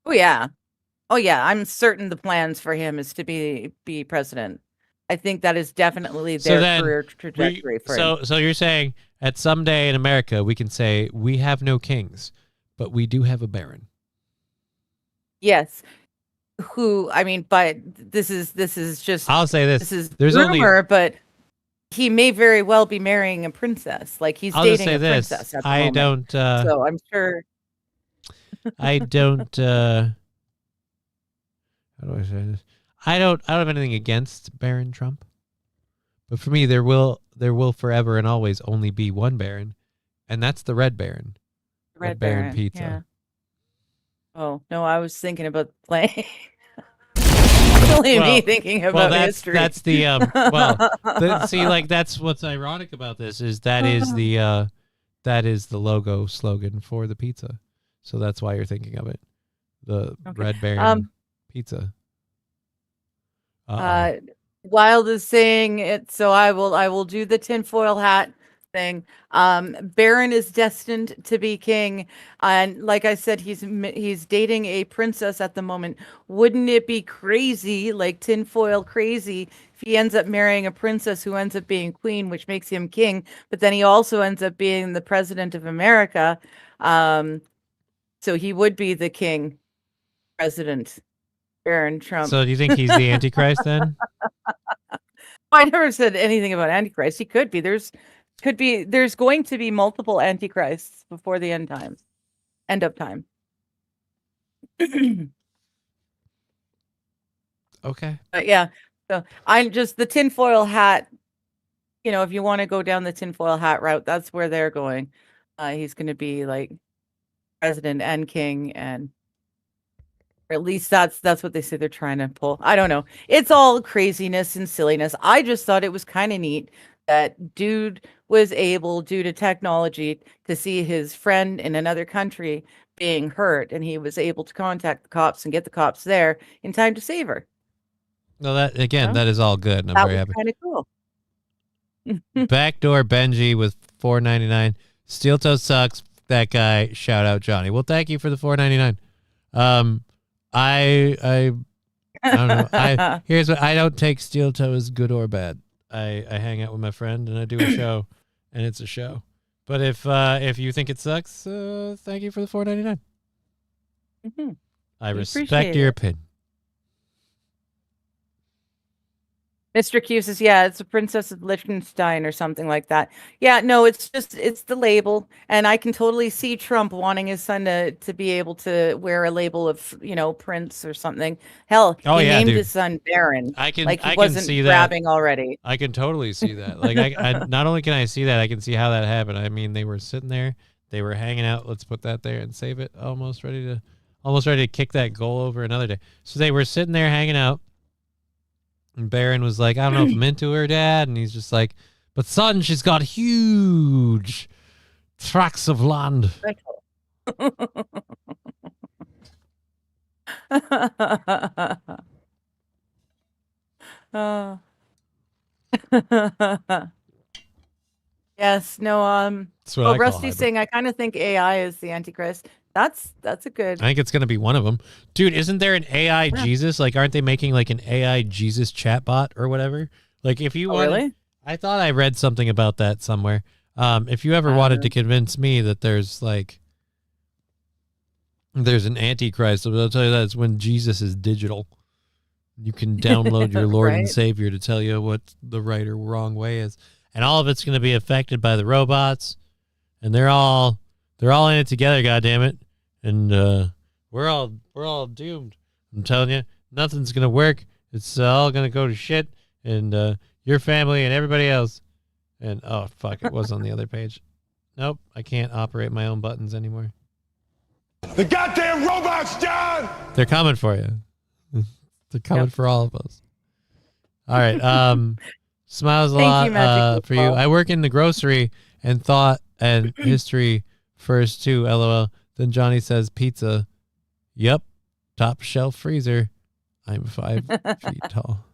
S2: Oh yeah. I'm certain the plans for him is to be president. I think that is definitely their career trajectory for him.
S1: So you're saying at some day in America we can say we have no kings, but we do have a baron.
S2: Yes. Who, I mean, but this is just,
S1: I'll say this.
S2: this is
S1: There's
S2: rumor, but he may very well be marrying a princess. Like he's
S1: I'll just
S2: dating
S1: say
S2: a
S1: this.
S2: princess at the
S1: I
S2: moment.
S1: don't.
S2: So I'm sure.
S1: I don't. How do I say this? I don't have anything against Baron Trump, but for me, there will forever and always only be one Baron, and that's the Red Baron.
S2: Red
S1: Baron
S2: Baron
S1: Pizza.
S2: Yeah. Oh no, I was thinking about playing. Only me thinking about history.
S1: That's the see, like that's what's ironic about this is that is the logo slogan for the pizza, so that's why you're thinking of it, the Red Baron Pizza.
S2: Wild is saying it, so I will do the tinfoil hat thing. Baron is destined to be king, and like I said, he's dating a princess at the moment. Wouldn't it be crazy, like tinfoil crazy, if he ends up marrying a princess who ends up being queen, which makes him king, but then he also ends up being the president of America? So he would be the king, president, Baron Trump.
S1: So do you think he's the Antichrist then?
S2: I never said anything about Antichrist. He could be. There's going to be multiple Antichrists before the end of time.
S1: Okay.
S2: But yeah, so I'm just the tinfoil hat. You know, if you want to go down the tinfoil hat route, that's where they're going. He's going to be like president and king, and or at least that's what they say they're trying to pull. I don't know. It's all craziness and silliness. I just thought it was kind of neat that dude was able, due to technology, to see his friend in another country being hurt, and he was able to contact the cops and get the cops there in time to save her.
S1: No, that again, that is all good, and I'm
S2: That
S1: very
S2: was
S1: happy.
S2: kind of cool.
S1: Backdoor Benji with $4.99. Steel toe sucks. That guy. Shout out Johnny. Well, thank you for the $4.99. I don't know. Here's what I don't take steel toe as good or bad. I hang out with my friend and I do a show, and it's a show. But if you think it sucks, thank you for the $4.99.
S2: Mm-hmm.
S1: I respect your opinion.
S2: Mr. Q says, yeah, it's a Princess of Liechtenstein or something like that. Yeah, no, it's the label. And I can totally see Trump wanting his son to be able to wear a label of, Prince or something. Hell, he named his son Baron.
S1: I can
S2: wasn't
S1: see
S2: grabbing
S1: that
S2: already.
S1: I can totally see that. Like I not only can I see that, I can see how that happened. I mean, they were sitting there, they were hanging out. Let's put that there and save it. Almost ready to kick that goal over another day. So they were sitting there hanging out. And Baron was like, I don't know if I'm into her, Dad. And he's just like, but son, she's got huge tracts of land.
S2: Yes, no,
S1: That's what I call
S2: Rusty's
S1: hybrid.
S2: saying I kind of think AI is the Antichrist. That's a good.
S1: I think it's going to be one of them. Dude, isn't there an AI Jesus? Like, aren't they making like an AI Jesus chatbot or whatever? Like, if you want,
S2: really?
S1: I thought I read something about that somewhere. If you ever wanted to convince me that there's an Antichrist, I'll tell you that it's when Jesus is digital. You can download your Lord and
S2: Right.
S1: Savior to tell you what the right or wrong way is. And all of it's going to be affected by the robots. And they're all in it together, goddammit. And we're all doomed. I'm telling you, nothing's going to work. It's all going to go to shit. And your family and everybody else. And, oh, fuck, it was on the other page. Nope, I can't operate my own buttons anymore.
S11: The goddamn robots, John!
S1: They're coming for you. They're coming for all of us. All right. Smiles a
S2: Thank
S1: lot
S2: you, Magic
S1: for you.
S2: Football.
S1: I work in the grocery and thought and history first too, LOL. Then Johnny says pizza. Yep. Top shelf freezer. I'm 5 feet tall.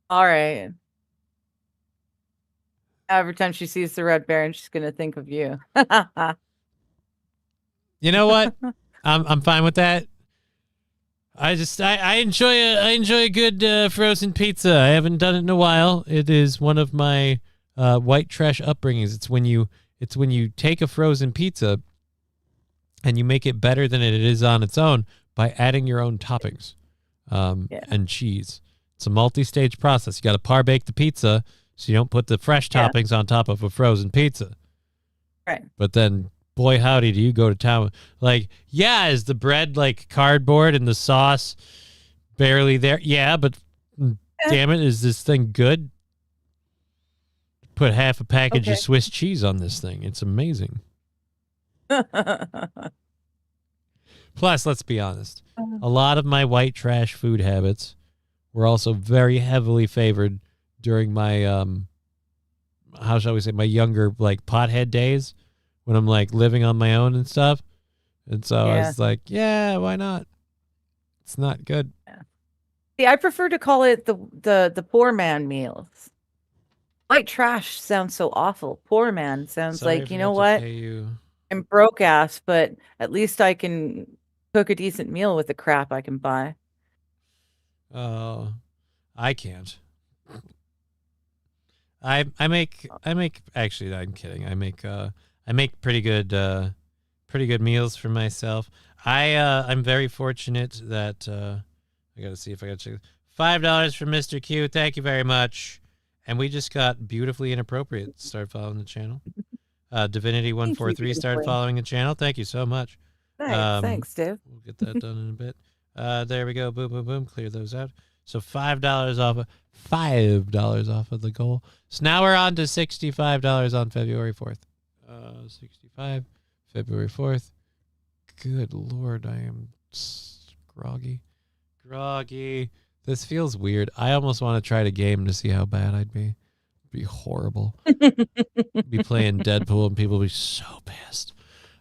S2: All right. Every time she sees the Red Baron, she's gonna think of you.
S1: You know what? I'm fine with that. I enjoy a good frozen pizza. I haven't done it in a while. It is one of my white trash upbringings. It's when you take a frozen pizza and you make it better than it is on its own by adding your own toppings and cheese. It's a multi-stage process. You got to par bake the pizza so you don't put the fresh toppings on top of a frozen pizza.
S2: Right.
S1: But then, boy, howdy, do you go to town. Like, yeah, is the bread like cardboard and the sauce barely there? Yeah, but damn it, is this thing good? Put half a package of Swiss cheese on this thing. It's amazing. Plus, let's be honest. A lot of my white trash food habits were also very heavily favored during my, how shall we say, my younger, like, pothead days when I'm, like, living on my own and stuff. And so I was like, yeah, why not? It's not good.
S2: See, I prefer to call it the poor man meals. White trash sounds so awful. Poor man sounds like, you know what? I'm broke ass, but at least I can cook a decent meal with the crap I can buy.
S1: Oh, I can't. I make actually, I'm kidding. I make pretty good meals for myself. I'm very fortunate that I got to see if I got to check. $5 from Mr. Q. Thank you very much. And we just got Beautifully Inappropriate. Start following the channel. Divinity143 started following the channel. Thank you so much.
S2: Thanks, Dave.
S1: We'll get that done in a bit. There we go. Boom, boom, boom. Clear those out. So $5 off of the goal. So now we're on to $65 on February 4th. 65, February 4th. Good Lord, I am groggy. This feels weird. I almost want to try the game to see how bad I'd be. It'd be horrible. Be playing Deadpool and people will be so pissed.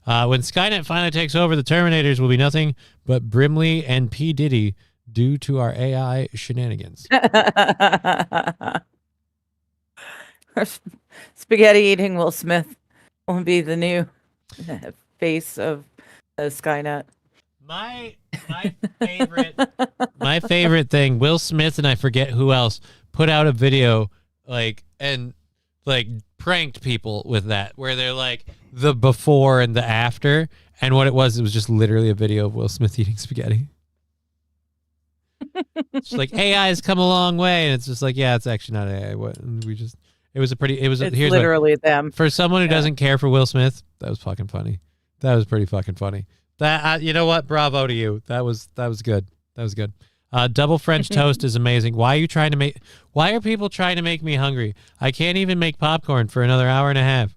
S1: When Skynet finally takes over, the Terminators will be nothing but Brimley and P. Diddy due to our AI shenanigans.
S2: Spaghetti eating Will Smith will be the new face of Skynet.
S1: My favorite thing, Will Smith and I forget who else put out a video and pranked people with that, where they're like the before and the after, and what it was just literally a video of Will Smith eating spaghetti. It's like AI has come a long way, and it's just like, yeah, it's actually not AI. It's
S2: literally them.
S1: For someone who doesn't care for Will Smith, that was fucking funny. That was pretty fucking funny. That you know what? Bravo to you. That was good. That was good. Double French toast is amazing. Why are people trying to make me hungry? I can't even make popcorn for another hour and a half.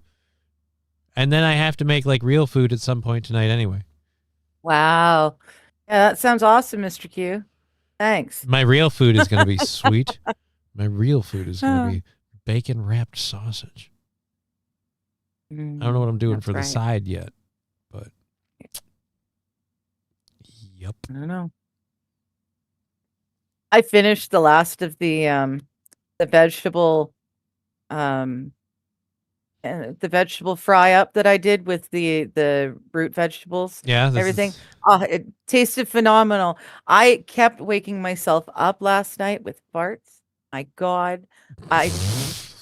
S1: And then I have to make like real food at some point tonight anyway.
S2: Wow. Yeah, that sounds awesome, Mr. Q. Thanks.
S1: My real food is going to be sweet. My real food is going to be bacon wrapped sausage. I don't know what I'm doing for the side yet, but yep.
S2: I don't know. I finished the last of the vegetable fry up that I did with the root vegetables.
S1: Yeah,
S2: everything. It tasted phenomenal. I kept waking myself up last night with farts. My God, I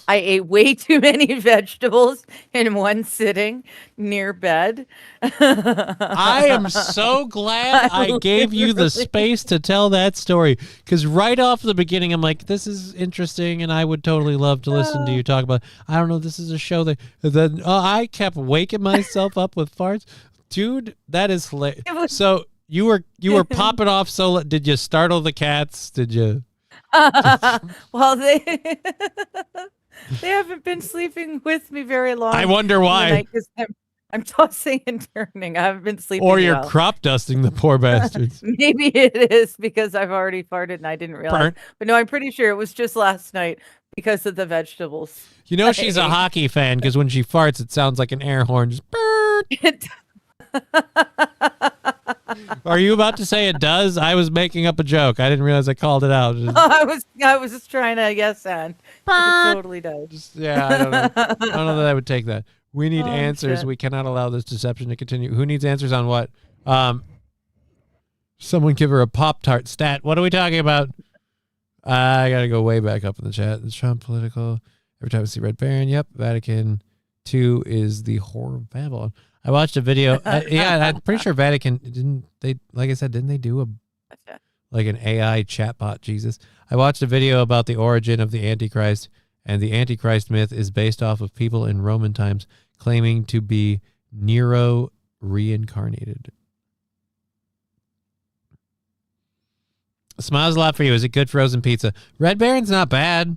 S2: ate way too many vegetables in one sitting near bed.
S1: I am so glad I gave you the space to tell that story, because right off the beginning, I'm like, this is interesting, and I would totally love to listen to you talk about. I don't know, this is a show that then I kept waking myself up with farts. Dude, that is hilarious. So you were popping off. So did you startle the cats? Did you?
S2: Well, they haven't been sleeping with me very long.
S1: I wonder why.
S2: Because I'm tossing and turning. I haven't been sleeping.
S1: Or you're crop dusting the poor bastards.
S2: Maybe it is because I've already farted and I didn't realize. But no, I'm pretty sure it was just last night because of the vegetables.
S1: You know she's a hockey fan because when she farts, it sounds like an air horn. Just Are you about to say it does? I was making up a joke. I didn't realize I called it out.
S2: I was just trying to yes and it totally does.
S1: Yeah, I don't know. I don't know that I would take that. We need answers. Shit. We cannot allow this deception to continue. Who needs answers on what? Someone give her a Pop-Tart stat. What are we talking about? I gotta go way back up in the chat. Is Trump political? Every time I see Red Baron, yep. Vatican 2 is the Whore of Babylon. I watched a video. I'm pretty sure Vatican didn't they do an AI chatbot Jesus? I watched a video about the origin of the Antichrist, and the Antichrist myth is based off of people in Roman times claiming to be Nero reincarnated. Smiles a lot for you. Is it good frozen pizza? Red Baron's not bad.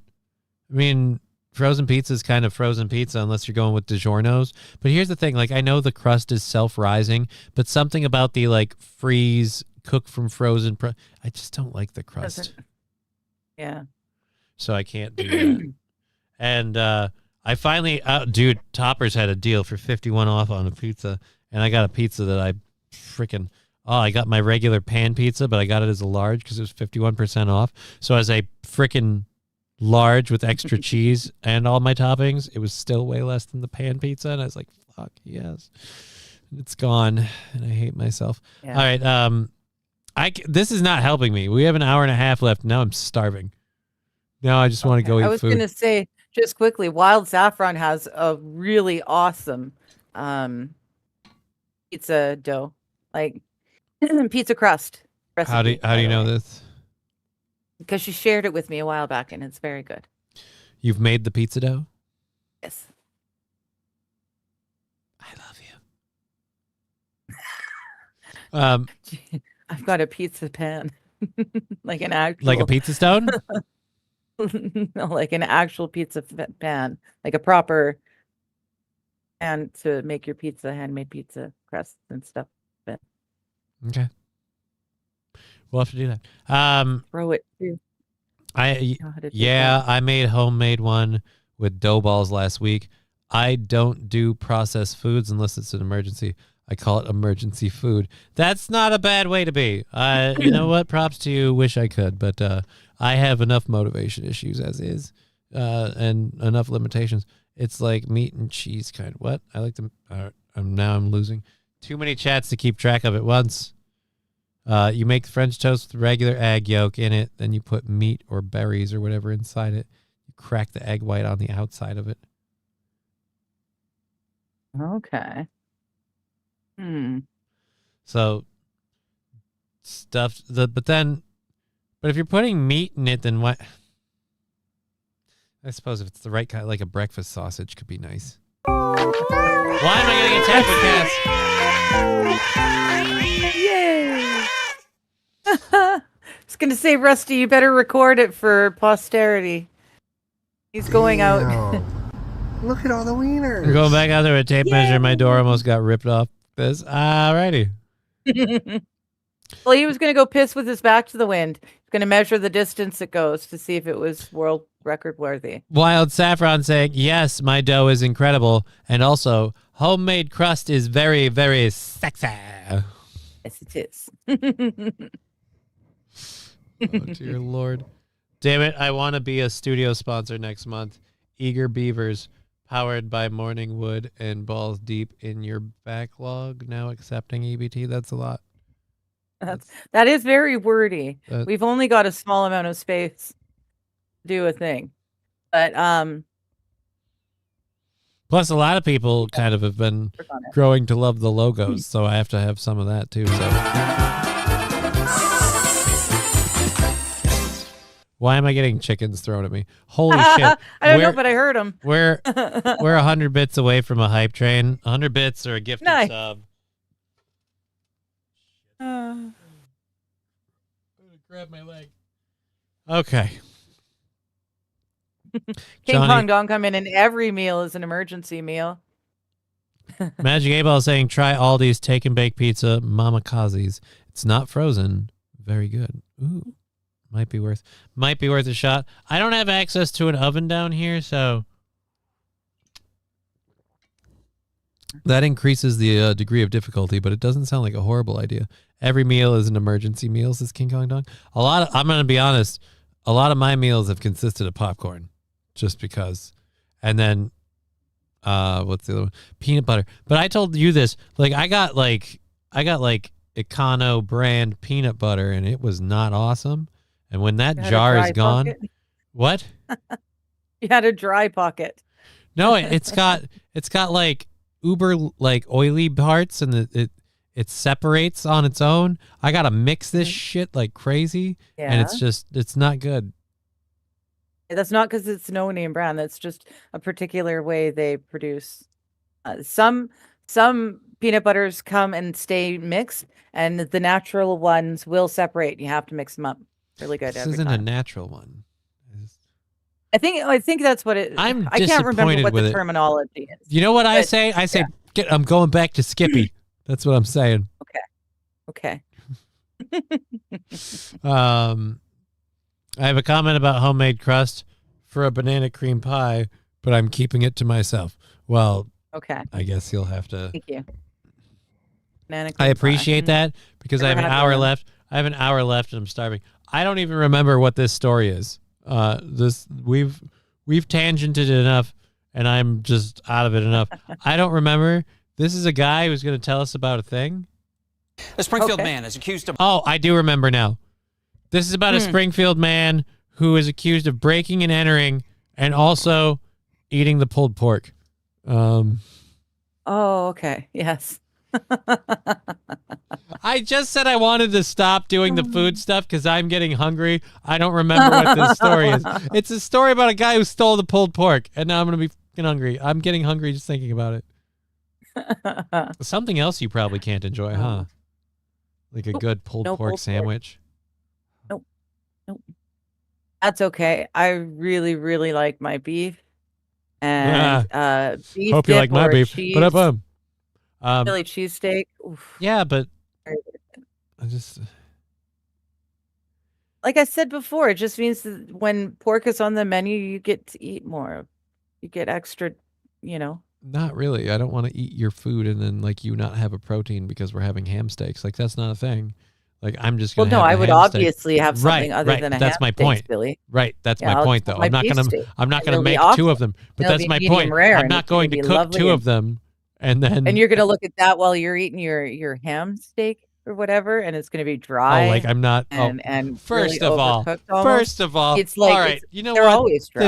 S1: I mean, frozen pizza is kind of frozen pizza unless you're going with DiGiorno's. But here's the thing. Like, I know the crust is self-rising, but something about the, like, freeze, cook from frozen. I just don't like the crust.
S2: Yeah.
S1: So I can't do that. And I finally, dude, Toppers had a deal for 51 off on a pizza. And I got a pizza that I freaking... I got my regular pan pizza, but I got it as a large because it was 51% off. So as a freaking large with extra cheese and all my toppings, it was still way less than the pan pizza. And I was like, fuck, yes. It's gone. And I hate myself. Yeah. All right. This is not helping me. We have an hour and a half left. Now I'm starving. Now I just want to go eat food.
S2: I was going to say, just quickly, Wild Saffron has a really awesome pizza dough. Like, pizza crust recipe.
S1: How do you know this?
S2: Because she shared it with me a while back, and it's very good.
S1: You've made the pizza dough?
S2: Yes.
S1: I love
S2: you. I've got a pizza pan, like an actual,
S1: like a pizza stone.
S2: No, like an actual pizza pan, like a proper pan to make your pizza, handmade pizza crusts and stuff.
S1: Okay. We'll have to do that.
S2: Throw it too.
S1: I made homemade one with dough balls last week. I don't do processed foods unless it's an emergency. I call it emergency food. That's not a bad way to be. You know what? Props to you. Wish I could, but I have enough motivation issues as is, and enough limitations. It's like meat and cheese kind of. What? I like to. I'm losing. Too many chats to keep track of at once. You make French toast with regular egg yolk in it. Then you put meat or berries or whatever inside it. You crack the egg white on the outside of it.
S2: Okay.
S1: So stuffed but if you're putting meat in it, then what? I suppose if it's the right kind, like a breakfast sausage could be nice. Why am I getting attacked with cats?
S2: Yay! I was going to say, Rusty, you better record it for posterity. He's going out.
S6: Look at all the wieners.
S1: We're going back out there with a tape measure. My door almost got ripped off. This. Alrighty.
S2: Well, he was going to go piss with his back to the wind. He's going to measure the distance it goes to see if it was world record worthy.
S1: Wild Saffron saying, yes, my dough is incredible. And also, homemade crust is very, very sexy.
S2: Yes, it is.
S1: Oh, dear Lord. Damn it. I want to be a studio sponsor next month. Eager Beavers, powered by Morning Wood and balls deep in your backlog. Now accepting EBT. That's a lot.
S2: That is very wordy. We've only got a small amount of space to do a thing. But
S1: plus a lot of people kind of have been growing to love the logos, so I have to have some of that too. So why am I getting chickens thrown at me? Holy shit.
S2: I don't know, but I heard them.
S1: We're 100 bits away from a hype train. 100 bits or a gifted sub. Grab my leg. Okay.
S2: King Kong Dong come in, and every meal is an emergency meal.
S1: Magic 8-Ball saying, try Aldi's Take and Bake Pizza Mamakazi's. It's not frozen. Very good. Ooh. Might be worth a shot. I don't have access to an oven down here, so that increases the degree of difficulty, but it doesn't sound like a horrible idea. Every meal is an emergency meal, says King Kong Dong. I'm going to be honest, a lot of my meals have consisted of popcorn, just because. And then, what's the other one? Peanut butter. But I told you this, like, I got Econo brand peanut butter, and it was not awesome. And when that jar is gone, what?
S2: You had a dry pocket.
S1: No, it's got it's got like uber like oily parts, and it separates on its own. I gotta mix this shit like crazy, and it's not good.
S2: That's not because it's no name brand. That's just a particular way they produce. Some peanut butters come and stay mixed, and the natural ones will separate. You have to mix them up. Really good.
S1: This
S2: every
S1: isn't a
S2: time.
S1: natural one.
S2: I think that's what it.
S1: I'm
S2: I can't remember
S1: disappointed
S2: what
S1: with
S2: the
S1: it.
S2: terminology is.
S1: You know what I
S2: But,
S1: say? I say I'm going back to Skippy. That's what I'm saying.
S2: Okay.
S1: I have a comment about homemade crust for a banana cream pie, but I'm keeping it to myself. Well,
S2: Okay.
S1: I guess you'll have to.
S2: Thank you. Banana
S1: I
S2: cream pie.
S1: appreciate that because I have
S2: Never
S1: an
S2: had
S1: hour
S2: one.
S1: left. I have an hour left, and I'm starving. I don't even remember what this story is. We've tangented enough, and I'm just out of it enough. I don't remember. This is a guy who's going to tell us about a thing.
S17: A Springfield man is accused of.
S1: Oh, I do remember now. This is about a Springfield man who is accused of breaking and entering and also eating the pulled pork.
S2: Oh, okay. Yes.
S1: I just said I wanted to stop doing the food stuff because I'm getting hungry. I don't remember what this story is. It's a story about a guy who stole the pulled pork, and now I'm going to be fucking hungry. I'm getting hungry just thinking about it. Something else you probably can't enjoy, huh? Like a good pulled pork sandwich.
S2: Nope. That's okay. I really, really like my beef. And beef
S1: Hope you
S2: dip
S1: like my
S2: or
S1: beef.
S2: cheese,
S1: But
S2: Philly cheesesteak. Oof.
S1: yeah, but
S2: Very good.
S1: I just
S2: Like I said before, it just means that when pork is on the menu, you get to eat more. You get extra,
S1: not really. I don't want to eat your food and then like you not have a protein because we're having ham steaks. Like that's not a thing. Like I'm just
S2: Well,
S1: gonna.
S2: no,
S1: have
S2: I
S1: a
S2: would
S1: ham steak.
S2: obviously have something other than a
S1: That's
S2: ham
S1: my
S2: steak,
S1: point.
S2: Billy.
S1: Right, that's
S2: Yeah,
S1: my
S2: I'll
S1: point
S2: just
S1: though.
S2: have
S1: I'm
S2: my
S1: not
S2: beef
S1: gonna.
S2: steak.
S1: I'm not
S2: And
S1: gonna
S2: it'll be
S1: make
S2: awesome.
S1: two of them. But
S2: It'll
S1: that's
S2: be
S1: my
S2: medium
S1: point.
S2: rare,
S1: I'm
S2: and
S1: not
S2: it's gonna
S1: going to
S2: be
S1: cook
S2: lovely
S1: two of
S2: and-
S1: them and then.
S2: And you're gonna look at that while you're eating your ham steak or whatever, and it's gonna be dry.
S1: Oh, like I'm not.
S2: And
S1: first
S2: really
S1: of all,
S2: overcooked almost.
S1: it's
S2: like
S1: all right. You know
S2: they're
S1: what?
S2: always dry.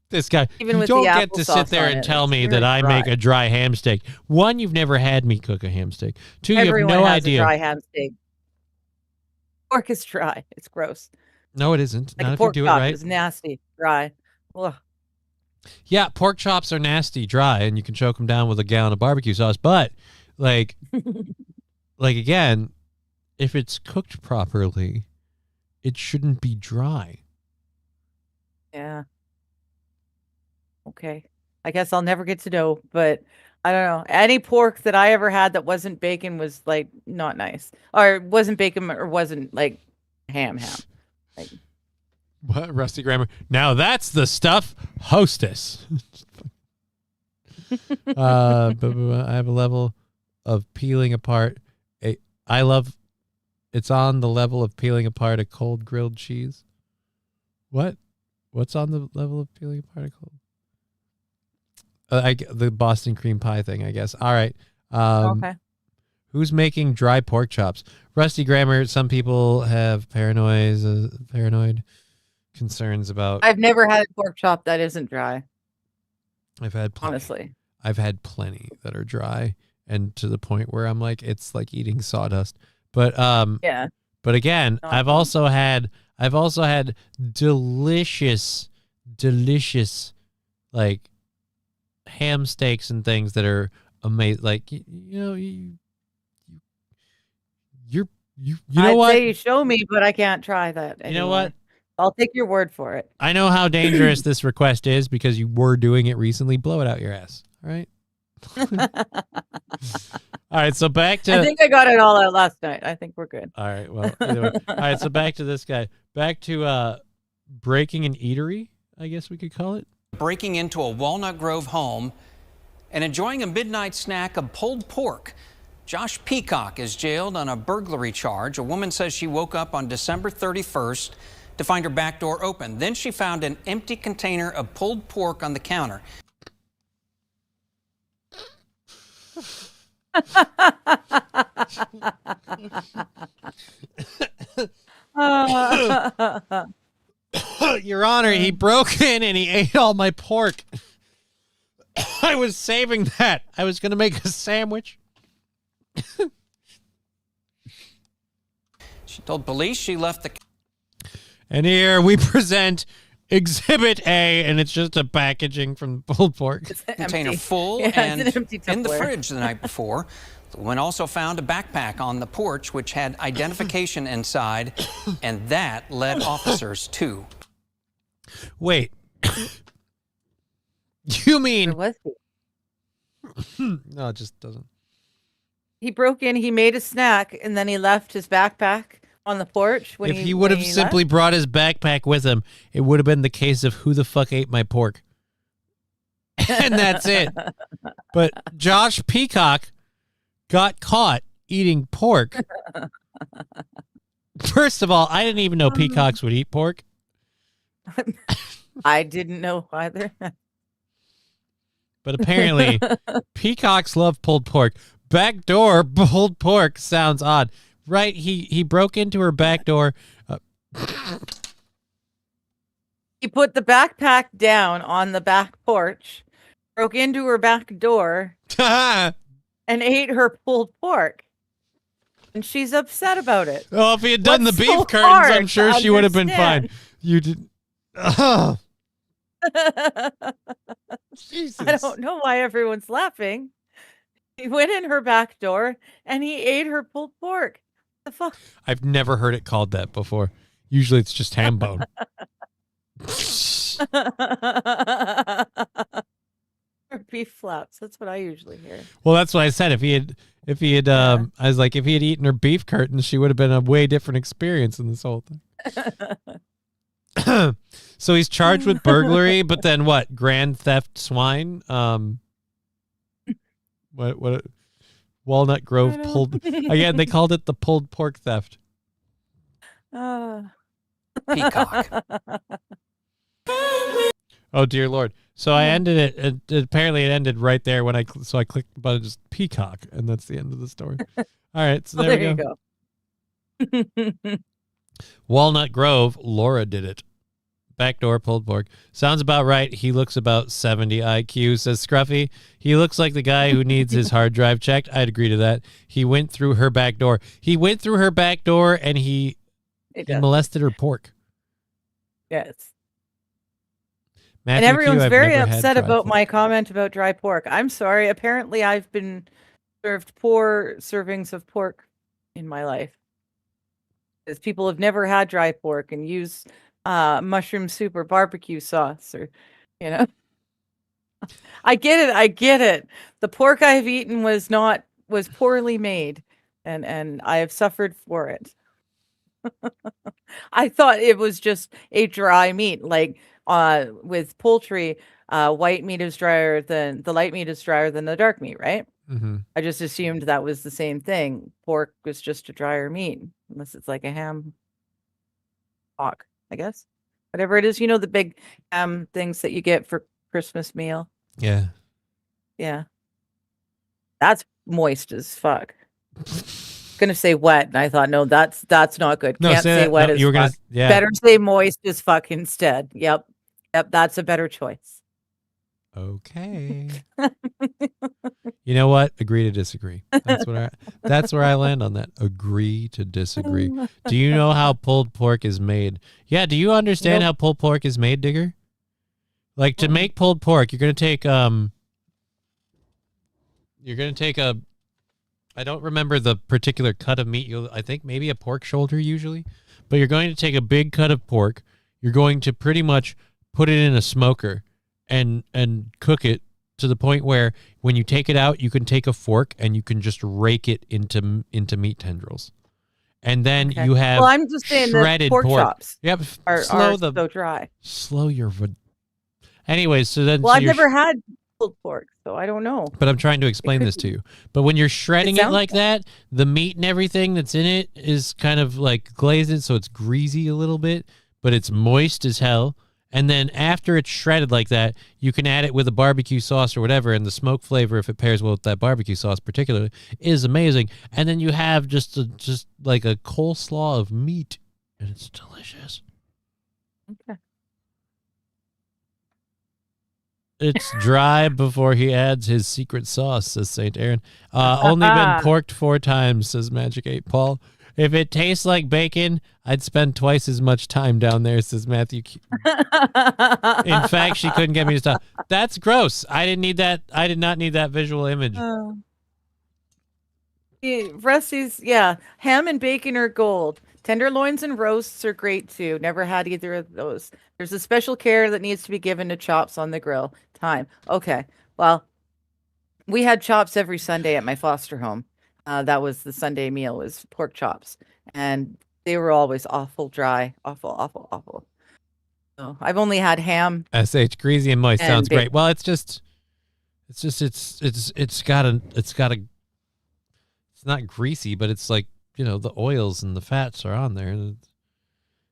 S1: This guy.
S2: Even
S1: You
S2: with the
S1: don't get to sit
S2: applesauce
S1: there
S2: on
S1: and
S2: it,
S1: tell
S2: it's
S1: me
S2: very
S1: that I make
S2: dry.
S1: a dry ham steak. One, you've never had me cook a ham steak. Two,
S2: Everyone
S1: you have no
S2: has
S1: idea.
S2: a dry ham steak. Pork is dry. It's gross.
S1: No, it isn't.
S2: Like
S1: Not
S2: a
S1: if you
S2: pork
S1: do it
S2: chop
S1: right.
S2: is nasty, dry. Ugh.
S1: Yeah, pork chops are nasty, dry, and you can choke them down with a gallon of barbecue sauce. But, like again, if it's cooked properly, it shouldn't be dry.
S2: Yeah. Okay. I guess I'll never get to know, but I don't know. Any pork that I ever had that wasn't bacon was like not nice, or wasn't bacon, or wasn't like ham. Like,
S1: What, Rusty Grammar? Now that's the stuff, hostess. But I have a level of peeling apart. It's on the level of peeling apart a cold grilled cheese. What? What's on the level of peeling apart a cold? The Boston cream pie thing, I guess. All right.
S2: okay.
S1: Who's making dry pork chops? Rusty Grammar. Some people have paranoid concerns about.
S2: I've never had a pork chop that isn't dry.
S1: I've had plenty.
S2: Honestly.
S1: I've had plenty that are dry and to the point where I'm like, it's like eating sawdust. But
S2: Yeah.
S1: But again,
S2: Not
S1: I've
S2: fun.
S1: also had delicious like ham steaks and things that are amazing. Like you know
S2: I'd
S1: what?
S2: say you show me, but I can't try that.
S1: You know
S2: anymore.
S1: what?
S2: I'll take your word for it.
S1: I know how dangerous this request is because you were doing it recently. Blow it out your ass. All right. All right. So back to.
S2: I think I got it all out last night. I think we're good.
S1: All right. Well, either way. All right. So back to this guy. Back to breaking an eatery, I guess we could call it.
S17: Breaking into a Walnut Grove home and enjoying a midnight snack of pulled pork. Josh Peacock is jailed on a burglary charge. A woman says she woke up on December 31st to find her back door open. Then she found an empty container of pulled pork on the counter.
S1: Your Honor, he broke in and he ate all my pork. I was saving that. I was going to make a sandwich.
S17: She told police she left the...
S1: And here we present Exhibit A, and it's just a packaging from pulled pork.
S17: container full
S2: Yeah, it's
S17: and
S2: an empty
S17: in the
S2: Tupperware.
S17: fridge the night before. The woman also found a backpack on the porch which had identification inside, and that led officers to...
S1: Wait. You mean...
S2: Where was he?
S1: No, it just doesn't.
S2: He broke in, he made a snack, and then he left his backpack on the porch.
S1: If he would have simply brought his backpack with him, it would have been the case of who the fuck ate my pork. And that's it. But Josh Peacock got caught eating pork. First of all, I didn't even know peacocks would eat pork.
S2: I didn't know either.
S1: But apparently, peacocks love pulled pork. Backdoor pulled pork sounds odd. Right, he broke into her back door.
S2: He put the backpack down on the back porch, broke into her back door, and ate her pulled pork. And she's upset about it.
S1: Oh, if he had done
S2: What's
S1: the beef
S2: so
S1: curtains, I'm
S2: hard
S1: sure
S2: to
S1: she would have been
S2: understand?
S1: fine. You did. Oh, Jesus.
S2: I don't know why everyone's laughing. He went in her back door and he ate her pulled pork. The fuck?
S1: I've never heard it called that before. Usually it's just ham bone.
S2: Or beef flaps. That's what I usually hear.
S1: Well, that's what I said. If he had, I was like, if he had eaten her beef curtains, she would have been a way different experience in this whole thing. So he's charged with burglary, but then what? Grand theft swine? What? Walnut Grove pulled. Again, they called it the pulled pork theft.
S17: Peacock.
S1: Oh dear Lord! So I ended it. Apparently, it ended right there when I clicked the button, just peacock, and that's the end of the story. All right, so there we go. Walnut Grove. Laura did it. Backdoor pulled pork. Sounds about right. He looks about 70 IQ, says Scruffy. He looks like the guy who needs his hard drive checked. I'd agree to that. He went through her back door. He went through her back door and he molested her pork.
S2: Yes.
S1: Matthew
S2: And everyone's
S1: Q, I've
S2: very
S1: never had
S2: upset
S1: dry
S2: about
S1: pork.
S2: my comment about dry pork. I'm sorry. Apparently, I've been served poor servings of pork in my life. Because people have never had dry pork and use mushroom soup or barbecue sauce, or I get it. The pork I've eaten was poorly made, and I have suffered for it. I thought it was just a dry meat, like with poultry, white meat is drier than the light meat is drier than the dark meat, right?
S1: Mm-hmm.
S2: I just assumed that was the same thing. Pork was just a drier meat, unless it's like a ham hock, I guess. Whatever it is, the big things that you get for Christmas meal.
S1: Yeah.
S2: Yeah. That's moist as fuck. Gonna say wet, and I thought, no, that's not good.
S1: No,
S2: Can't
S1: say
S2: say
S1: that.
S2: wet
S1: No,
S2: as
S1: you were gonna-
S2: fuck.
S1: yeah.
S2: Better say moist as fuck instead. Yep, that's a better choice.
S1: Okay. You know what? Agree to disagree. That's where I land on that. Agree to disagree. Do you know how pulled pork is made? Yeah, do you understand how pulled pork is made, Digger? Like to make pulled pork, you're gonna take a I don't remember the particular cut of meat. I think maybe a pork shoulder usually, but you're going to take a big cut of pork. You're going to pretty much put it in a smoker and cook it to the point where when you take it out, you can take a fork and you can just rake it into meat tendrils. And then you have
S2: Well, I'm just saying the
S1: shredded
S2: pork chops
S1: Yep,
S2: are
S1: so
S2: dry.
S1: Slow your. Anyways, so then.
S2: Well,
S1: so
S2: I've
S1: you're
S2: never had pulled pork, so I don't know.
S1: But I'm trying to explain this to you. But when you're shredding it
S2: sounds
S1: like that, the meat and everything that's in it is kind of like glazed, so it's greasy a little bit, but it's moist as hell. And then after it's shredded like that, you can add it with a barbecue sauce or whatever, and the smoke flavor, if it pairs well with that barbecue sauce particularly, is amazing. And then you have just like a coleslaw of meat, and it's delicious.
S2: Okay.
S1: It's dry before he adds his secret sauce, says St. Aaron. Only been porked 4 times, says Magic 8 Paul. If it tastes like bacon, I'd spend twice as much time down there, says Matthew. In fact, she couldn't get me to stop. That's gross. I didn't need that. I did not need that visual image.
S2: Rusty's, yeah. Ham and bacon are gold. Tenderloins and roasts are great too. Never had either of those. There's a special care that needs to be given to chops on the grill. Time. Okay. Well, we had chops every Sunday at my foster home. That was the Sunday meal, was pork chops. And they were always awful dry. Awful. So I've only had ham.
S1: SH greasy and moist
S2: and
S1: sounds
S2: bacon.
S1: great. Well, it's not greasy, but it's like, the oils and the fats are on there.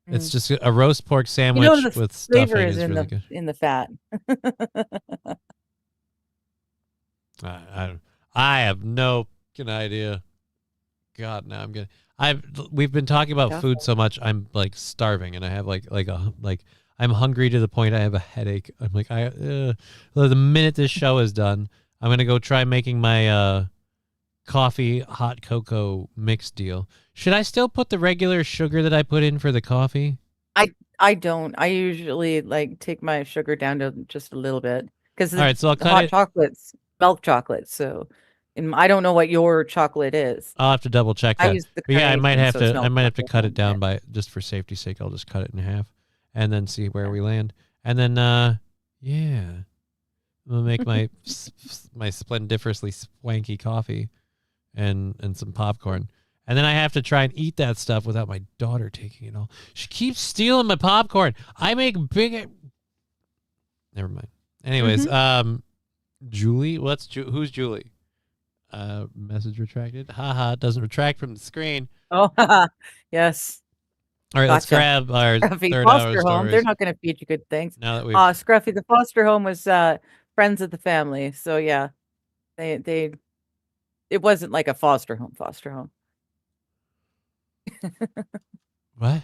S1: It's just a roast pork sandwich
S2: The
S1: with
S2: flavor
S1: stuffing
S2: is
S1: is
S2: in
S1: really
S2: the
S1: good.
S2: in the fat.
S1: I have no fucking idea. God, now we've been talking about food so much. I'm like starving, and I have I'm hungry to the point I have a headache. I'm like, the minute this show is done, I'm gonna go try making my coffee hot cocoa mix deal. Should I still put the regular sugar that I put in for the coffee?
S2: I don't. I usually take my sugar down to just a little bit because
S1: All right, so I'll
S2: the
S1: cut
S2: hot
S1: it.
S2: chocolate's milk chocolate. So, I don't know what your chocolate is.
S1: I'll have to double check
S2: I
S1: that.
S2: use the
S1: But yeah, I might
S2: carnation,
S1: have
S2: so it's
S1: to.
S2: milk
S1: I might have to
S2: chocolate.
S1: cut it down by just for safety's sake. I'll just cut it in half, and then see where we land. And then, yeah, I'll make my my splendiferously swanky coffee, and some popcorn. And then I have to try and eat that stuff without my daughter taking it all. She keeps stealing my popcorn. I make big. Never mind. Anyways, Julie, who's Julie? Message retracted. Haha, it doesn't retract from the screen.
S2: Oh, yes.
S1: All right, let's
S2: Gotcha.
S1: grab our
S2: Scruffy
S1: third
S2: foster
S1: hour
S2: home.
S1: stories.
S2: They're not going to feed you good things.
S1: Now that we've
S2: Scruffy, the foster home was friends of the family. So yeah, it wasn't like a foster home.
S1: what?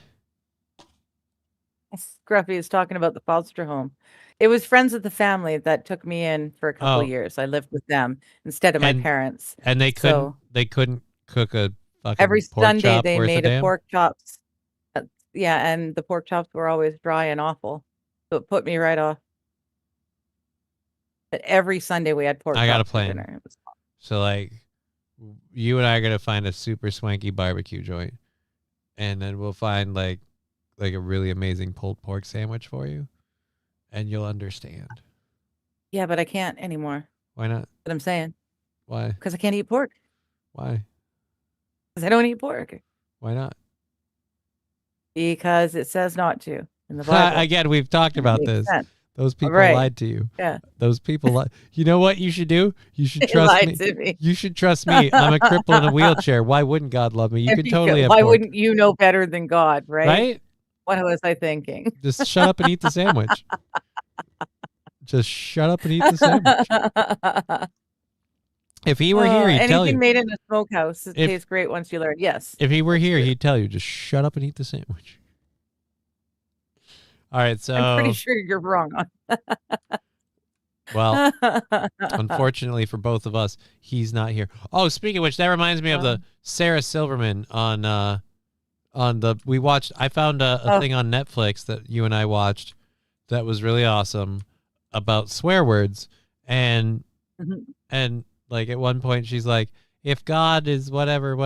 S2: Scruffy is talking about the foster home. It was friends of the family that took me in for a couple
S1: Oh.
S2: years. I lived with them instead of my parents.
S1: And they couldn't.
S2: So
S1: They couldn't cook a fucking
S2: every
S1: pork
S2: Sunday
S1: chop
S2: they
S1: worth
S2: made
S1: a damn?
S2: pork chops. Yeah, and the pork chops were always dry and awful. So it put me right off. But every Sunday we had pork
S1: I got a
S2: chops for
S1: plan.
S2: dinner. It was
S1: So you and I are gonna find a super swanky barbecue joint, and then we'll find like a really amazing pulled pork sandwich for you, and you'll understand.
S2: Yeah, but I can't anymore.
S1: Why not?
S2: What I'm saying.
S1: Why?
S2: Because I can't eat pork.
S1: Why?
S2: Because I don't eat pork.
S1: Why not?
S2: Because it says not to in the Bible.
S1: Again, we've talked about
S2: Makes
S1: this.
S2: sense.
S1: Those people
S2: Right.
S1: lied to you.
S2: Yeah.
S1: Those people lied. You know what you should do? You should
S2: They
S1: trust
S2: lied
S1: me.
S2: to me.
S1: You should trust me. I'm a cripple in a wheelchair. Why wouldn't God love me? You
S2: There
S1: can
S2: you
S1: totally
S2: go.
S1: have
S2: Why
S1: pork.
S2: wouldn't you know better than God, right?
S1: Right?
S2: What was I thinking?
S1: Just shut up and eat the sandwich. Just shut up and eat the sandwich. If he were here, he'd tell
S2: anything
S1: you.
S2: made in a smokehouse
S1: If-
S2: tastes great once you learn. Yes.
S1: If he were here, he'd tell you, just shut up and eat the sandwich. All right, so
S2: I'm pretty sure you're wrong on
S1: well, unfortunately for both of us, he's not here. Oh, speaking of which, that reminds me of the Sarah Silverman on the we watched. I found a thing on Netflix that you and I watched that was really awesome about swear words, and like at one point she's like, if God is whatever,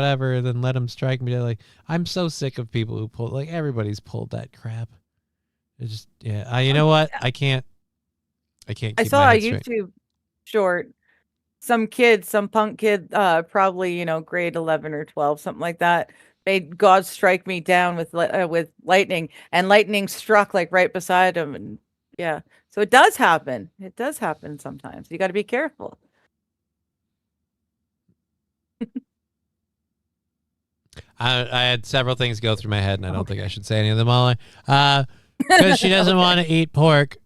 S1: then let him strike me dead. Like, I'm so sick of people who pull, like, everybody's pulled that crap. It's just, yeah. You know what? I can't keep
S2: I
S1: my
S2: saw a
S1: head straight.
S2: YouTube short. Some punk kid, probably, grade 11 or 12, something like that, made God strike me down with lightning, and lightning struck like right beside him. And yeah, so it does happen. It does happen sometimes. You got to be careful.
S1: I had several things go through my head, and I don't think I should say any of them all. Because she doesn't want to eat pork.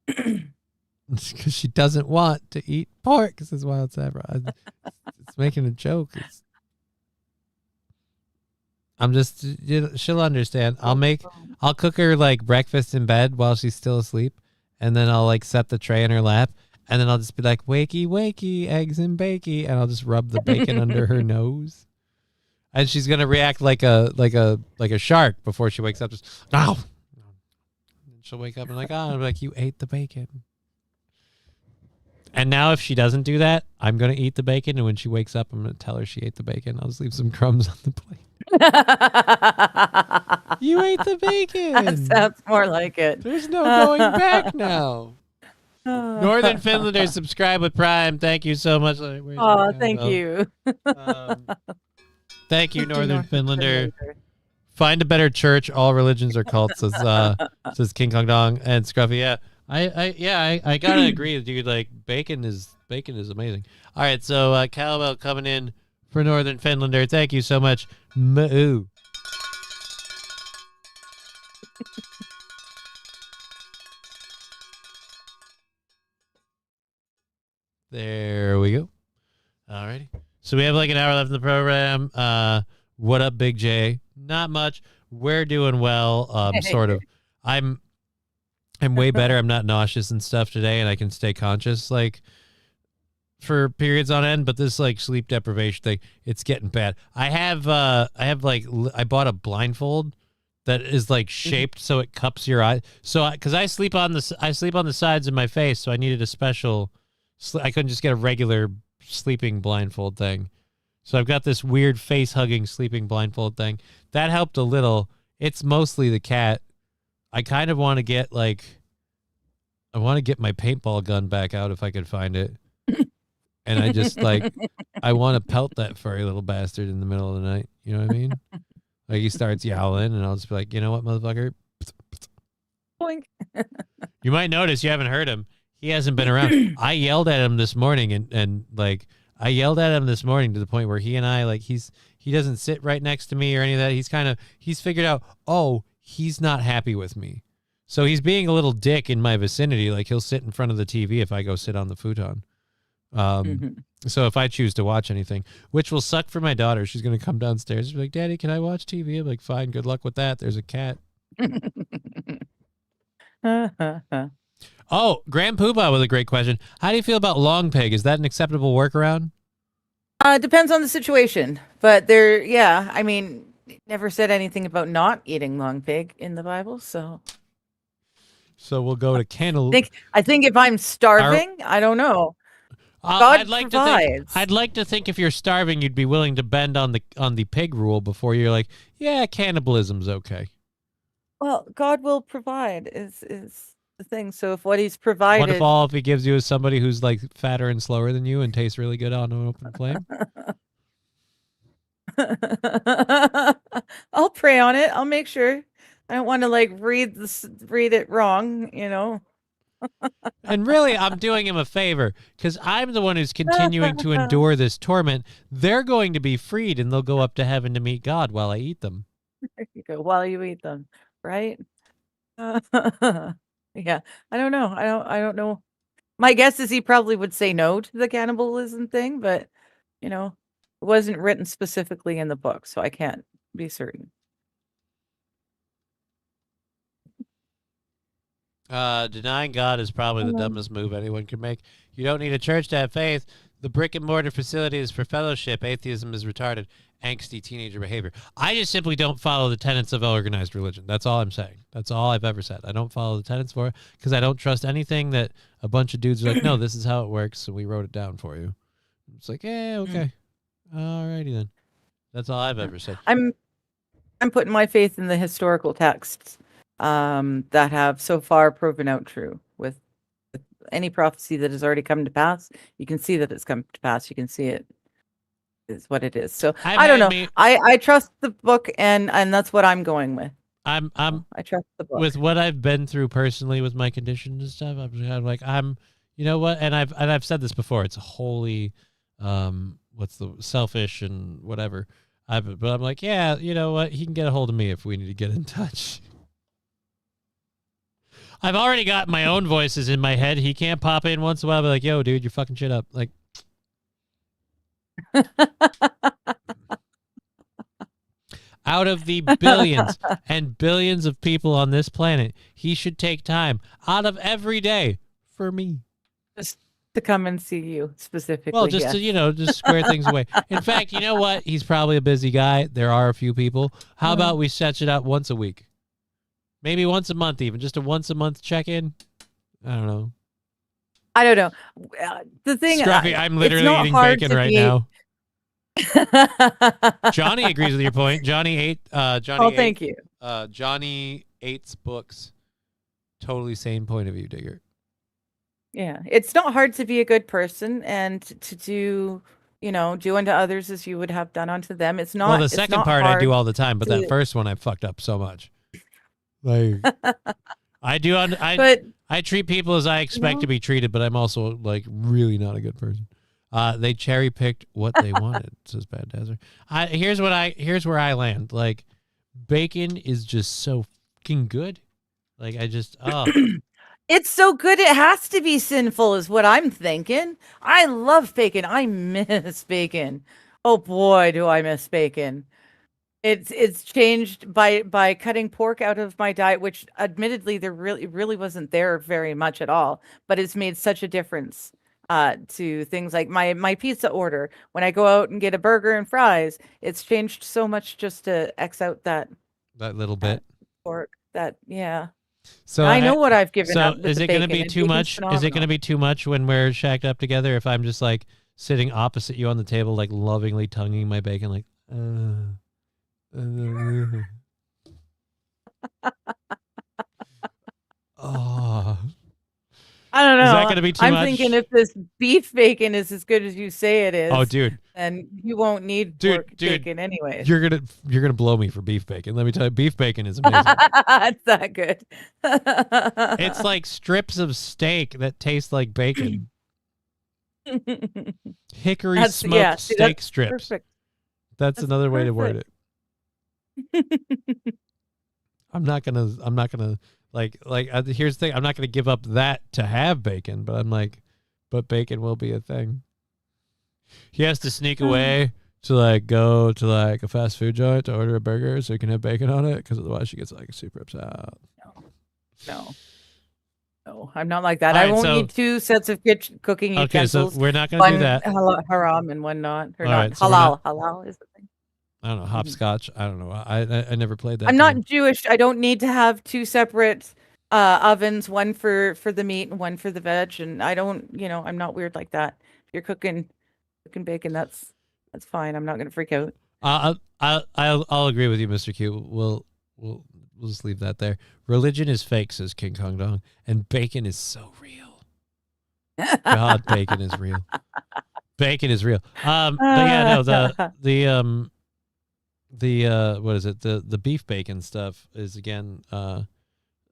S1: Because she doesn't want to eat pork. This is Wild Sabra. It's making a joke. I'm just, she'll understand. I'll cook her like breakfast in bed while she's still asleep, and then I'll like set the tray in her lap, and then I'll just be like, wakey, wakey, eggs and bakey, and I'll just rub the bacon under her nose. And she's gonna react like a shark before she wakes up. Just no. She'll wake up and like, oh, I'm like, you ate the bacon. And now if she doesn't do that, I'm gonna eat the bacon, and when she wakes up, I'm gonna tell her she ate the bacon. I'll just leave some crumbs on the plate. You ate the bacon.
S2: That sounds more like it.
S1: There's no going back now. Northern Finlander, subscribe with Prime. Thank you so much.
S2: Oh, thank you.
S1: Thank you, Northern Finlander. Find a better church. All religions are cults, says King Kong Dong and Scruffy. Yeah, I gotta agree with you. Like bacon is amazing. All right, so Cowbell coming in for Northern Finlander. Thank you so much. Moo. There we go. All righty. So we have like an hour left in the program. What up, Big J? Not much. We're doing well. Sort of. I'm way better. I'm not nauseous and stuff today, and I can stay conscious like for periods on end. But this like sleep deprivation thing, it's getting bad. I bought a blindfold that is like shaped so it cups your eye. So because I sleep on the sides of my face, so I needed a special. I couldn't just get a regular sleeping blindfold thing. So I've got this weird face-hugging sleeping blindfold thing. That helped a little. It's mostly the cat. I kind of want to get my paintball gun back out if I could find it. And I just I want to pelt that furry little bastard in the middle of the night. You know what I mean? Like he starts yowling and I'll just be like, you know what, motherfucker?
S2: Boink.
S1: You might notice you haven't heard him. He hasn't been around. I yelled at him this morning and I yelled at him this morning to the point where he and I he doesn't sit right next to me or any of that. He's figured out, oh, he's not happy with me. So he's being a little dick in my vicinity. Like he'll sit in front of the TV if I go sit on the futon. So if I choose to watch anything, which will suck for my daughter, she's going to come downstairs and be like, Daddy, can I watch TV? I'm like, fine, good luck with that. There's a cat. Oh, Grand Poobah with a great question. How do you feel about long pig? Is that an acceptable workaround?
S2: Depends on the situation, but I mean, it never said anything about not eating long pig in the Bible, so.
S1: So we'll go to cannibal.
S2: I think if I'm starving, I don't know. God provides.
S1: I'd like to think if you're starving, you'd be willing to bend on the pig rule before you're like, yeah, cannibalism's okay.
S2: Well, God will provide is the thing. So if what he's provided,
S1: What if he gives you is somebody who's like fatter and slower than you and tastes really good on an open flame?
S2: I'll pray on it. I'll make sure. I don't want to read it wrong, you know.
S1: And really, I'm doing him a favor because I'm the one who's continuing to endure this torment. They're going to be freed and they'll go up to heaven to meet God while I eat them.
S2: There you go. While you eat them, right? Yeah, I don't know. I don't know. My guess is he probably would say no to the cannibalism thing, but you know, it wasn't written specifically in the book, so I can't be certain.
S1: Denying God is probably the dumbest move anyone can make. You don't need a church to have faith. The brick and mortar facility is for fellowship. Atheism is retarded, angsty teenager behavior. I just simply don't follow the tenets of organized religion. That's all I'm saying. That's all I've ever said. I don't follow the tenets for it because I don't trust anything that a bunch of dudes are like, no, this is how it works, so we wrote it down for you. It's like, yeah, okay. All righty then. That's all I've ever said.
S2: I'm putting my faith in the historical texts that have so far proven out true. With any prophecy that has already come to pass, you can see that it's come to pass. You can see it is what it is. So I don't know. I trust the book, and that's what I'm going with. I trust the book.
S1: With what I've been through personally with my condition and stuff. I'm like, you know what? And I've said this before. It's wholly, what's the selfish and whatever. But I'm like, yeah, you know what? He can get a hold of me if we need to get in touch. I've already got my own voices in my head. He can't pop in once in a while and be like, yo, dude, you're fucking shit up. Like, Out of the billions and billions of people on this planet, he should take time out of every day for me.
S2: Just to come and see you specifically.
S1: Well, just to, just square things away. In fact, you know what? He's probably a busy guy. There are a few people. How about we set it up once a week? Maybe once a month even. Just a once a month check-in? I don't know.
S2: I don't know. The thing
S1: Scruffy, I'm literally eating bacon right now. Johnny agrees with your point. Johnny ate.
S2: Thank you.
S1: Johnny Eight's books. Totally sane point of view, Digger.
S2: Yeah, it's not hard to be a good person and to do, do unto others as you would have done unto them. It's not.
S1: Well, the second part I do all the time, but that first one I fucked up so much. Like, I do. I treat people as I expect to be treated, but I'm also like really not a good person. They cherry picked what they wanted, says Bad Desert. Here's where I land. Like, bacon is just so fucking good. Like,
S2: it's so good it has to be sinful is what I'm thinking. I love bacon. I miss bacon. Oh boy, do I miss bacon. It's changed by cutting pork out of my diet, which admittedly there really wasn't there very much at all, but it's made such a difference to things like my pizza order. When I go out and get a burger and fries, it's changed so much just to X out that
S1: little bit
S2: pork. Yeah.
S1: So
S2: I know what I've given up.
S1: So is it going to be too much? Is it going to be too much when we're shacked up together? If I'm just like sitting opposite you on the table, like lovingly tonguing my bacon, like. Oh.
S2: I don't know.
S1: Is that going to be too much?
S2: I'm thinking if this beef bacon is as good as you say it is.
S1: Oh, dude.
S2: Then you won't need pork bacon anyways.
S1: You're gonna blow me for beef bacon. Let me tell you, beef bacon is amazing.
S2: It's that good.
S1: It's like strips of steak that taste like bacon. Hickory smoked steak strips.
S2: Perfect.
S1: That's another way to word it. I'm not gonna here's the thing. I'm not gonna give up that to have bacon, but but bacon will be a thing. He has to sneak away to go to a fast food joint to order a burger so he can have bacon on it, because otherwise she gets super upset.
S2: No, I'm not like that. I won't need two sets of cooking utensils.
S1: Okay, so we're not going to do that.
S2: Haram and one not. Or
S1: not.
S2: Right, halal is the thing.
S1: I don't know, hopscotch. I don't know. I never played that.
S2: I'm not Jewish. I don't need to have two separate ovens, one for the meat and one for the veg. And I don't, I'm not weird like that. If you're cooking bacon, that's fine. I'm not going to freak out.
S1: I'll agree with you, Mr. Q. We'll just leave that there. Religion is fake, says King Kong Dong, and bacon is so real. God, bacon is real. Bacon is real. But yeah, no, the what is it? The beef bacon stuff is again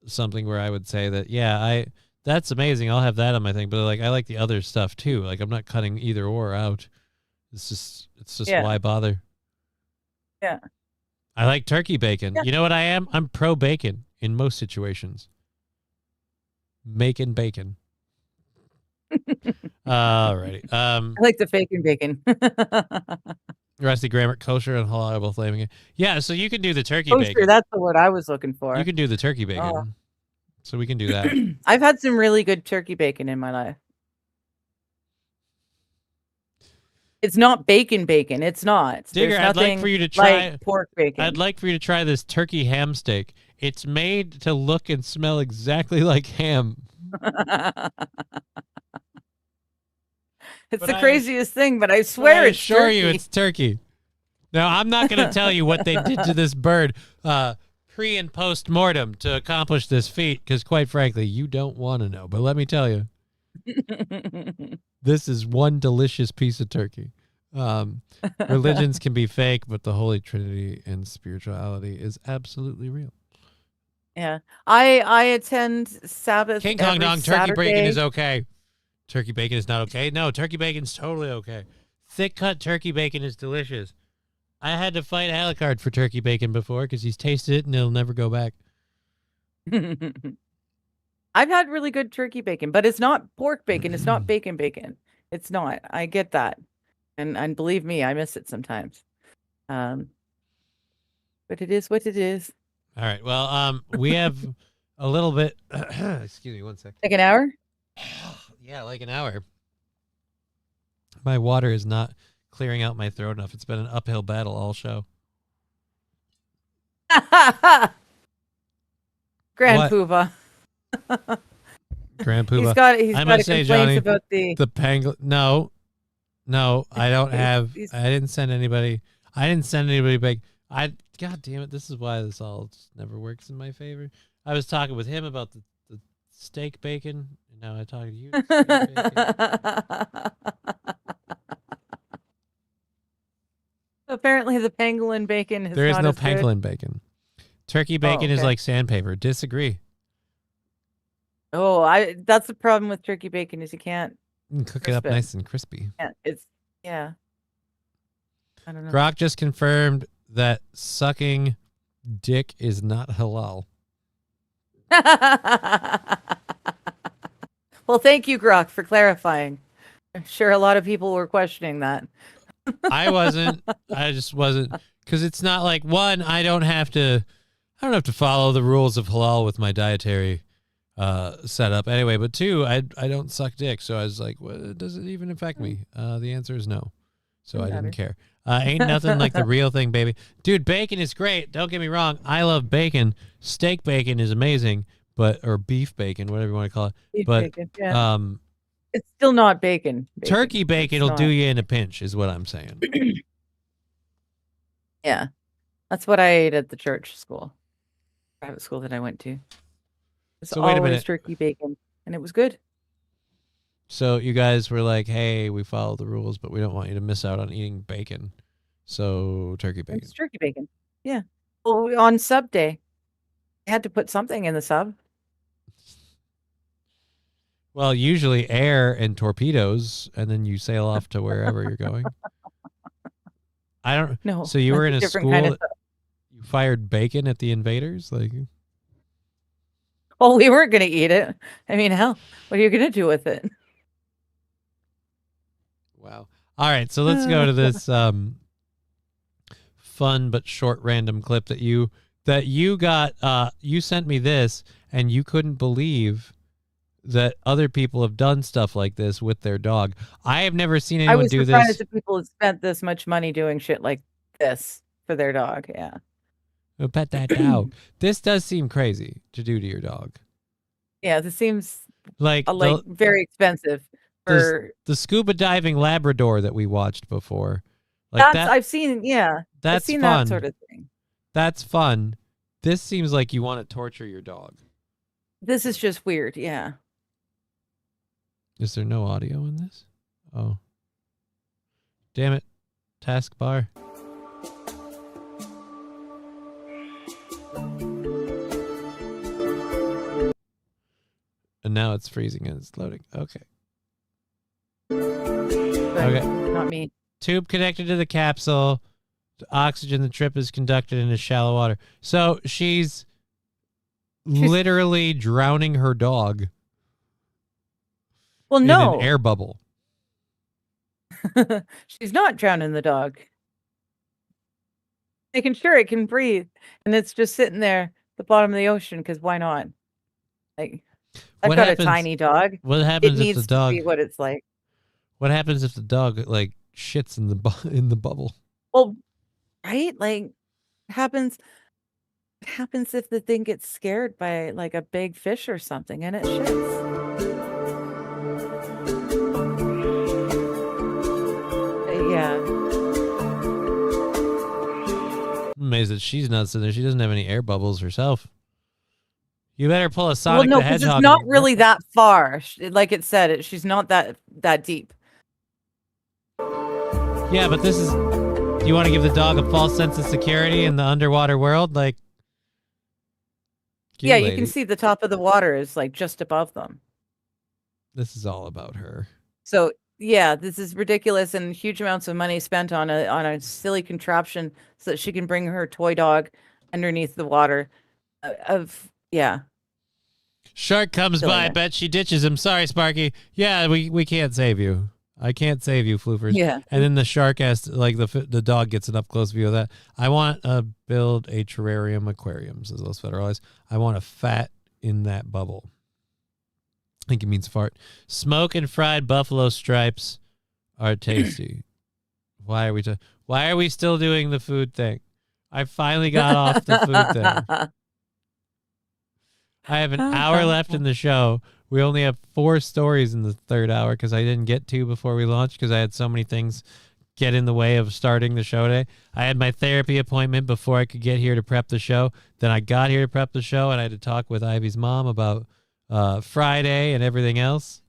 S1: something where I would say that that's amazing. I'll have that on my thing, but I like the other stuff too. Like, I'm not cutting either or out. It's just why bother?
S2: Yeah.
S1: I like turkey bacon. Yeah. You know what I am? I'm pro bacon in most situations. Making bacon. Alrighty.
S2: I like the fake and bacon.
S1: Rusty Grammar, kosher and halal, both flaming it. Yeah, so you can do the turkey
S2: kosher,
S1: bacon.
S2: That's the word I was looking for.
S1: You can do the turkey bacon. So we can do that.
S2: I've had some really good turkey bacon in my life. It's not bacon. It's not.
S1: Digger, I'd like for you to try
S2: pork bacon.
S1: I'd like for you to try this turkey ham steak. It's made to look and smell exactly like ham.
S2: It's the craziest thing, but I swear it's turkey. I assure you
S1: it's turkey. Now, I'm not going to tell you what they did to this bird pre and post mortem to accomplish this feat, because quite frankly, you don't want to know. But let me tell you. This is one delicious piece of turkey. Religions can be fake, but the Holy Trinity and spirituality is absolutely real.
S2: Yeah. I attend Sabbath
S1: King Kong Dong,
S2: Saturday.
S1: turkey bacon is okay. Turkey bacon is not okay. No, turkey bacon's totally okay. Thick cut turkey bacon is delicious. I had to fight Alucard for turkey bacon before because he's tasted it and he'll never go back.
S2: I've had really good turkey bacon, but it's not pork bacon. It's not bacon. It's not. I get that. And believe me, I miss it sometimes. But but it is what it is.
S1: All right. Well, we have a little bit. Excuse me, one sec.
S2: Like an hour?
S1: Yeah, like an hour. My water is not clearing out my throat enough. It's been an uphill battle all show.
S2: Grand Poobah.
S1: Grand Poobah.
S2: He's
S1: I
S2: got
S1: must say,
S2: complaints
S1: Johnny,
S2: about the
S1: pangolin. No, I don't have. I didn't send anybody. Back. God damn it! This is why this all just never works in my favor. I was talking with him about the steak bacon, and now I'm talking to you.
S2: Apparently, the pangolin bacon is
S1: There is
S2: not
S1: no
S2: as good.
S1: pangolin bacon. Turkey bacon is
S2: okay.
S1: like sandpaper. Disagree.
S2: Oh, that's the problem with turkey bacon is you can't
S1: You can cook it up
S2: crisp
S1: nice and crispy.
S2: Yeah. I don't know.
S1: Grok just confirmed that sucking dick is not halal.
S2: Well, thank you, Grok, for clarifying. I'm sure a lot of people were questioning that.
S1: I wasn't. I just wasn't, because it's not like, one, I don't have to follow the rules of halal with my dietary setup anyway. But two, I don't suck dick, so I was like, well, does it even affect me? The answer is no. So I didn't care. Ain't nothing like the real thing, baby. Dude, bacon is great. Don't get me wrong. I love bacon. Steak bacon is amazing, or beef bacon, whatever you want to call it.
S2: Beef
S1: but
S2: bacon, yeah. It's still not bacon.
S1: Turkey bacon
S2: It's
S1: will do you in a pinch, is what I'm saying.
S2: Yeah. That's what I ate at the church school, private school that I went to. It's
S1: So wait a
S2: always
S1: minute.
S2: turkey bacon, and it was good.
S1: So you guys were like, hey, we follow the rules, but we don't want you to miss out on eating bacon. So turkey bacon.
S2: It's turkey bacon. Yeah. Well, on sub day, I had to put something in the sub.
S1: Well, usually air and torpedoes, and then you sail off to wherever you're going. I don't
S2: No.
S1: So you were in a
S2: different
S1: school
S2: kind of
S1: that you fired bacon at the invaders? Like,
S2: Well, we weren't going to eat it. I mean, hell, what are you going to do with it?
S1: wow. All right, so let's go to this fun but short random clip that you got. You sent me this, and you couldn't believe that other people have done stuff like this with their dog. I have never seen
S2: I
S1: anyone
S2: was
S1: do
S2: surprised
S1: this.
S2: that people had spent this much money doing shit like this for their dog. Yeah.
S1: Oh, pet that dog. This does seem crazy to do to your dog.
S2: Yeah, this seems
S1: Like
S2: very expensive for
S1: the scuba diving Labrador that we watched before. Like
S2: I've seen, yeah.
S1: That's
S2: I've seen
S1: fun.
S2: that sort of thing.
S1: That's fun. This seems like you want to torture your dog.
S2: This is just weird, yeah.
S1: Is there no audio in this? Oh. Damn it. Taskbar. And now it's freezing and it's loading. Okay. Okay.
S2: Not me.
S1: Tube connected to the capsule. The oxygen, the trip is conducted into shallow water. So she's literally drowning her dog.
S2: Well, no.
S1: In an air bubble.
S2: She's not drowning the dog. Making sure it can breathe. And it's just sitting there at the bottom of the ocean, because why not? Like, I've
S1: What
S2: got
S1: happens-
S2: a tiny dog.
S1: what happens
S2: it
S1: if
S2: needs
S1: the dog-
S2: to see what it's like.
S1: What happens if the dog like shits in the bubble?
S2: Well, right? Like, it happens if the thing gets scared by like a big fish or something and it shits. Yeah.
S1: I'm amazed that she's not sitting there. She doesn't have any air bubbles herself. You better pull a Sonic
S2: Well, no,
S1: the
S2: because
S1: Hedgehog.
S2: it's not
S1: and-
S2: really that far. Like it said, she's not that deep.
S1: Yeah, but this is. Do you want to give the dog a false sense of security in the underwater world? Like.
S2: Yeah, you
S1: lady.
S2: can see the top of the water is like just above them.
S1: This is all about her.
S2: So yeah, this is ridiculous and huge amounts of money spent on a silly contraption so that she can bring her toy dog underneath the water. Yeah.
S1: Shark comes by. I
S2: Silliness.
S1: bet she ditches him. Sorry, Sparky. Yeah, we can't save you. I can't save you, floofers.
S2: Yeah.
S1: And then the shark has to, like the dog gets an up close view of that. I want to build a terrarium aquarium, says Los Federales. I want a fat in that bubble. I think it means fart. Smoke and fried buffalo stripes are tasty. Why are we still doing the food thing? I finally got off the food thing. I have an hour left in the show. We only have 4 stories in the third hour because I didn't get to before we launched because I had so many things get in the way of starting the show today. I had my therapy appointment before I could get here to prep the show. Then I got here to prep the show, and I had to talk with Ivy's mom about Friday and everything else.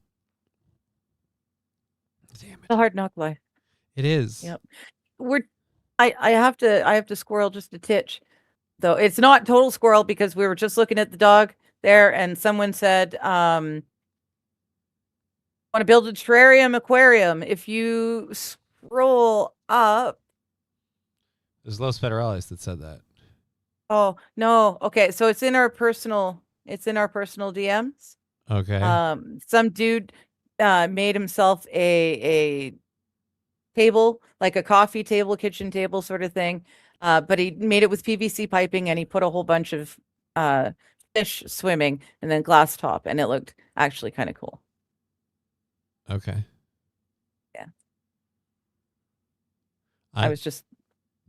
S1: Damn it.
S2: It's a hard knock life.
S1: It is.
S2: Yep. I have to squirrel just a titch, though. It's not total squirrel because we were just looking at the dog there, and someone said, want to build a terrarium aquarium. If you scroll up.
S1: There's Los Federales that said that.
S2: Oh, no. Okay, so it's in our personal DMs.
S1: Okay.
S2: Some dude made himself a table, like a coffee table, kitchen table sort of thing. But he made it with PVC piping, and he put a whole bunch of fish swimming and then glass top, and it looked actually kind of cool.
S1: Okay.
S2: Yeah. I was just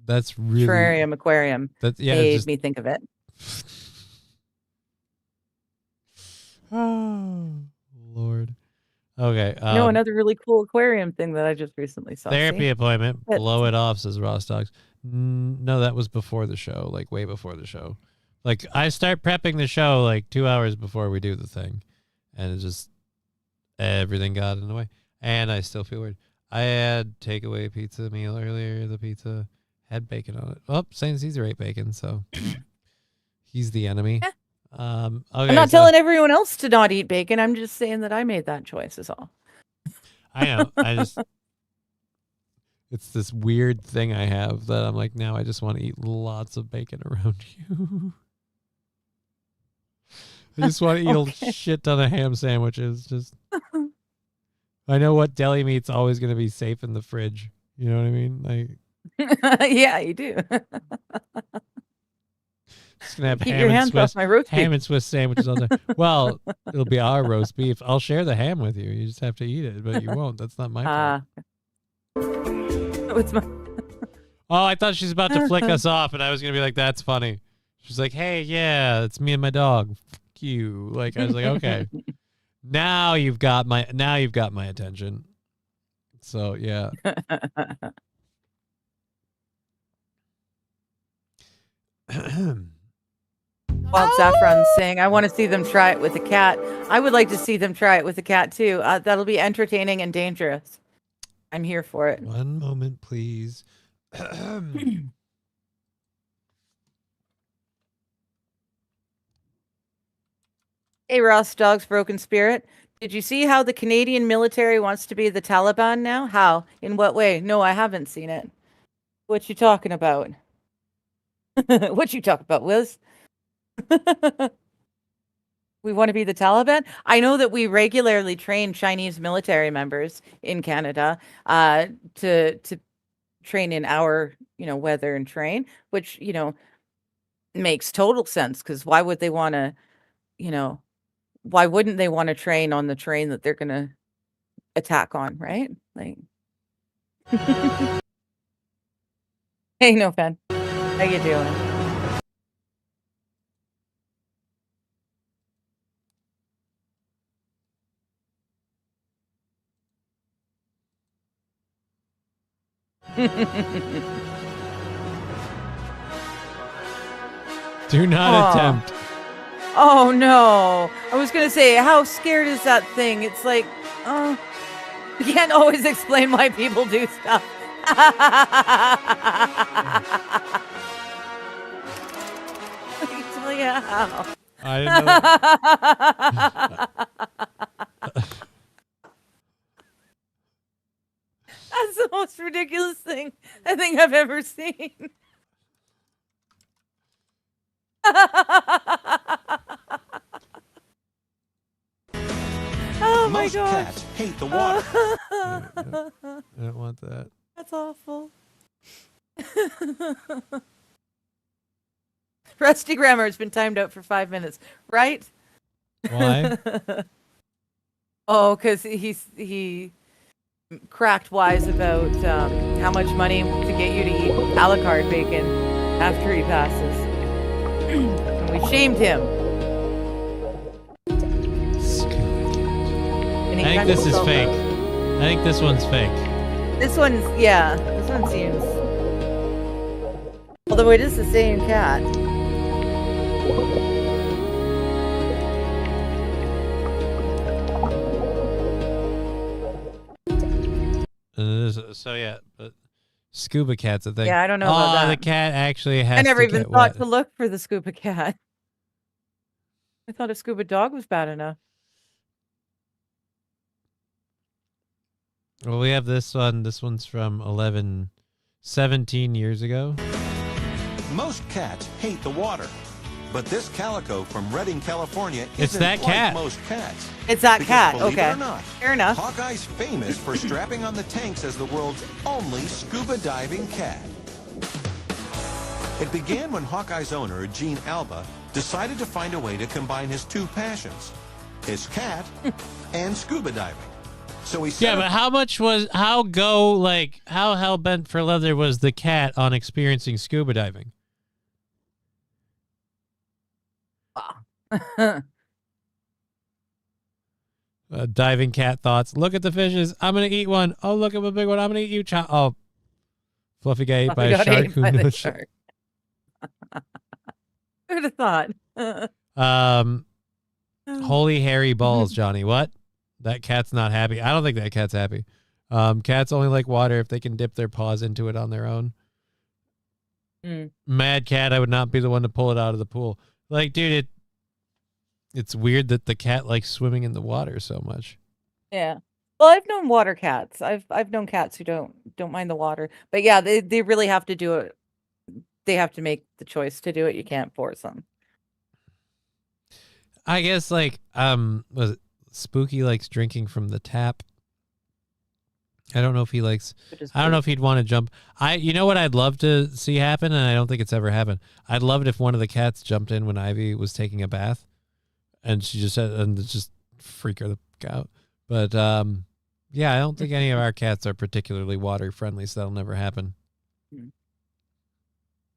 S1: that's really
S2: terrarium aquarium.
S1: That
S2: made me think of it.
S1: Oh Lord. Okay.
S2: No, another really cool aquarium thing that I just recently saw.
S1: Therapy appointment. Blow it off, says Ross Dogs. No, that was before the show, like way before the show. Like I start prepping the show like 2 hours before we do the thing, and it just everything got in the way, and I still feel weird. I had takeaway pizza meal earlier. The pizza had bacon on it. Oh, St. Caesar ate bacon, so he's the enemy.
S2: Yeah.
S1: Okay,
S2: I'm not telling everyone else to not eat bacon. I'm just saying that I made that choice. Is all.
S1: I know. It's this weird thing I have that I'm like, now I just want to eat lots of bacon around you. I just want to eat a shit ton of ham sandwiches. Just, I know what deli meat's always going to be safe in the fridge. You know what I mean? Like,
S2: yeah, you do.
S1: Just gonna have
S2: Keep your hands off my roast beef.
S1: ham and Swiss sandwiches all day. Well, it'll be our roast beef. I'll share the ham with you. You just have to eat it, but you won't. That's not my fault.
S2: What's my?
S1: Oh, I thought she's about to flick us off, and I was gonna be like, "That's funny." She's like, "Hey, yeah, it's me and my dog." Fuck you. Like I was like, "Okay, now you've got my attention." So yeah.
S2: Wild Saffron's saying, I want to see them try it with a cat. I would like to see them try it with a cat too. That'll be entertaining and dangerous. I'm here for it.
S1: One moment, please.
S2: Hey, Ross Dog's Broken Spirit. Did you see how the Canadian military wants to be the Taliban now? How? In what way? No, I haven't seen it. What you talking about? What you talking about, Wiz? We want to be the Taliban? I know that we regularly train Chinese military members in Canada to train in our, weather and terrain, which, makes total sense because why would they want to, why wouldn't they want to train on the terrain that they're going to attack on, right? Like, hey, no fan. How you doing?
S1: Do not attempt.
S2: Oh no. I was going to say, how scared is that thing? It's like, you can't always explain why people do stuff. I can tell you how.
S1: I didn't know that.
S2: That's the most ridiculous thing I think I've ever seen. Oh my
S18: Most
S2: gosh.
S18: cats
S9: hate the water.
S1: I don't want that.
S2: That's awful. Rusty Grammar has been timed out for 5 minutes, right?
S1: Why?
S2: Oh, because he cracked wise about how much money to get you to eat a la carte bacon after he passes. And we shamed him. And he
S1: I think
S2: cut
S1: this is
S2: himself
S1: fake.
S2: out.
S1: I think this one's fake.
S2: This one's, yeah, this one seems. Although it is the same cat.
S1: So yeah, but scuba cat's a thing.
S2: Yeah, I don't know about that.
S1: The cat actually has
S2: I never
S1: to
S2: even
S1: get
S2: thought
S1: wet.
S2: to look for the scuba cat. I thought a scuba dog was bad enough.
S1: Well, we have this one. This one's from 17 years ago.
S9: Most cats hate the water. But this calico from Redding, California
S1: It's
S9: isn't
S1: that
S9: like
S1: cat.
S9: most cats.
S2: It's that
S9: Because
S2: cat,
S9: believe
S2: okay.
S9: It or not,
S2: Fair enough.
S9: Hawkeye's famous for strapping on the tanks as the world's only scuba diving cat. It began when Hawkeye's owner, Gene Alba, decided to find a way to combine his two passions, his cat and scuba diving. So he set
S1: Yeah, but how hell bent for leather was the cat on experiencing scuba diving? Diving cat thoughts. Look at the fishes. I'm gonna eat one. Oh, look at the big one. I'm gonna eat you. Oh, Fluffy got ate by a shark. Who knows?
S2: Who would have thought?
S1: Holy hairy balls, Johnny. What? That cat's not happy. I don't think that cat's happy. Cats only like water if they can dip their paws into it on their own. Mad cat, I would not be the one to pull it out of the pool. Like, dude, it's weird that the cat likes swimming in the water so much.
S2: Yeah. Well, I've known water cats. I've known cats who don't mind the water. But yeah, they really have to do it. They have to make the choice to do it. You can't force them.
S1: I guess was it Spooky likes drinking from the tap. I don't know if he likes. I don't know if he'd want to jump. You know what I'd love to see happen, and I don't think it's ever happened. I'd love it if one of the cats jumped in when Ivy was taking a bath, and she just said, and just freak her the fuck out. But yeah, I don't think any of our cats are particularly water friendly, so that'll never happen.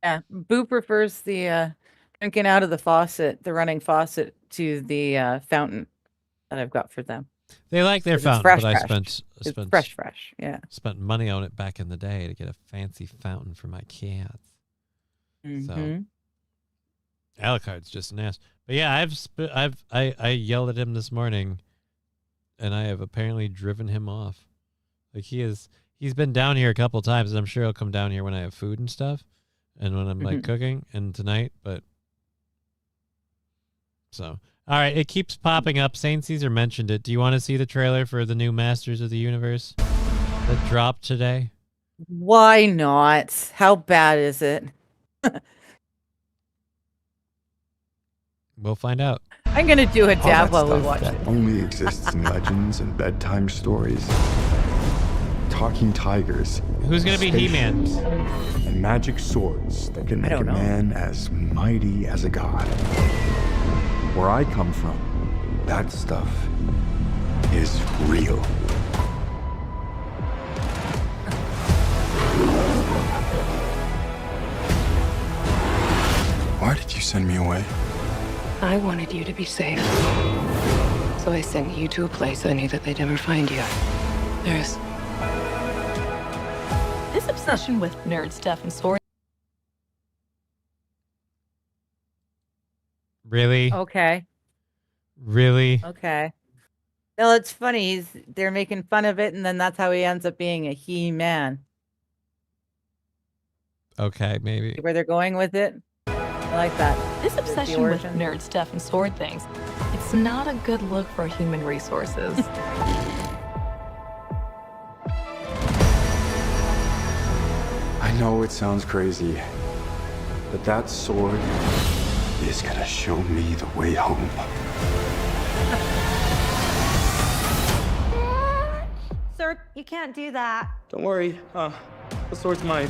S2: Yeah, Boo prefers the drinking out of the faucet, the running faucet, to the fountain that I've got for them.
S1: They like their
S2: 'Cause it's
S1: fountain,
S2: fresh,
S1: but I
S2: fresh.
S1: spent
S2: It's fresh. Yeah.
S1: spent money on it back in the day to get a fancy fountain for my cats. So Alucard's just an ass. But yeah, I yelled at him this morning, and I have apparently driven him off. Like he's been down here a couple times, and I'm sure he'll come down here when I have food and stuff, and when I'm like cooking and tonight. But so. All right, it keeps popping up. St. Caesar mentioned it. Do you want to see the trailer for the new Masters of the Universe that dropped today?
S2: Why not? How bad is it?
S1: We'll find out.
S2: I'm gonna do a dab while we watch
S18: that
S2: it.
S18: only exists in legends and bedtime stories. Talking tigers.
S1: Who's gonna be He-Man?
S18: spaceships, And magic swords that can make a man as mighty as a god. Where I come from, that stuff is real. Why did you send me away?
S19: I wanted you to be safe. So I sent you to a place I knew that they'd never find you. There's
S20: This obsession with nerd stuff and sword.
S1: Really?
S2: Okay.
S1: Really?
S2: Okay. Well, it's funny. They're making fun of it, and then that's how he ends up being a He-Man.
S1: Okay, maybe.
S2: See where they're going with it? I like that.
S20: This
S2: The
S20: obsession with
S2: origin.
S20: nerd stuff and sword things. It's not a good look for human resources.
S18: I know it sounds crazy, but that sword is gonna show me the way home.
S21: Sir, you can't do that.
S22: Don't worry. The sword's mine.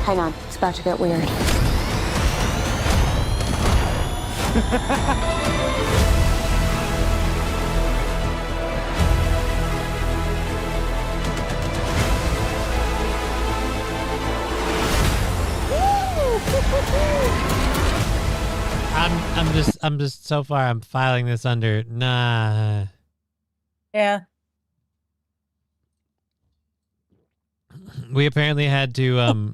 S21: Hang on, it's about to get weird.
S1: I'm just so far I'm filing this under nah.
S2: Yeah.
S1: We apparently had to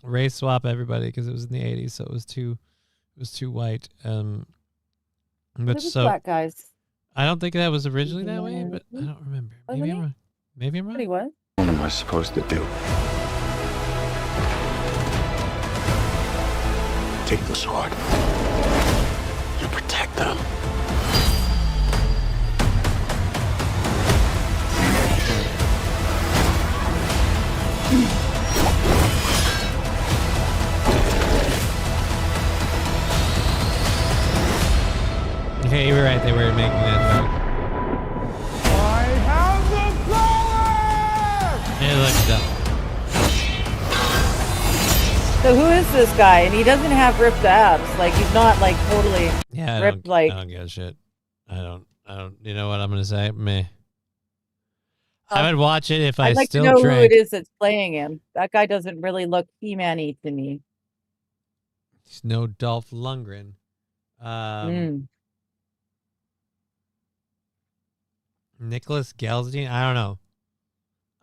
S1: race swap everybody because it was in the 80s, so it was too white. Which so
S2: black guys.
S1: I don't think that was originally that way, but I don't remember. Maybe I'm wrong. Maybe I'm wrong.
S2: What he was?
S18: What am I supposed to do? Take the sword. You protect them.
S1: Okay, you were right. They were making that joke.
S16: I have the power!
S1: It looks dumb.
S2: So who is this guy? And he doesn't have ripped abs. Like he's not like totally
S1: Yeah,
S2: ripped.
S1: I don't give a shit. I don't. You know what I'm gonna say? Meh. I would watch it if I
S2: I'd like
S1: still
S2: to know
S1: drank.
S2: who it is that's playing him. That guy doesn't really look He-Man-y to me.
S1: He's no Dolph Lundgren. Nicholas Gelstein? I don't know.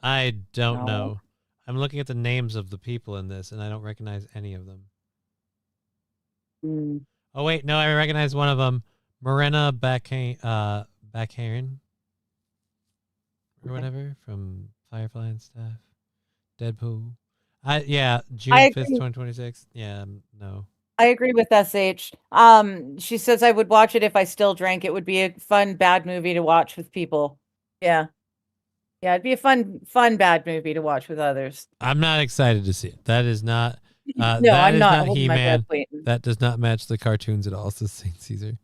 S1: I don't know. I'm looking at the names of the people in this, and I don't recognize any of them. Oh, wait. No, I recognize one of them. Marina Baccarin. Or whatever, from Firefly and stuff. Deadpool. Yeah, June 5th, 2026. Yeah, no.
S2: I agree with SH. She says I would watch it if I still drank. It would be a fun bad movie to watch with people. Yeah. Yeah, it'd be a fun bad movie to watch with others.
S1: I'm not excited to see it. That is not
S2: No,
S1: that
S2: I'm
S1: is
S2: not holding my
S1: He-Man.
S2: breath waiting.
S1: That does not match the cartoons at all. It's St. Caesar.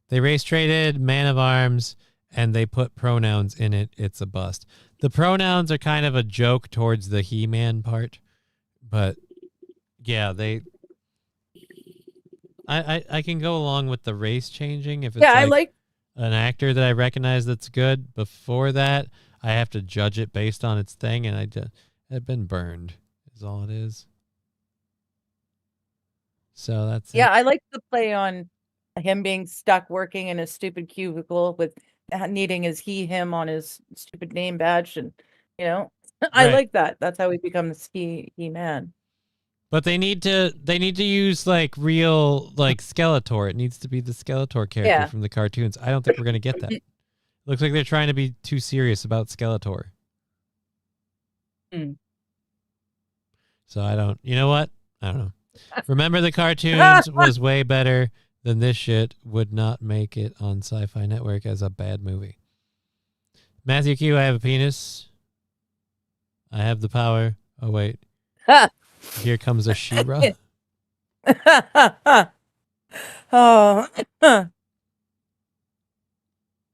S1: They race traded Man of Arms and they put pronouns in it. It's a bust. The pronouns are kind of a joke towards the He-Man part, but yeah, I can go along with the race changing if it's
S2: I like
S1: an actor that I recognize that's good. Before that, I have to judge it based on its thing, and I've been burned is all it is. So that's it.
S2: I like the play on him being stuck working in a stupid cubicle with needing his him on his stupid name badge, and I
S1: Right.
S2: like that. That's how he becomes He-Man.
S1: But they need to use like real like Skeletor. It needs to be the Skeletor character
S2: Yeah.
S1: from the cartoons. I don't think we're gonna get that. Looks like they're trying to be too serious about Skeletor. So I don't. You know what? I don't know. Remember the cartoons was way better than this shit. Would not make it on Sci-Fi Network as a bad movie. Matthew Q, I have a penis. I have the power. Oh wait. Here comes a She-Ra.
S2: Oh,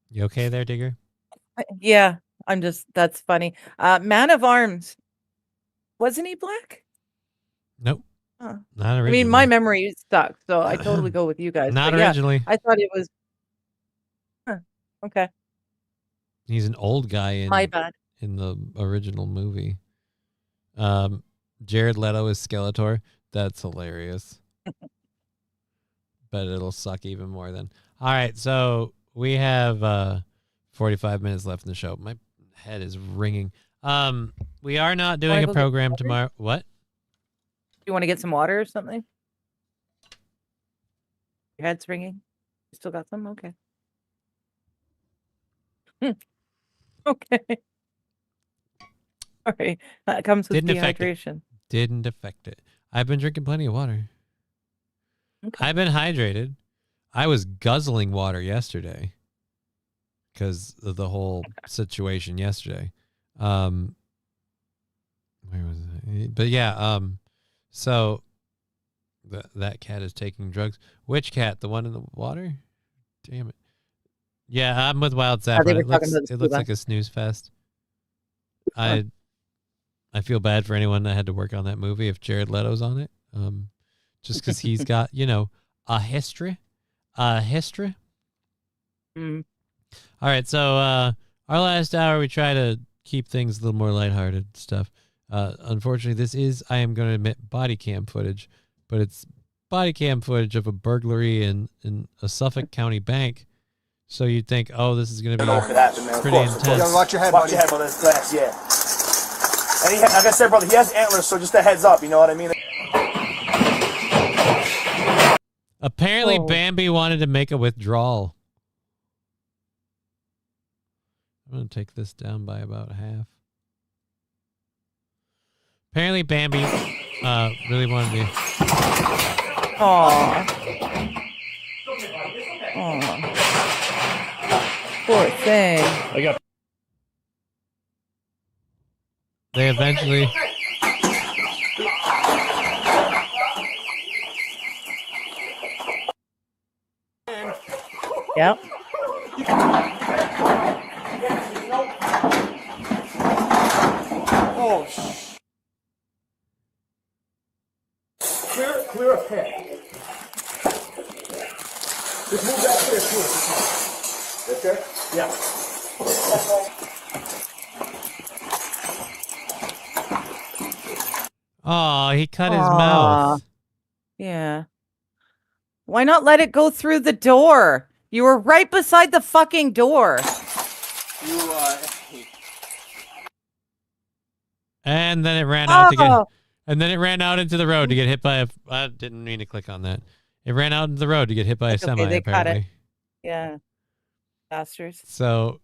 S1: You okay there, Digger?
S2: yeah. That's funny. Man of Arms. Wasn't he black?
S1: Nope.
S2: Huh.
S1: Not
S2: I
S1: originally.
S2: mean, my memory sucks, so I totally go with you guys.
S1: Not
S2: but yeah,
S1: originally.
S2: I thought it was. Okay.
S1: He's an old guy
S2: My bad.
S1: in the original movie. Jared Leto is Skeletor. That's hilarious. But it'll suck even more then. All right, so we have 45 minutes left in the show. My head is ringing. We are not doing a
S2: go get
S1: program
S2: water?
S1: tomorrow. What?
S2: Do you want to get some water or something? Your head's ringing. You still got some? Okay. Okay. All right. That comes with
S1: Didn't affect it.
S2: dehydration.
S1: Didn't affect it. I've been drinking plenty of water.
S2: Okay.
S1: I've been hydrated. I was guzzling water yesterday because of the whole situation yesterday. Where was it? But yeah, so That cat is taking drugs. Which cat? The one in the water? Damn it. Yeah, I'm with Wild Zap.
S2: they were
S1: It
S2: talking
S1: looks,
S2: about
S1: it looks like a snooze fest. I feel bad for anyone that had to work on that movie if Jared Leto's on it. Just because he's got, a history.
S2: Mm.
S1: All right, so our last hour, we try to keep things a little more lighthearted stuff. Unfortunately, this is, I am going to admit, body cam footage, but it's body cam footage of a burglary in a Suffolk County bank. So you'd think, oh, this is going to be pretty intense.
S4: Watch your head, buddy. Watch your head, brother. It's glass, yeah. And he, like I said, brother, he has antlers, so just a heads up, you know what I mean?
S1: Apparently, Bambi wanted to make a withdrawal. I'm going to take this down by about half. Apparently, Bambi really wanted to...
S2: Aww. Poor thing.
S1: They eventually...
S2: Yep.
S4: Oh, clear a pit. Just move that clear too. Okay? Yeah.
S1: Oh, he cut his mouth.
S2: Yeah. Why not let it go through the door? You were right beside the fucking door.
S1: And then it ran out to get... And then it ran out into the road to get hit by a... I didn't mean to click on that. It ran out into the road to get hit by a semi,
S2: they
S1: apparently.
S2: caught it. Yeah. Bastards.
S1: So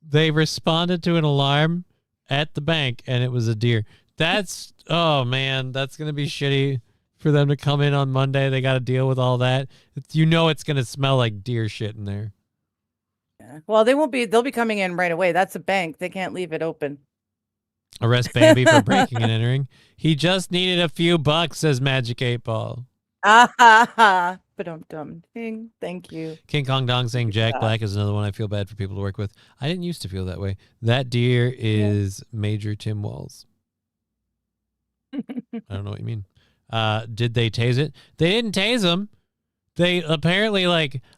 S1: they responded to an alarm at the bank, and it was a deer. That's... Oh, man. That's going to be shitty for them to come in on Monday. They got to deal with all that. It's going to smell like deer shit in there.
S2: Yeah. Well, they won't be... They'll be coming in right away. That's a bank. They can't leave it open.
S1: Arrest Bambi for breaking and entering. He just needed a few bucks, says Magic 8 Ball.
S2: Ah ha ha. Ba-dum-dum. Ding. Thank you.
S1: King Kong Dong saying Jack Black is another one I feel bad for people to work with. I didn't used to feel that way. That deer is Major Tim Walls. I don't know what you mean. Did they tase it? They didn't tase him. They apparently,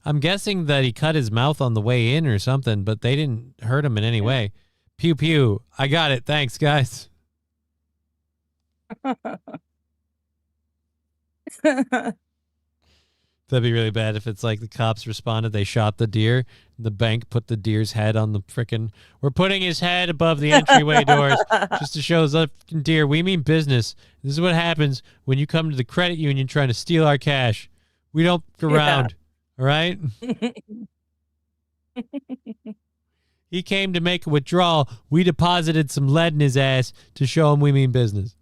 S1: I'm guessing that he cut his mouth on the way in or something, but they didn't hurt him in any way. Pew pew. I got it. Thanks, guys. That'd be really bad if it's like the cops responded, they shot the deer, the bank put the deer's head on the frickin'... We're putting his head above the entryway doors just to show the deer. We mean business. This is what happens when you come to the credit union trying to steal our cash. We don't fuck around. All right? He came to make a withdrawal. We deposited some lead in his ass to show him we mean business.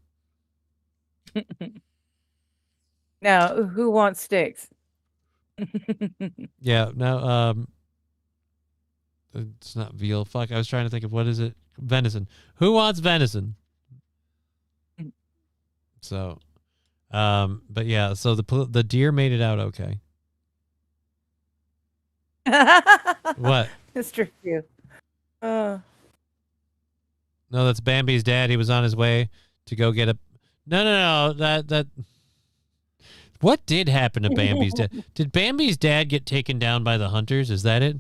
S2: Now, who wants steaks?
S1: Yeah, no, it's not veal. Fuck, I was trying to think of what is it? Venison. Who wants venison? So, but yeah, so the deer made it out okay. What?
S2: Mr. Q.
S1: No, that's Bambi's dad. He was on his way to go get a... No. That... What did happen to Bambi's dad? Did Bambi's dad get taken down by the hunters? Is that it?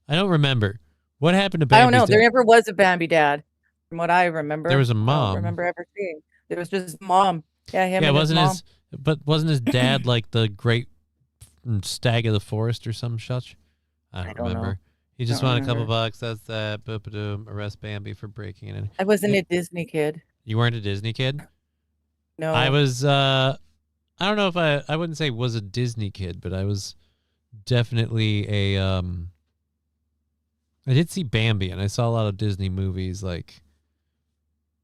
S1: I don't remember. What happened to Bambi's
S2: I don't know.
S1: dad?
S2: There never was a Bambi dad, from what I remember.
S1: There was a
S2: I
S1: mom.
S2: don't remember ever seeing. There was just mom. Yeah, him and
S1: wasn't
S2: his mom.
S1: But wasn't his dad like the great stag of the forest or some such? I don't remember.
S2: know.
S1: He just
S2: Don't
S1: wanted a couple
S2: remember.
S1: bucks. That's that. Boop-a-doom. Arrest Bambi for breaking it in.
S2: I wasn't a Disney kid.
S1: You weren't a Disney kid?
S2: No.
S1: I was, I don't know if I wouldn't say was a Disney kid, but I was definitely I did see Bambi, and I saw a lot of Disney movies,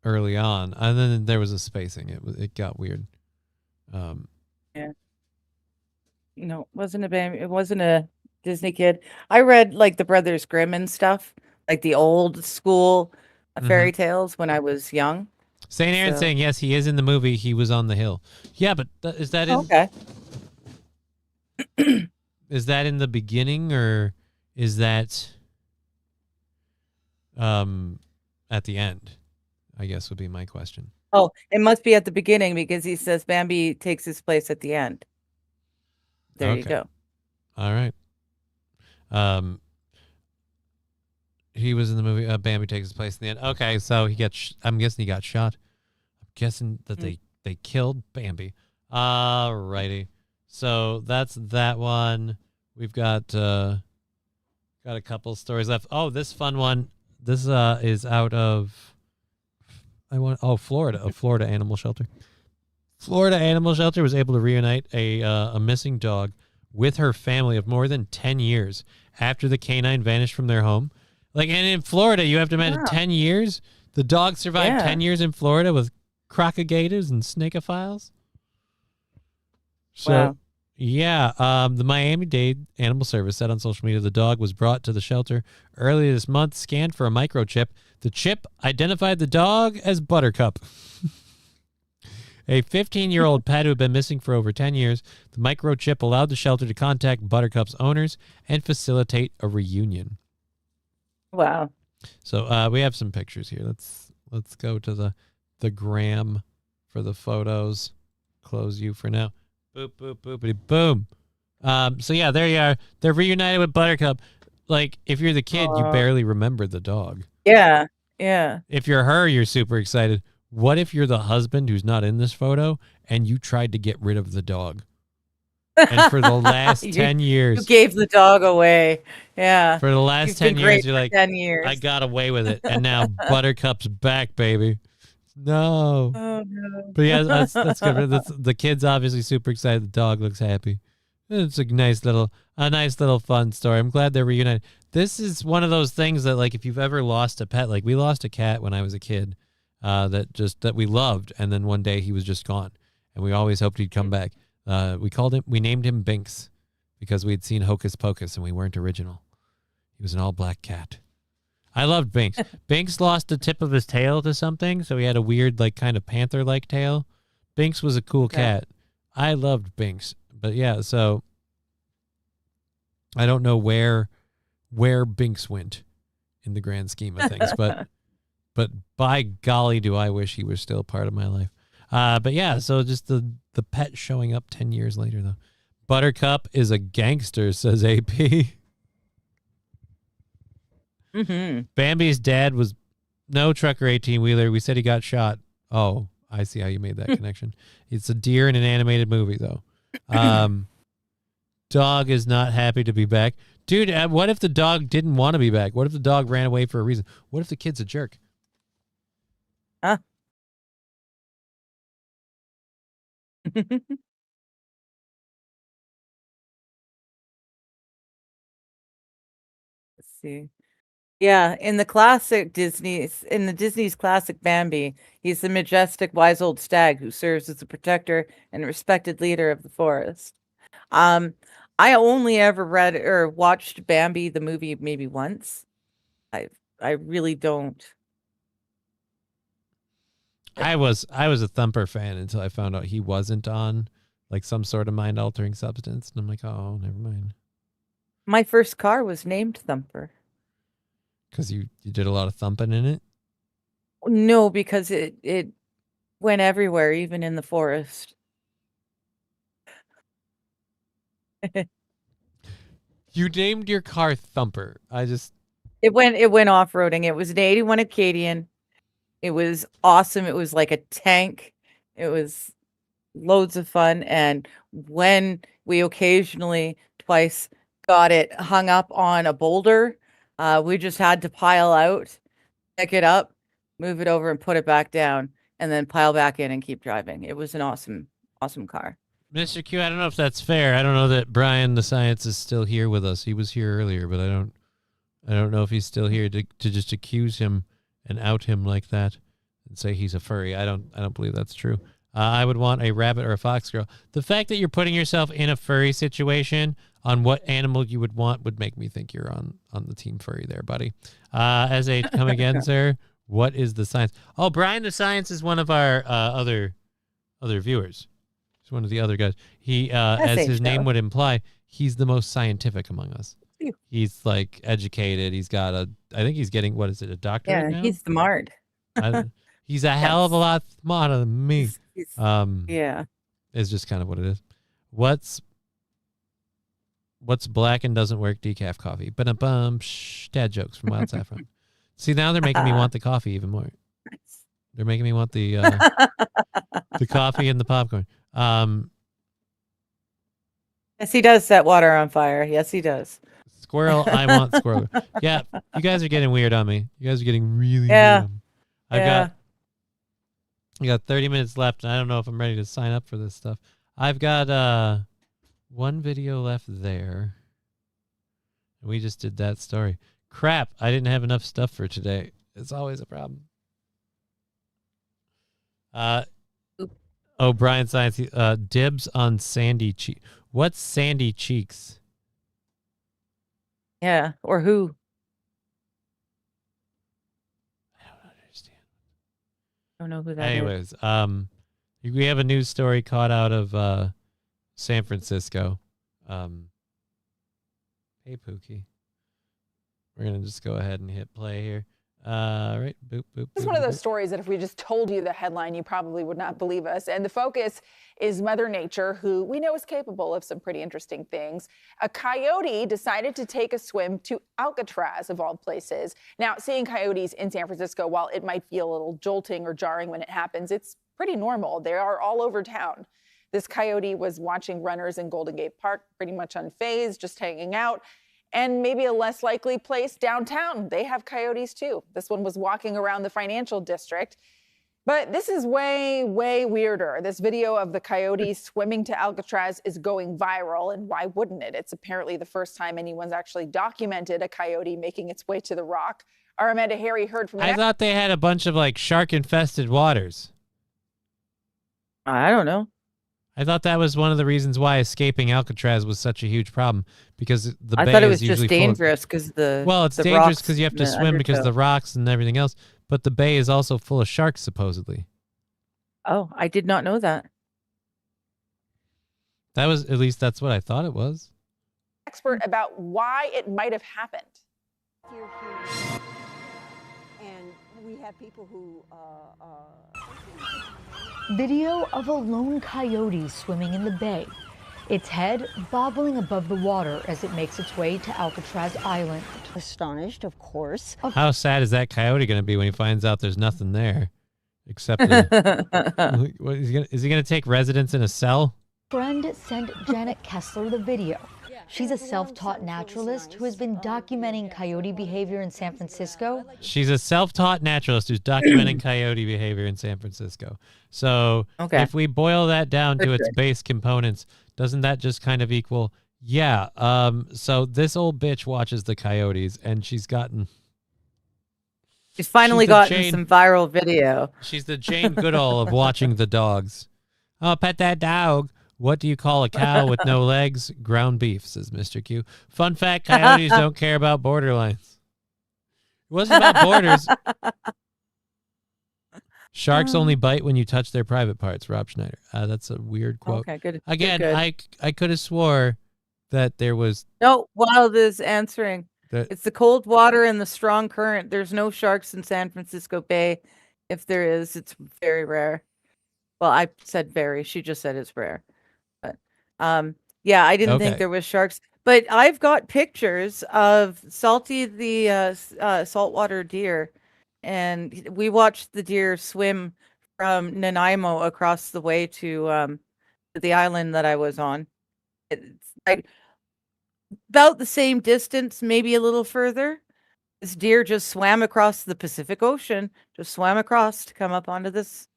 S1: early on. And then there was a spacing. It got weird.
S2: Yeah. No, wasn't a Bambi. It wasn't a Disney kid. I read the Brothers Grimm and stuff, like the old school fairy tales when I was young.
S1: St. Aaron
S2: So-
S1: saying, yes, he is in the movie. He was on the hill. Yeah, but is that in...
S2: Okay.
S1: Is that in the beginning or is that at the end? I guess would be my question.
S2: Oh, it must be at the beginning because he says Bambi takes his place at the end. There you
S1: Okay.
S2: go.
S1: All right. He was in the movie. Bambi takes his place in the end. Okay, so he gets. I'm guessing he got shot. I'm guessing that they killed Bambi. All righty. So that's that one. We've got a couple stories left. Oh, this fun one. This is out of Florida. A Florida animal shelter. Florida animal shelter was able to reunite a missing dog with her family of more than 10 years after the canine vanished from their home. Like, and in Florida, you have to imagine 10 years. The dog survived 10 years in Florida with crocodilators and snakeophiles. So,
S2: Wow.
S1: yeah, the Miami-Dade Animal Service said on social media the dog was brought to the shelter earlier this month, scanned for a microchip. The chip identified the dog as Buttercup. A 15-year-old pet who had been missing for over 10 years. The microchip allowed the shelter to contact Buttercup's owners and facilitate a reunion.
S2: Wow.
S1: So we have some pictures here. Let's go to the gram for the photos. Close you for now. Boop, boop, boopity, boom. So yeah, there you are. They're reunited with Buttercup. Like, if you're the kid, you barely remember the dog.
S2: Yeah. Yeah.
S1: If you're her, you're super excited. What if you're the husband who's not in this photo and you tried to get rid of the dog? And for the last 10 years...
S2: You gave the dog away. Yeah.
S1: For the last
S2: You've
S1: 10
S2: been great
S1: years, you're
S2: for
S1: like,
S2: 10 years.
S1: I got away with it. And now Buttercup's back, baby. No.
S2: Oh, no.
S1: But yeah, that's good. The kid's obviously super excited. The dog looks happy. It's a nice little fun story. I'm glad they're reunited. This is one of those things that, like, if you've ever lost a pet, like we lost a cat when I was a kid, that we loved, and then one day he was just gone, and we always hoped he'd come back. We named him Binks because we'd seen Hocus Pocus and we weren't original. He was an all-black cat. I loved Binks. Binks lost the tip of his tail to something, so he had a weird, like, kind of panther-like tail. Binks was a cool cat. I loved Binks. But yeah, so I don't know where Binks went in the grand scheme of things, but by golly, do I wish he was still part of my life. But yeah, so just the pet showing up 10 years later, though. Buttercup is a gangster, says AP.
S2: Mm-hmm.
S1: Bambi's dad was no trucker 18-wheeler. We said he got shot. Oh, I see how you made that connection. It's a deer in an animated movie, though. Dog is not happy to be back. Dude, what if the dog didn't want to be back? What if the dog ran away for a reason? What if the kid's a jerk?
S2: Huh? Let's see. Yeah, in the Disney's classic Bambi, he's the majestic, wise old stag who serves as a protector and respected leader of the forest. I only ever read or watched Bambi the movie maybe once. I really don't.
S1: I was a Thumper fan until I found out he wasn't on like some sort of mind-altering substance, and I'm like, oh, never mind.
S2: My first car was named Thumper.
S1: Because you did a lot of thumping in it?
S2: No, because it went everywhere, even in the forest.
S1: You named your car Thumper.
S2: It went off-roading. It was an 81 Acadian. It was awesome. It was like a tank. It was loads of fun. And when we occasionally twice got it hung up on a boulder, we just had to pile out, pick it up, move it over and put it back down, and then pile back in and keep driving. It was an awesome car.
S1: Mr. Q, I don't know if that's fair. I don't know that Brian the Science is still here with us. He was here earlier, but I don't know if he's still here to just accuse him and out him like that and say he's a furry. I don't believe that's true. I would want a rabbit or a fox girl. The fact that you're putting yourself in a furry situation on what animal you would want would make me think you're on the team furry there, buddy. Come again, sir. What is the science? Oh, Brian the Science is one of our other viewers. He's one of the other guys. He, as his name would imply, he's the most scientific among us. He's like educated. He's got I think he's getting, what is it, a doctorate now?
S2: He's smart.
S1: He's a hell of a lot smarter than me.
S2: Yeah.
S1: It's just kind of what it is. What's black and doesn't work decaf coffee? Ba-dum-bum, dad jokes from Wild Saffron. See, now they're making me want the coffee even more. They're making me want the the coffee and the popcorn.
S2: Yes, he does set water on fire. Yes, he does.
S1: Squirrel, I want squirrel. Yeah, you guys are getting weird on me. You guys are getting really weird on me. I got 30 minutes left, and I don't know if I'm ready to sign up for this stuff. I've got one video left there. We just did that story. Crap, I didn't have enough stuff for today. It's always a problem. Oh, Brian Science, dibs on Sandy Cheek. What's Sandy Cheeks?
S2: Yeah, or who?
S1: I don't understand.
S2: I don't know who that is.
S1: Anyways, we have a news story caught out of San Francisco. Hey, Pookie. We're going to just go ahead and hit play here. Right. Boop, boop,
S5: It's
S1: boop,
S5: one of
S1: boop,
S5: those stories that if we just told you the headline, you probably would not believe us. And the focus is Mother Nature, who we know is capable of some pretty interesting things. A coyote decided to take a swim to Alcatraz, of all places. Now, seeing coyotes in San Francisco, while it might feel a little jolting or jarring when it happens, it's pretty normal. They are all over town. This coyote was watching runners in Golden Gate Park, pretty much unfazed, just hanging out. And maybe a less likely place downtown. They have coyotes too. This one was walking around the financial district. But this is way, way weirder. This video of the coyote swimming to Alcatraz is going viral. And why wouldn't it? It's apparently the first time anyone's actually documented a coyote making its way to the rock. Our Amanda Harry heard from
S1: I thought they had a bunch of like shark-infested waters.
S2: I don't know.
S1: I thought that was one of the reasons why escaping Alcatraz was such a huge problem, because the bay
S2: I thought it
S1: is
S2: was
S1: usually
S2: just dangerous because the
S1: well, it's
S2: the
S1: dangerous
S2: rocks
S1: because you have to
S2: and the
S1: swim because of the
S2: undertow.
S1: rocks and everything else. But the bay is also full of sharks, supposedly.
S2: Oh, I did not know that.
S1: That was, at least that's what I thought it was.
S5: expert about why it might have happened.
S7: And we have people who
S23: Video of a lone coyote swimming in the bay, its head bobbling above the water as it makes its way to Alcatraz Island.
S7: Astonished, of course.
S1: How sad is that coyote going to be when he finds out there's nothing there? Except, what, is he going to take residence in a cell?
S23: Friend sent Janet Kessler the video. She's a self-taught naturalist who has been documenting coyote behavior in San Francisco.
S1: She's a self-taught naturalist who's documenting coyote behavior in San Francisco. So if we boil that down to its base components, doesn't that just kind of equal, yeah, so this old bitch watches the coyotes and she's gotten...
S2: She's finally gotten some viral video.
S1: She's the Jane Goodall of watching the dogs. Oh, pet that dog. What do you call a cow with no legs? Ground beef, says Mr. Q. Fun fact, coyotes don't care about borderlines. It wasn't about borders. Sharks only bite when you touch their private parts, Rob Schneider. That's a weird quote.
S2: Okay, good.
S1: Again,
S2: good.
S1: I could have swore that there was...
S2: No, Wild is answering.
S1: That...
S2: It's the cold water and the strong current. There's no sharks in San Francisco Bay. If there is, it's very rare. Well, I said very. She just said it's rare. But yeah, I didn't think there was sharks. But I've got pictures of Salty the saltwater deer. And we watched the deer swim from Nanaimo across the way to the island that I was on. It's like about the same distance, maybe a little further. This deer just swam across the Pacific Ocean, just swam across to come up onto this.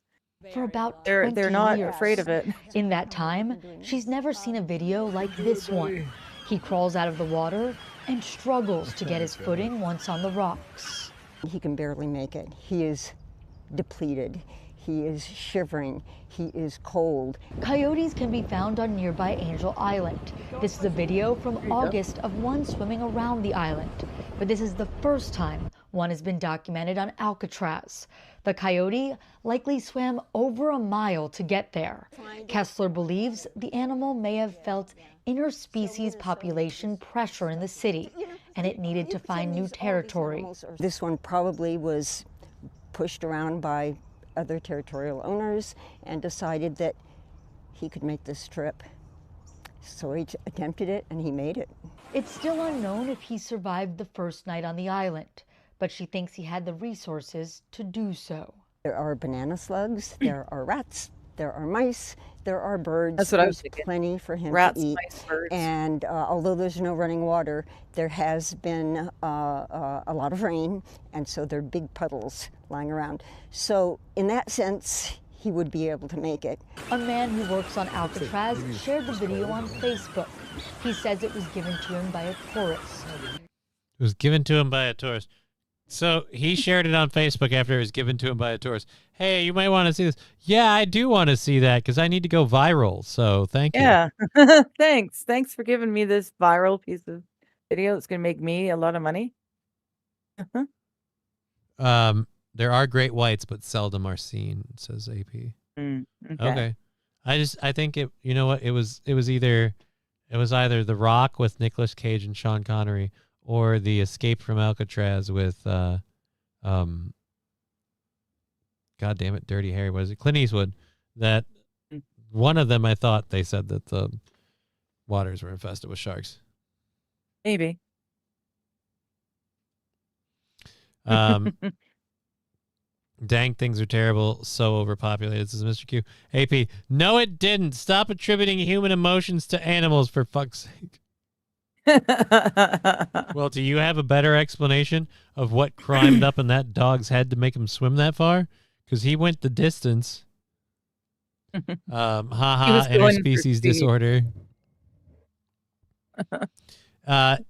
S23: For about
S2: 20 they're not
S23: years.
S2: afraid of it.
S23: In that time, she's never seen a video like this one. He crawls out of the water and struggles to get his footing once on the rocks.
S7: he can barely make it. He is depleted. He is shivering. He is cold.
S23: Coyotes can be found on nearby Angel Island. This is a video from August of one swimming around the island. But this is the first time One has been documented on Alcatraz. The coyote likely swam over a mile to get there. Kessler believes the animal may have felt interspecies population pressure in the city, and it needed to find new territory.
S7: This one probably was pushed around by other territorial owners and decided that he could make this trip. So he attempted it and he made it.
S23: It's still unknown if he survived the first night on the island, but she thinks he had the resources to do so.
S7: There are banana slugs, there are rats, there are mice, there are birds.
S2: That's what I was
S7: There's
S2: thinking.
S7: plenty for him
S2: Rats,
S7: to eat.
S2: mice, birds.
S7: And although there's no running water, there has been a lot of rain, and so there are big puddles lying around. So in that sense, he would be able to make it.
S23: A man who works on Alcatraz shared the video on Facebook. He says it was given to him by a tourist.
S1: It was given to him by a tourist. So he shared it on Facebook after it was given to him by a tourist. Hey, you might want to see this. Yeah, I do want to see that because I need to go viral. So thank you.
S2: Yeah. Thanks. Thanks for giving me this viral piece of video that's going to make me a lot of money.
S1: There are great whites, but seldom are seen, says AP. Okay. I think it, you know what? It was either The Rock with Nicolas Cage and Sean Connery, or The Escape from Alcatraz with God damn it, Dirty Harry. What is it? Clint Eastwood. That one of them, I thought they said that the waters were infested with sharks.
S2: Maybe.
S1: Dang, things are terrible. So overpopulated. This is Mr. Q. AP. No, it didn't. Stop attributing human emotions to animals, for fuck's sake. Well, do you have a better explanation of what climbed up in that dog's head to make him swim that far? Because he went the distance. Interspecies disorder.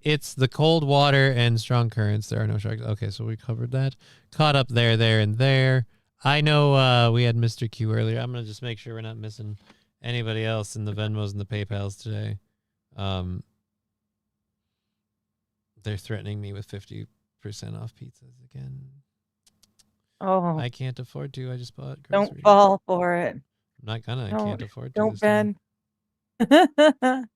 S1: It's the cold water and strong currents. There are no sharks. Okay, so we covered that. Caught up there, and there. I know we had Mr. Q earlier. I'm going to just make sure we're not missing anybody else in the Venmos and the PayPals today. They're threatening me with 50% off pizzas again.
S2: Oh.
S1: I can't afford to. I just bought
S2: Don't
S1: groceries.
S2: fall for it.
S1: I'm not gonna. I can't afford to.
S2: Don't,
S1: this time.
S2: Ben.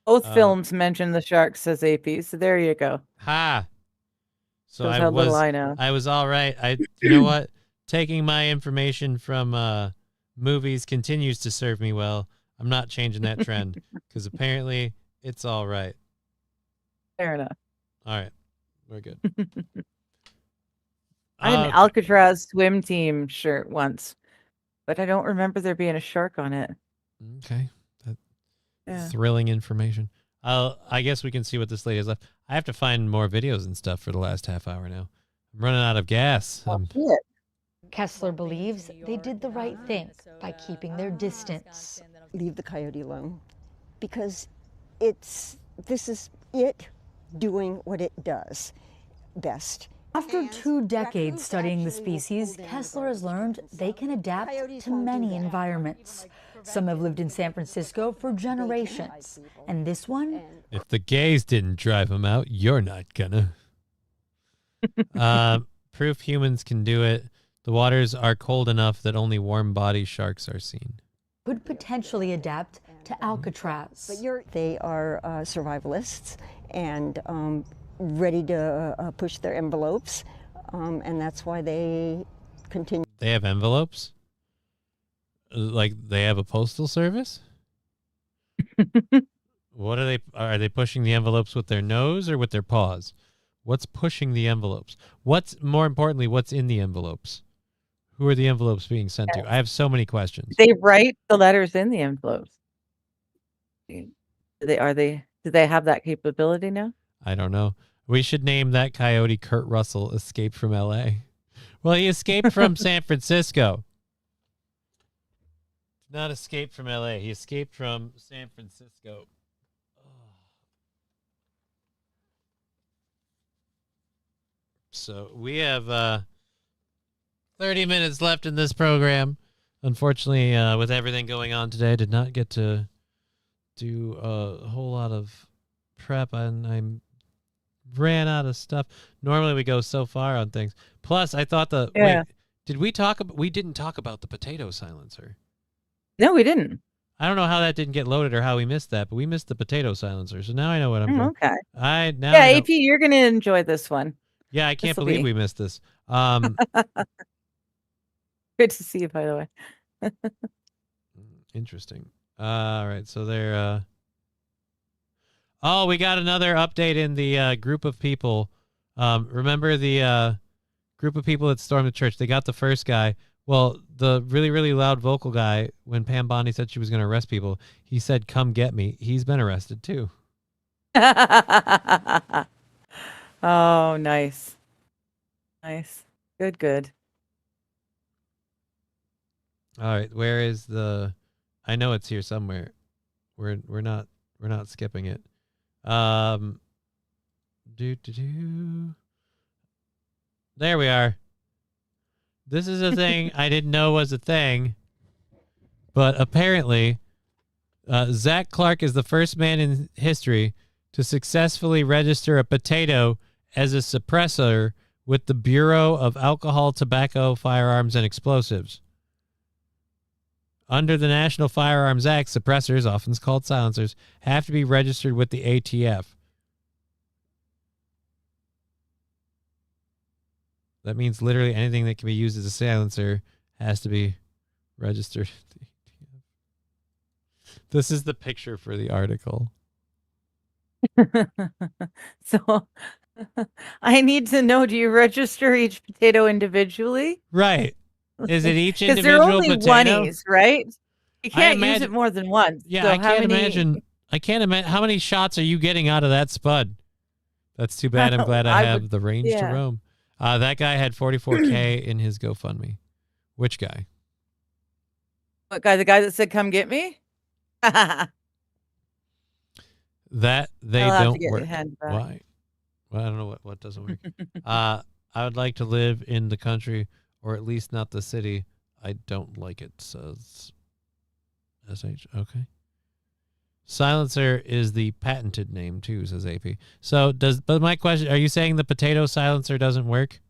S2: Both films mention the sharks, says AP. So there you go.
S1: Ha! So
S2: Shows
S1: I
S2: how
S1: was,
S2: little I know.
S1: I was all right. You know what? Taking my information from movies continues to serve me well. I'm not changing that trend because apparently it's all right.
S2: Fair enough.
S1: All right, we're good.
S2: I had an Alcatraz swim team shirt once, but I don't remember there being a shark on it.
S1: Okay.
S2: Yeah.
S1: Thrilling information. I guess we can see what this lady has left. I have to find more videos and stuff for the last half hour now. I'm running out of gas.
S23: Kessler believes they did the right thing by keeping their distance.
S7: Leave the coyote alone, because this is it doing what it does best.
S23: After 2 decades studying the species, Kessler has learned they can adapt to many environments. Some have lived in San Francisco for generations, and this one?
S1: If the gays didn't drive him out, you're not gonna. Proof humans can do it. The waters are cold enough that only warm-bodied sharks are seen.
S23: Could potentially adapt to Alcatraz.
S7: But they are survivalists and ready to push their envelopes, and that's why they continue.
S1: They have envelopes? Like they have a postal service? What are they pushing the envelopes with their nose or with their paws? What's pushing the envelopes? More importantly, what's in the envelopes? Who are the envelopes being sent to? I have so many questions.
S2: They write the letters in the envelopes. Do they have that capability now?
S1: I don't know. We should name that coyote Kurt Russell, Escape from LA. Well, he escaped from San Francisco. Did not escape from LA. He escaped from San Francisco. So we have 30 minutes left in this program. Unfortunately, with everything going on today, I did not get to do a whole lot of prep, and I'm ran out of stuff. Normally we go so far on things. Plus, I thought
S2: Yeah.
S1: wait, we didn't talk about the potato silencer.
S2: No, we didn't.
S1: I don't know how that didn't get loaded or how we missed that, but we missed the potato silencer. So now I know what I'm doing.
S2: Okay.
S1: I
S2: Yeah,
S1: know.
S2: AP, you're gonna enjoy this one.
S1: Yeah, I can't
S2: This'll
S1: believe
S2: be-
S1: we missed this.
S2: Good to see you, by the way.
S1: Interesting. All right, so they're oh, we got another update in the group of people. Remember the group of people that stormed the church? They got the first guy. Well, the really, really loud vocal guy, when Pam Bondi said she was going to arrest people, he said, "Come get me." He's been arrested too.
S2: Oh, nice. Nice. Good.
S1: All right, where is the? I know it's here somewhere. We're not skipping it. There we are. This is a thing I didn't know was a thing, but apparently, Zach Clark is the first man in history to successfully register a potato as a suppressor with the Bureau of Alcohol, Tobacco, Firearms, and Explosives. Under the National Firearms Act, suppressors, often called silencers, have to be registered with the ATF. That means literally anything that can be used as a silencer has to be registered. This is the picture for the article.
S2: So I need to know, do you register each potato individually?
S1: Right. Is it each
S2: Because they're
S1: individual
S2: only
S1: potato?
S2: oneies, right? You can't use
S1: imagine-
S2: it more than once.
S1: Yeah,
S2: so
S1: I
S2: how
S1: can't
S2: many-
S1: imagine. I can't imagine how many shots are you getting out of that spud. That's too bad. I'm glad I have the range to roam. That guy had 44K in his GoFundMe. Which guy?
S2: What guy? The guy that said, "Come get me."
S1: That they
S2: I'll have to
S1: don't
S2: get
S1: work.
S2: your hand back.
S1: Why? Well, I don't know what doesn't work. I would like to live in the country, or at least not the city. I don't like it. Says SH. Okay. Silencer is the patented name too, says AP. So but my question, are you saying the potato silencer doesn't work?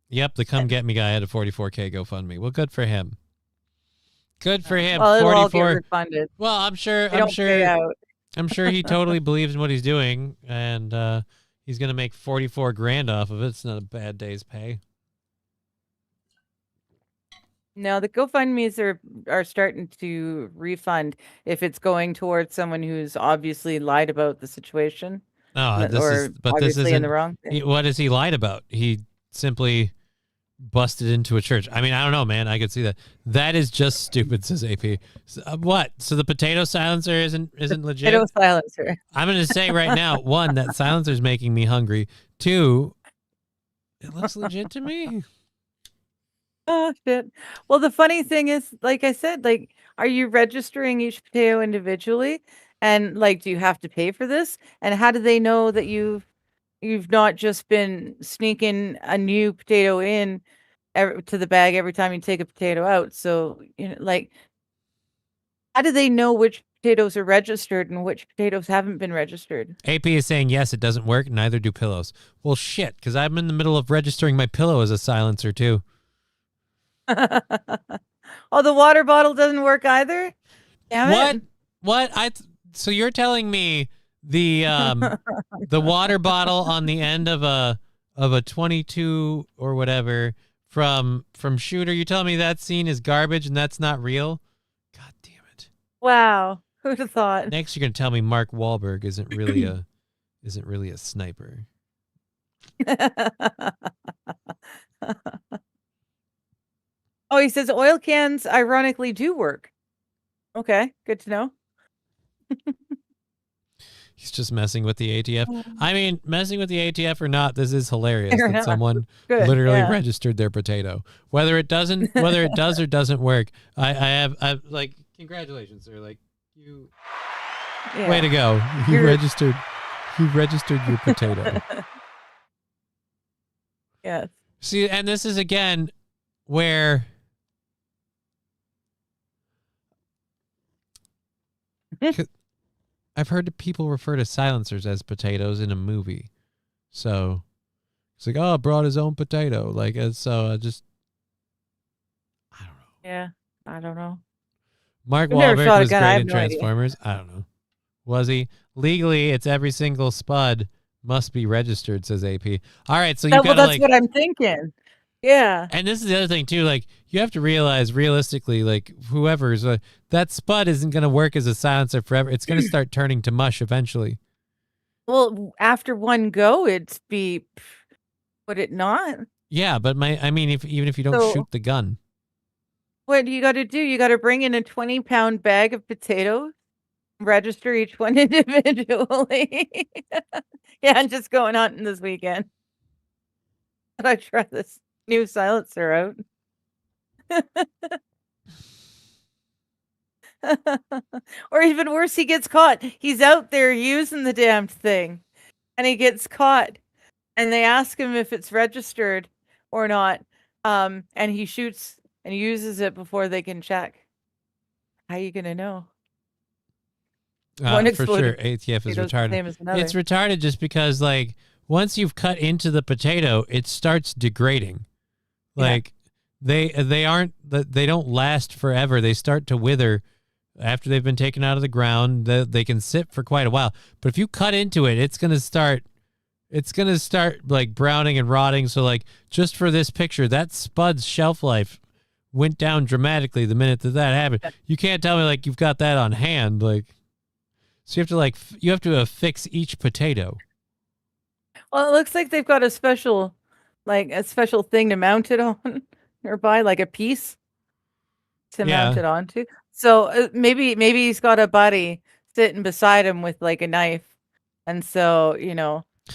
S1: Yep, the come get me guy had a 44K GoFundMe. Well, good for him. Good for him.
S2: Well, it'll all get
S1: 44.
S2: refunded.
S1: Well, I'm sure.
S2: They don't pay out.
S1: I'm sure he totally believes in what he's doing, and he's gonna make 44 grand off of it. It's not a bad day's pay.
S2: No, the GoFundMe's are starting to refund if it's going towards someone who's obviously lied about the situation.
S1: No, this
S2: or
S1: is. But this
S2: obviously
S1: isn't.
S2: in the wrong thing.
S1: What has he lied about? He simply busted into a church. I mean, I don't know, man. I could see that. That is just stupid, says AP. What? So the potato silencer isn't legit?
S2: Potato silencer.
S1: I'm going to say right now, one, that silencer's making me hungry. Two, it looks legit to me.
S2: Oh shit. Well, the funny thing is, like I said, like, are you registering each potato individually? And like, do you have to pay for this? And how do they know that you've not just been sneaking a new potato in to the bag every time you take a potato out? So, like, how do they know which potatoes are registered and which potatoes haven't been registered?
S1: AP is saying, yes, it doesn't work. Neither do pillows. Well, shit, because I'm in the middle of registering my pillow as a silencer, too.
S2: Oh, the water bottle doesn't work either? Damn it.
S1: What? So you're telling me the the water bottle on the end of a 22 or whatever from Shooter, you telling me that scene is garbage and that's not real? God damn it.
S2: Wow. Who'd have thought?
S1: Next you're going to tell me Mark Wahlberg isn't really a sniper.
S2: Oh, he says oil cans ironically do work. Okay, good to know.
S1: He's just messing with the ATF. I mean, messing with the ATF or not, this is hilarious
S2: Fair
S1: that
S2: enough.
S1: someone
S2: Good,
S1: literally
S2: yeah.
S1: registered their potato. Whether it does or doesn't work, I like, congratulations, sir. Like, you, way to go. You registered your potato.
S2: Yes.
S1: See, and this is again where I've heard people refer to silencers as potatoes in a movie. So it's like, oh, brought his own potato. Like, so just, I don't know.
S2: Yeah, I don't know.
S1: Mark
S2: I've never
S1: Wahlberg
S2: shot a
S1: was
S2: gun, I
S1: great
S2: have
S1: in
S2: no idea.
S1: Transformers. I don't know. Was he? Legally, it's every single spud must be registered, says AP. All right, so you
S2: Well,
S1: gotta
S2: that's
S1: like,
S2: what I'm thinking. Yeah.
S1: and this is the other thing too. Like, you have to realize realistically, like whoever's that spud isn't gonna work as a silencer forever. It's gonna start turning to mush eventually.
S2: Well, after one go, would it not?
S1: Yeah, but even if you don't
S2: So-
S1: shoot the gun,
S2: What do you got to do? You got to bring in a 20-pound bag of potatoes, register each one individually. Yeah, I'm just going hunting this weekend. But I try this new silencer out. Or even worse, he gets caught. He's out there using the damned thing, and he gets caught. And they ask him if it's registered or not. And he shoots and uses it before they can check. How you gonna know? One
S1: for sure,
S2: exploded
S1: ATF is
S2: potato's the
S1: retarded.
S2: same as another.
S1: It's retarded just because, like, once you've cut into the potato, it starts degrading. Like, they don't last forever. They start to wither after they've been taken out of the ground. They can sit for quite a while. But if you cut into it, it's gonna start like browning and rotting. So, like, just for this picture, that spud's shelf life went down dramatically the minute that happened. You can't tell me like you've got that on hand, like. So you have to affix each potato.
S2: Well, it looks like they've got a special thing to mount it on nearby, like a piece to mount it onto. So maybe he's got a buddy sitting beside him with like a knife, and so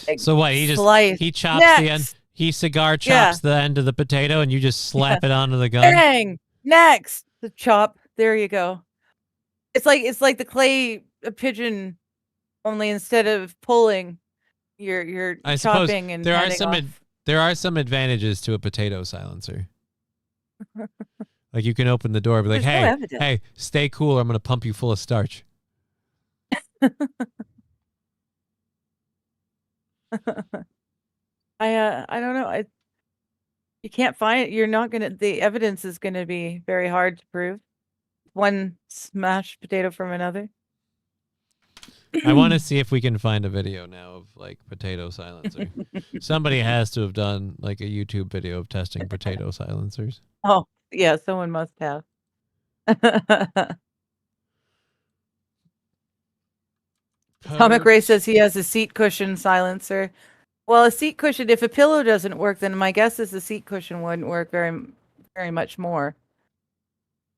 S2: like,
S1: So what? He chops the end. He cigar chops the end of the potato, and you just slap it onto the gun.
S2: Bang! Next, the chop. There you go. It's like the clay pigeon, only instead of pulling, you're
S1: I suppose
S2: chopping and
S1: there are
S2: handing
S1: some
S2: off.
S1: there are some advantages to a potato silencer. Like, you can open the door and be like,
S2: There's no
S1: "Hey,
S2: evidence.
S1: hey, stay cool. Or I'm gonna pump you full of starch."
S2: I don't know. You can't find it. You're not gonna. The evidence is gonna be very hard to prove. One smashed potato from another.
S1: I want to see if we can find a video now of like potato silencer. Somebody has to have done like a YouTube video of testing potato silencers.
S2: Oh yeah, someone must have. Comic Ray says he has a seat cushion silencer. Well, a seat cushion, if a pillow doesn't work, then my guess is the seat cushion wouldn't work very much more.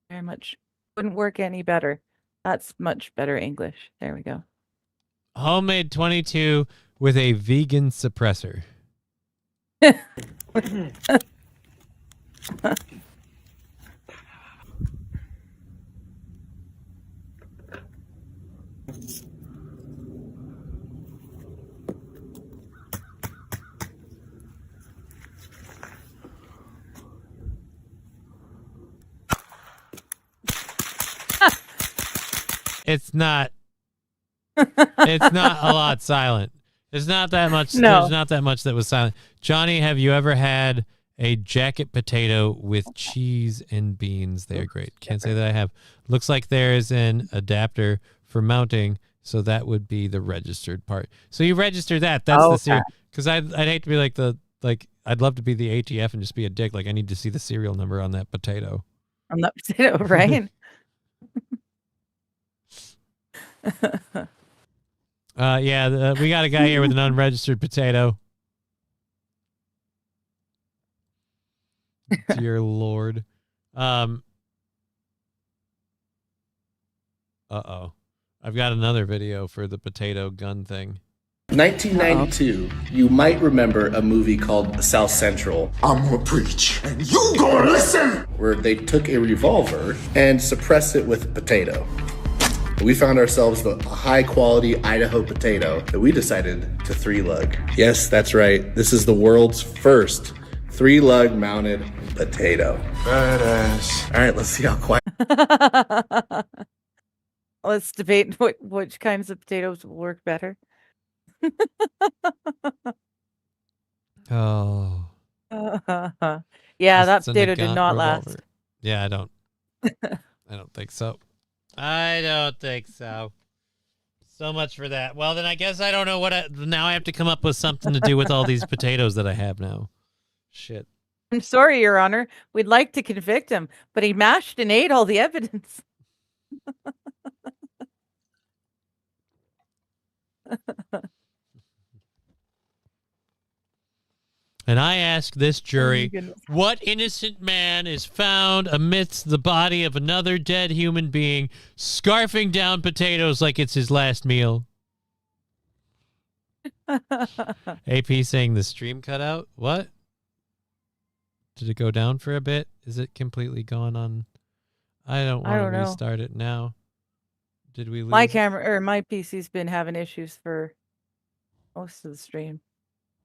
S2: Very much. Wouldn't work any better. That's much better English. There we go.
S1: Homemade 22 with a vegan suppressor. It's not a lot silent. There's not that much.
S2: No.
S1: There's not that much that was silent. Johnny, have you ever had a jacket potato with cheese and beans? They are great. Can't say that I have. Looks like there's an adapter for mounting, so that would be the registered part. So you register that. That's the serial. Because I'd hate to be like I'd love to be the ATF and just be a dick. Like, I need to see the serial number on that potato.
S2: On that potato, right?
S1: We got a guy here with an unregistered potato. Dear Lord. Uh-oh. I've got another video for the potato gun thing.
S3: 1992, you might remember a movie called South Central. I'm gonna preach, and you gonna listen! Where they took a revolver and suppressed it with a potato. We found ourselves a high-quality Idaho potato that we decided to 3-lug. Yes, that's right. This is the world's first 3-lug mounted potato. Badass. All right, let's see how quiet.
S2: Let's debate which kinds of potatoes will work better.
S1: Oh.
S2: Yeah, that
S1: Just a
S2: potato did
S1: Nagant
S2: not
S1: revolver.
S2: last.
S1: Yeah, I don't think so. I don't think so. So much for that. Well, then I guess I don't know now I have to come up with something to do with all these potatoes that I have now. Shit.
S2: I'm sorry, Your Honor. We'd like to convict him, but he mashed and ate all the evidence.
S1: And I ask this jury,
S2: goodness.
S1: what innocent man is found amidst the body of another dead human being, scarfing down potatoes like it's his last meal? AP saying the stream cut out? What? Did it go down for a bit? Is it completely gone on? I don't want to
S2: know.
S1: restart it now. Did we lose
S2: My
S1: it?
S2: camera or my PC's been having issues for most of the stream.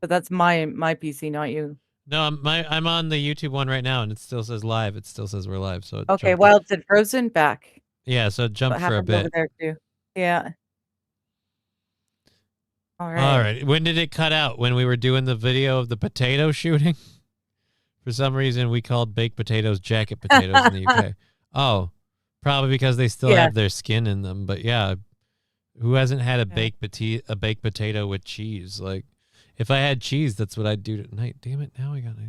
S2: But that's my PC, not you.
S1: No, I'm on the YouTube one right now, and it still says live. It still says we're live. So it
S2: Okay,
S1: jumped.
S2: Wild said frozen back.
S1: Yeah, so it jumped
S2: What
S1: for a
S2: happened over
S1: bit.
S2: there too? Yeah. All right.
S1: All right. When did it cut out? When we were doing the video of the potato shooting? For some reason, we called baked potatoes jacket potatoes in the UK. Oh, probably because they still have their skin in them. But yeah, who hasn't had a baked potato with cheese? Like, if I had cheese, that's what I'd do tonight. Damn it! Now I got it.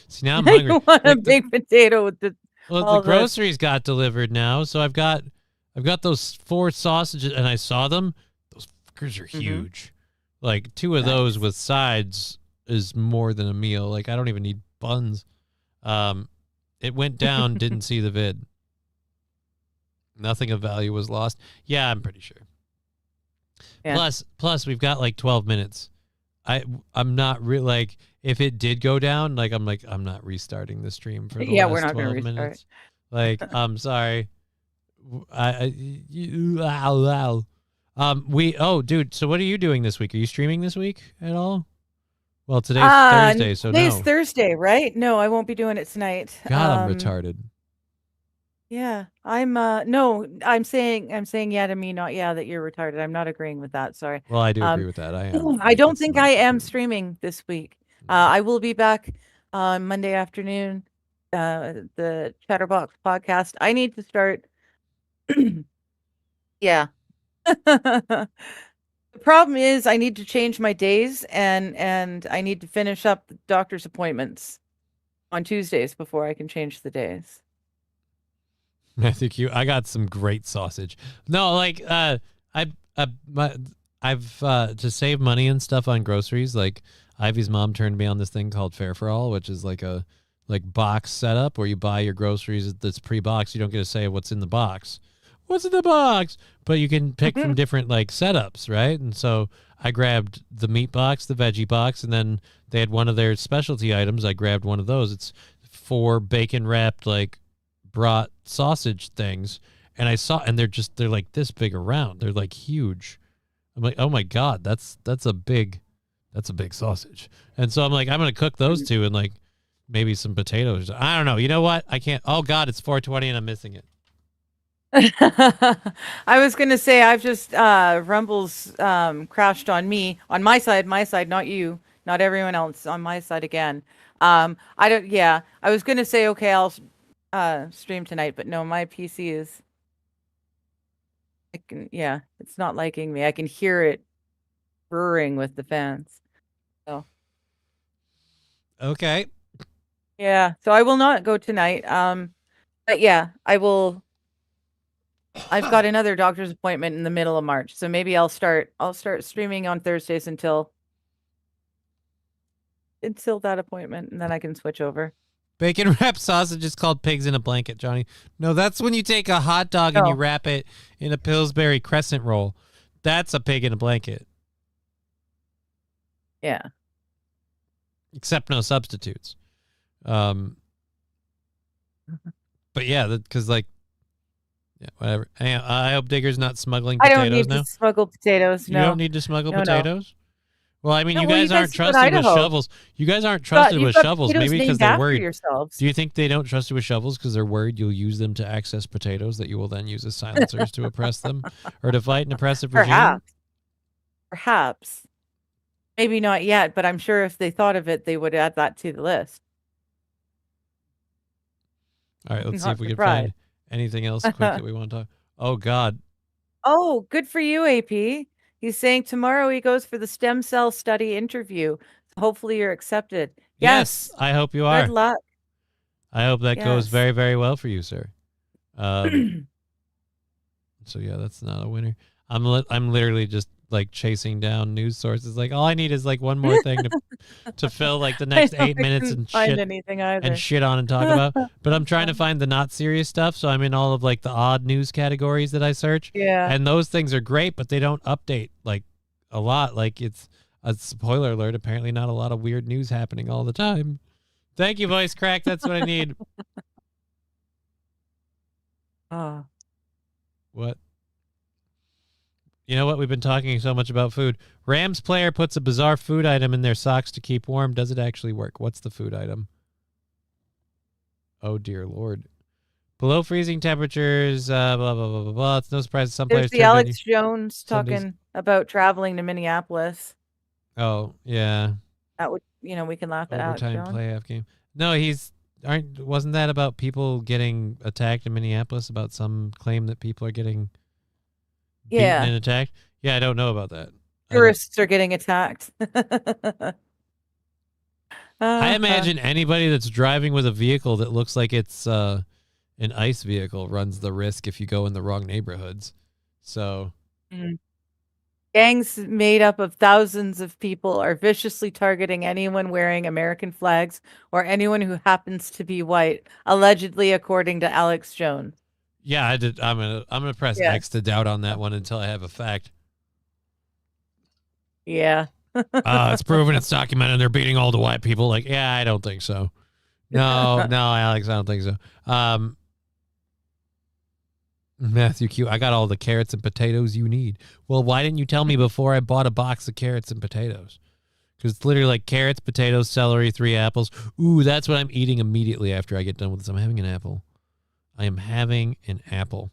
S1: See, now I'm hungry.
S2: You want a baked potato with the
S1: the groceries got delivered now, so I've got those 4 sausages, and I saw them. Those fuckers are huge. Like 2 of those with sides is more than a meal. Like I don't even need buns. It went down. Didn't see the vid. Nothing of value was lost. Yeah, I'm pretty sure.
S2: Yeah.
S1: Plus, we've got like 12 minutes. I'm not really like if it did go down, like I'm not restarting the stream for the last
S2: we're not
S1: 12
S2: gonna restart.
S1: minutes. Like I'm sorry. Dude. So what are you doing this week? Are you streaming this week at all? Well, today's Thursday, so
S2: today's
S1: no.
S2: Thursday, right? No, I won't be doing it tonight.
S1: God, I'm retarded.
S2: Yeah, I'm no, I'm saying yeah to me, not yeah that you're retarded. I'm not agreeing with that. Sorry.
S1: Well, I do agree with that. I am.
S2: I don't think I am streaming this week. I will be back on Monday afternoon. The Chatterbox podcast. I need to start. Yeah. The problem is I need to change my days and I need to finish up the doctor's appointments on Tuesdays before I can change the days.
S1: Matthew Q, I got some great sausage. No, like I've to save money and stuff on groceries. Like Ivy's mom turned me on this thing called Fare for All, which is like a box setup where you buy your groceries that's pre-boxed. You don't get to say what's in the box. What's in the box? But you can pick from different like setups, right? And so I grabbed the meat box, the veggie box, and then they had one of their specialty items. I grabbed one of those. It's 4 bacon wrapped like brought sausage things, and they're like this big around. They're like huge. I'm like, oh my God, that's a big sausage. And so I'm like, I'm gonna cook those 2 and like maybe some potatoes. I don't know. You know what? I can't. Oh God, it's 4:20 and I'm missing it.
S2: I was gonna say I've just Rumble's crashed on me on my side, not you, not everyone else, on my side again. I was gonna say okay, I'll stream tonight, but no, my PC is it's not liking me. I can hear it roaring with the fans. So
S1: okay.
S2: Yeah, so I will not go tonight. But yeah, I will. I've got another doctor's appointment in the middle of March, so maybe I'll start streaming on Thursdays until that appointment, and then I can switch over.
S1: Bacon wrapped sausage is called pigs in a blanket, Johnny. No, that's when you take a hot dog and you wrap it in a Pillsbury crescent roll. That's a pig in a blanket.
S2: Yeah.
S1: Except no substitutes. But yeah, because like, yeah, whatever. I hope Digger's not smuggling potatoes now.
S2: I don't need to smuggle potatoes. No.
S1: You don't need to smuggle potatoes? Well, I mean,
S2: No,
S1: you
S2: well,
S1: guys aren't
S2: live in
S1: trusted with
S2: Idaho.
S1: shovels. You guys aren't trusted
S2: You've
S1: with
S2: got
S1: shovels,
S2: potatoes
S1: maybe because
S2: named
S1: they're
S2: after
S1: worried.
S2: yourselves.
S1: Do you think they don't trust you with shovels because they're worried you'll use them to access potatoes that you will then use as silencers to oppress them or to fight an oppressive regime?
S2: Perhaps. Maybe not yet, but I'm sure if they thought of it, they would add that to the list.
S1: All right, let's see
S2: Not
S1: if we can
S2: surprised.
S1: find anything else quick that we want to talk. Oh, God.
S2: Oh, good for you, AP. He's saying tomorrow he goes for the stem cell study interview. So hopefully you're accepted.
S1: Yes, I hope you are.
S2: Good luck.
S1: I hope that goes
S2: Yes.
S1: very, very well for you, sir. So yeah, that's not a winner. I'm literally just like chasing down news sources. Like all I need is like one more thing to fill like the next 8 minutes and
S2: find anything either.
S1: and shit on and talk about. But I'm trying to find the not serious stuff, so I'm in all of like the odd news categories that I search.
S2: Yeah.
S1: And those things are great, but they don't update like a lot. Like it's a spoiler alert. Apparently, not a lot of weird news happening all the time. Thank you, voice crack. That's what I need.
S2: Oh.
S1: What? You know what? We've been talking so much about food. Rams player puts a bizarre food item in their socks to keep warm. Does it actually work? What's the food item? Oh, dear Lord. Below freezing temperatures, blah, blah, blah, blah, blah. It's no surprise some
S2: There's
S1: players
S2: the
S1: turn
S2: Alex
S1: menu-
S2: Jones
S1: Sundays.
S2: talking about traveling to Minneapolis.
S1: Oh, yeah.
S2: That would, we can laugh at Alex
S1: Overtime
S2: Jones.
S1: playoff game. No, wasn't that about people getting attacked in Minneapolis? About some claim that people are getting beaten
S2: Yeah.
S1: and attacked? Yeah, I don't know about that.
S2: Tourists are getting attacked.
S1: I imagine anybody that's driving with a vehicle that looks like it's an ICE vehicle runs the risk if you go in the wrong neighborhoods. So,
S2: Gangs made up of thousands of people are viciously targeting anyone wearing American flags or anyone who happens to be white, allegedly, according to Alex Jones.
S1: yeah, I did. I'm gonna press
S2: Yes.
S1: X to doubt on that one until I have a fact.
S2: Yeah.
S1: It's proven, it's documented. They're beating all the white people. Like, yeah, I don't think so. No, Alex, I don't think so. Matthew Q, I got all the carrots and potatoes you need. Well, why didn't you tell me before I bought a box of carrots and potatoes? Because it's literally like carrots, potatoes, celery, 3 apples. Ooh, that's what I'm eating immediately after I get done with this. I'm having an apple. I am having an apple.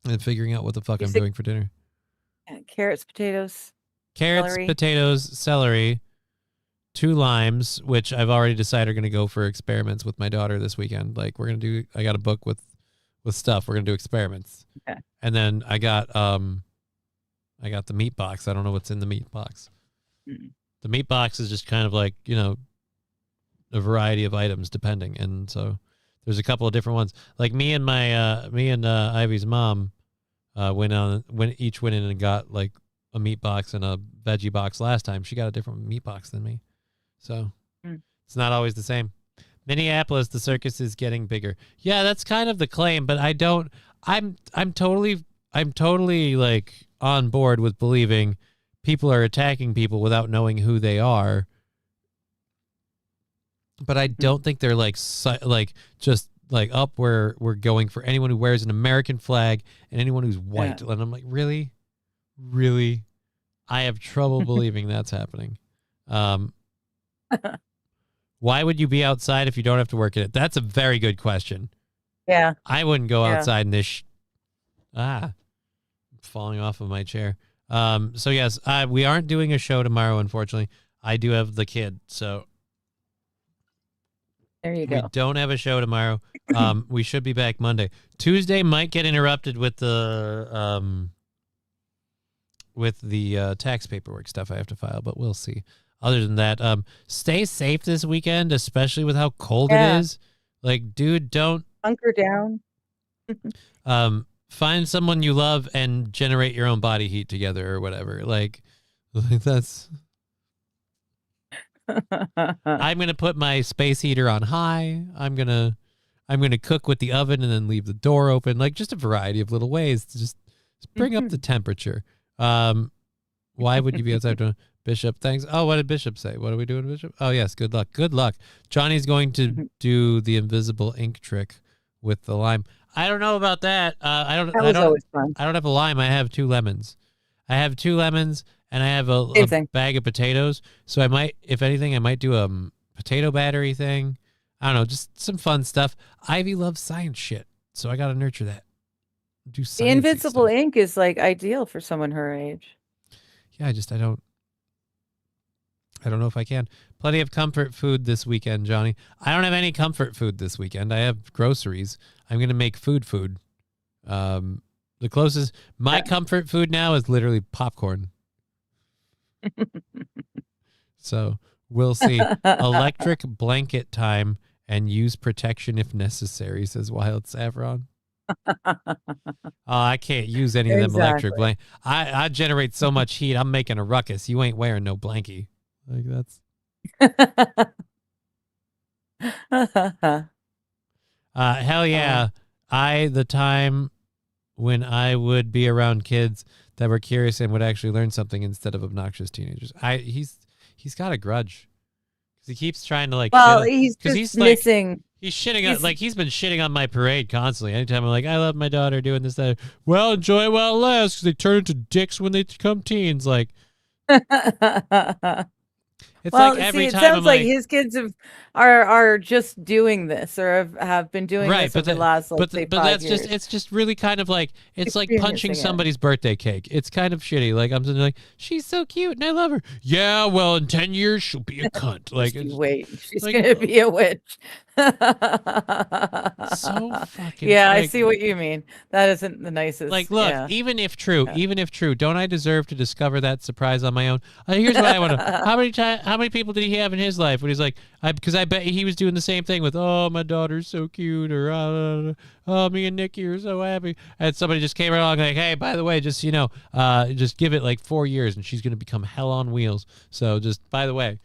S1: And figuring out what the fuck I'm doing for dinner.
S2: Carrots, potatoes,
S1: Carrots,
S2: celery.
S1: potatoes, celery, 2 limes, which I've already decided are going to go for experiments with my daughter this weekend. Like I got a book with stuff. We're going to do experiments.
S2: Okay.
S1: And then I got the meat box. I don't know what's in the meat box. The meat box is just kind of like, a variety of items depending. And so there's a couple of different ones. Like me and Ivy's mom each went in and got like a meat box and a veggie box last time. She got a different meat box than me. So it's not always the same. Minneapolis, the circus is getting bigger. Yeah, that's kind of the claim, but I'm totally like on board with believing people are attacking people without knowing who they are. But I don't think they're just up we're going for anyone who wears an American flag and anyone who's white.
S2: Yeah.
S1: And I'm like, really? I have trouble believing that's happening. Why would you be outside if you don't have to work in it? That's a very good question.
S2: Yeah.
S1: I wouldn't go
S2: Yeah.
S1: outside in this. Falling off of my chair. So yes, we aren't doing a show tomorrow, unfortunately. I do have the kid, so
S2: There you
S1: we
S2: go.
S1: don't have a show tomorrow. We should be back Monday. Tuesday might get interrupted with the tax paperwork stuff I have to file, but we'll see. Other than that, stay safe this weekend, especially with how cold
S2: Yeah.
S1: it is. Like, dude, don't
S2: Hunker down.
S1: find someone you love and generate your own body heat together or whatever. Like that's. I'm gonna put my space heater on high. I'm gonna cook with the oven and then leave the door open. Like just a variety of little ways to just bring up the temperature. Why would you be outside doing Bishop? Thanks. Oh, what did Bishop say? What are we doing, Bishop? Oh yes, good luck. Good luck. Johnny's going to do the invisible ink trick with the lime. I don't know about that. I don't
S2: That was always fun.
S1: I don't have a lime. I have 2 lemons. I have 2 lemons, and I have a bag of potatoes. So I might, if anything, I might do a potato battery thing. I don't know, just some fun stuff. Ivy loves science shit, so I got to nurture that. Do
S2: The Invincible ink is like ideal for someone her age.
S1: Yeah, I don't know if I can. Plenty of comfort food this weekend, Johnny. I don't have any comfort food this weekend. I have groceries. I'm going to make food. The closest, my comfort food now is literally popcorn. So we'll see. Electric blanket time and use protection if necessary, says Wild Saffron. I can't use any of them electric blankets. I generate so much heat. I'm making a ruckus. You ain't wearing no blankie. Like that's. Hell yeah. The time when I would be around kids that were curious and would actually learn something instead of obnoxious teenagers. He's got a grudge. He keeps trying to like.
S2: Well, he's missing.
S1: He's shitting on, like, he's been shitting on my parade constantly. Anytime I'm like, I love my daughter doing this, that. Well, enjoy it while it lasts, because they turn into dicks when they become teens. Like, it's like every time. It
S2: sounds like his kids are just doing this, or have been doing this for the last, like, say, 5 years.
S1: It's just really kind of like, it's like punching somebody's birthday cake. It's kind of shitty. Like, I'm like, she's so cute and I love her. Yeah, well, in 10 years she'll be a cunt. Like,
S2: wait, she's like, gonna be a witch.
S1: So fucking.
S2: Yeah, I see what you mean. That isn't the nicest.
S1: Like, look, even if true, don't I deserve to discover that surprise on my own? Here's what I want to. How many people did he have in his life when he's like, because I bet he was doing the same thing with, oh, my daughter's so cute, or oh, me and Nikki are so happy, and somebody just came along like, hey, by the way, just so you know, just give it like 4 years and she's gonna become hell on wheels. So just by the way.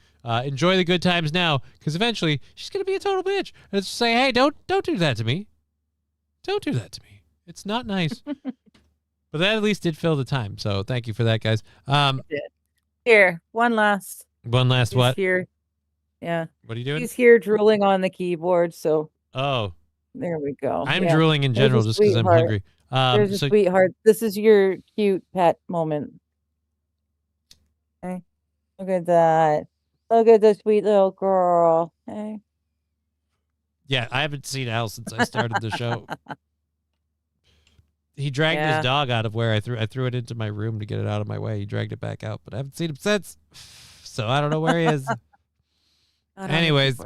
S1: Enjoy the good times now, because eventually she's gonna be a total bitch. And it's just say, hey, don't do that to me. Don't do that to me. It's not nice. But that at least did fill the time. So thank you for that, guys.
S2: Here, one last
S1: what?
S2: Here, yeah.
S1: What are you doing?
S2: He's here drooling on the keyboard. So
S1: there
S2: we go.
S1: I'm drooling in general just because I'm hungry.
S2: There's a sweetheart. This is your cute pet moment. Okay, look at that. Look at the sweet little girl. Hey.
S1: Yeah, I haven't seen Al since I started the show. He dragged his dog out of where I threw it into my room to get it out of my way. He dragged it back out, but I haven't seen him since. So I don't know where he is. Anyways,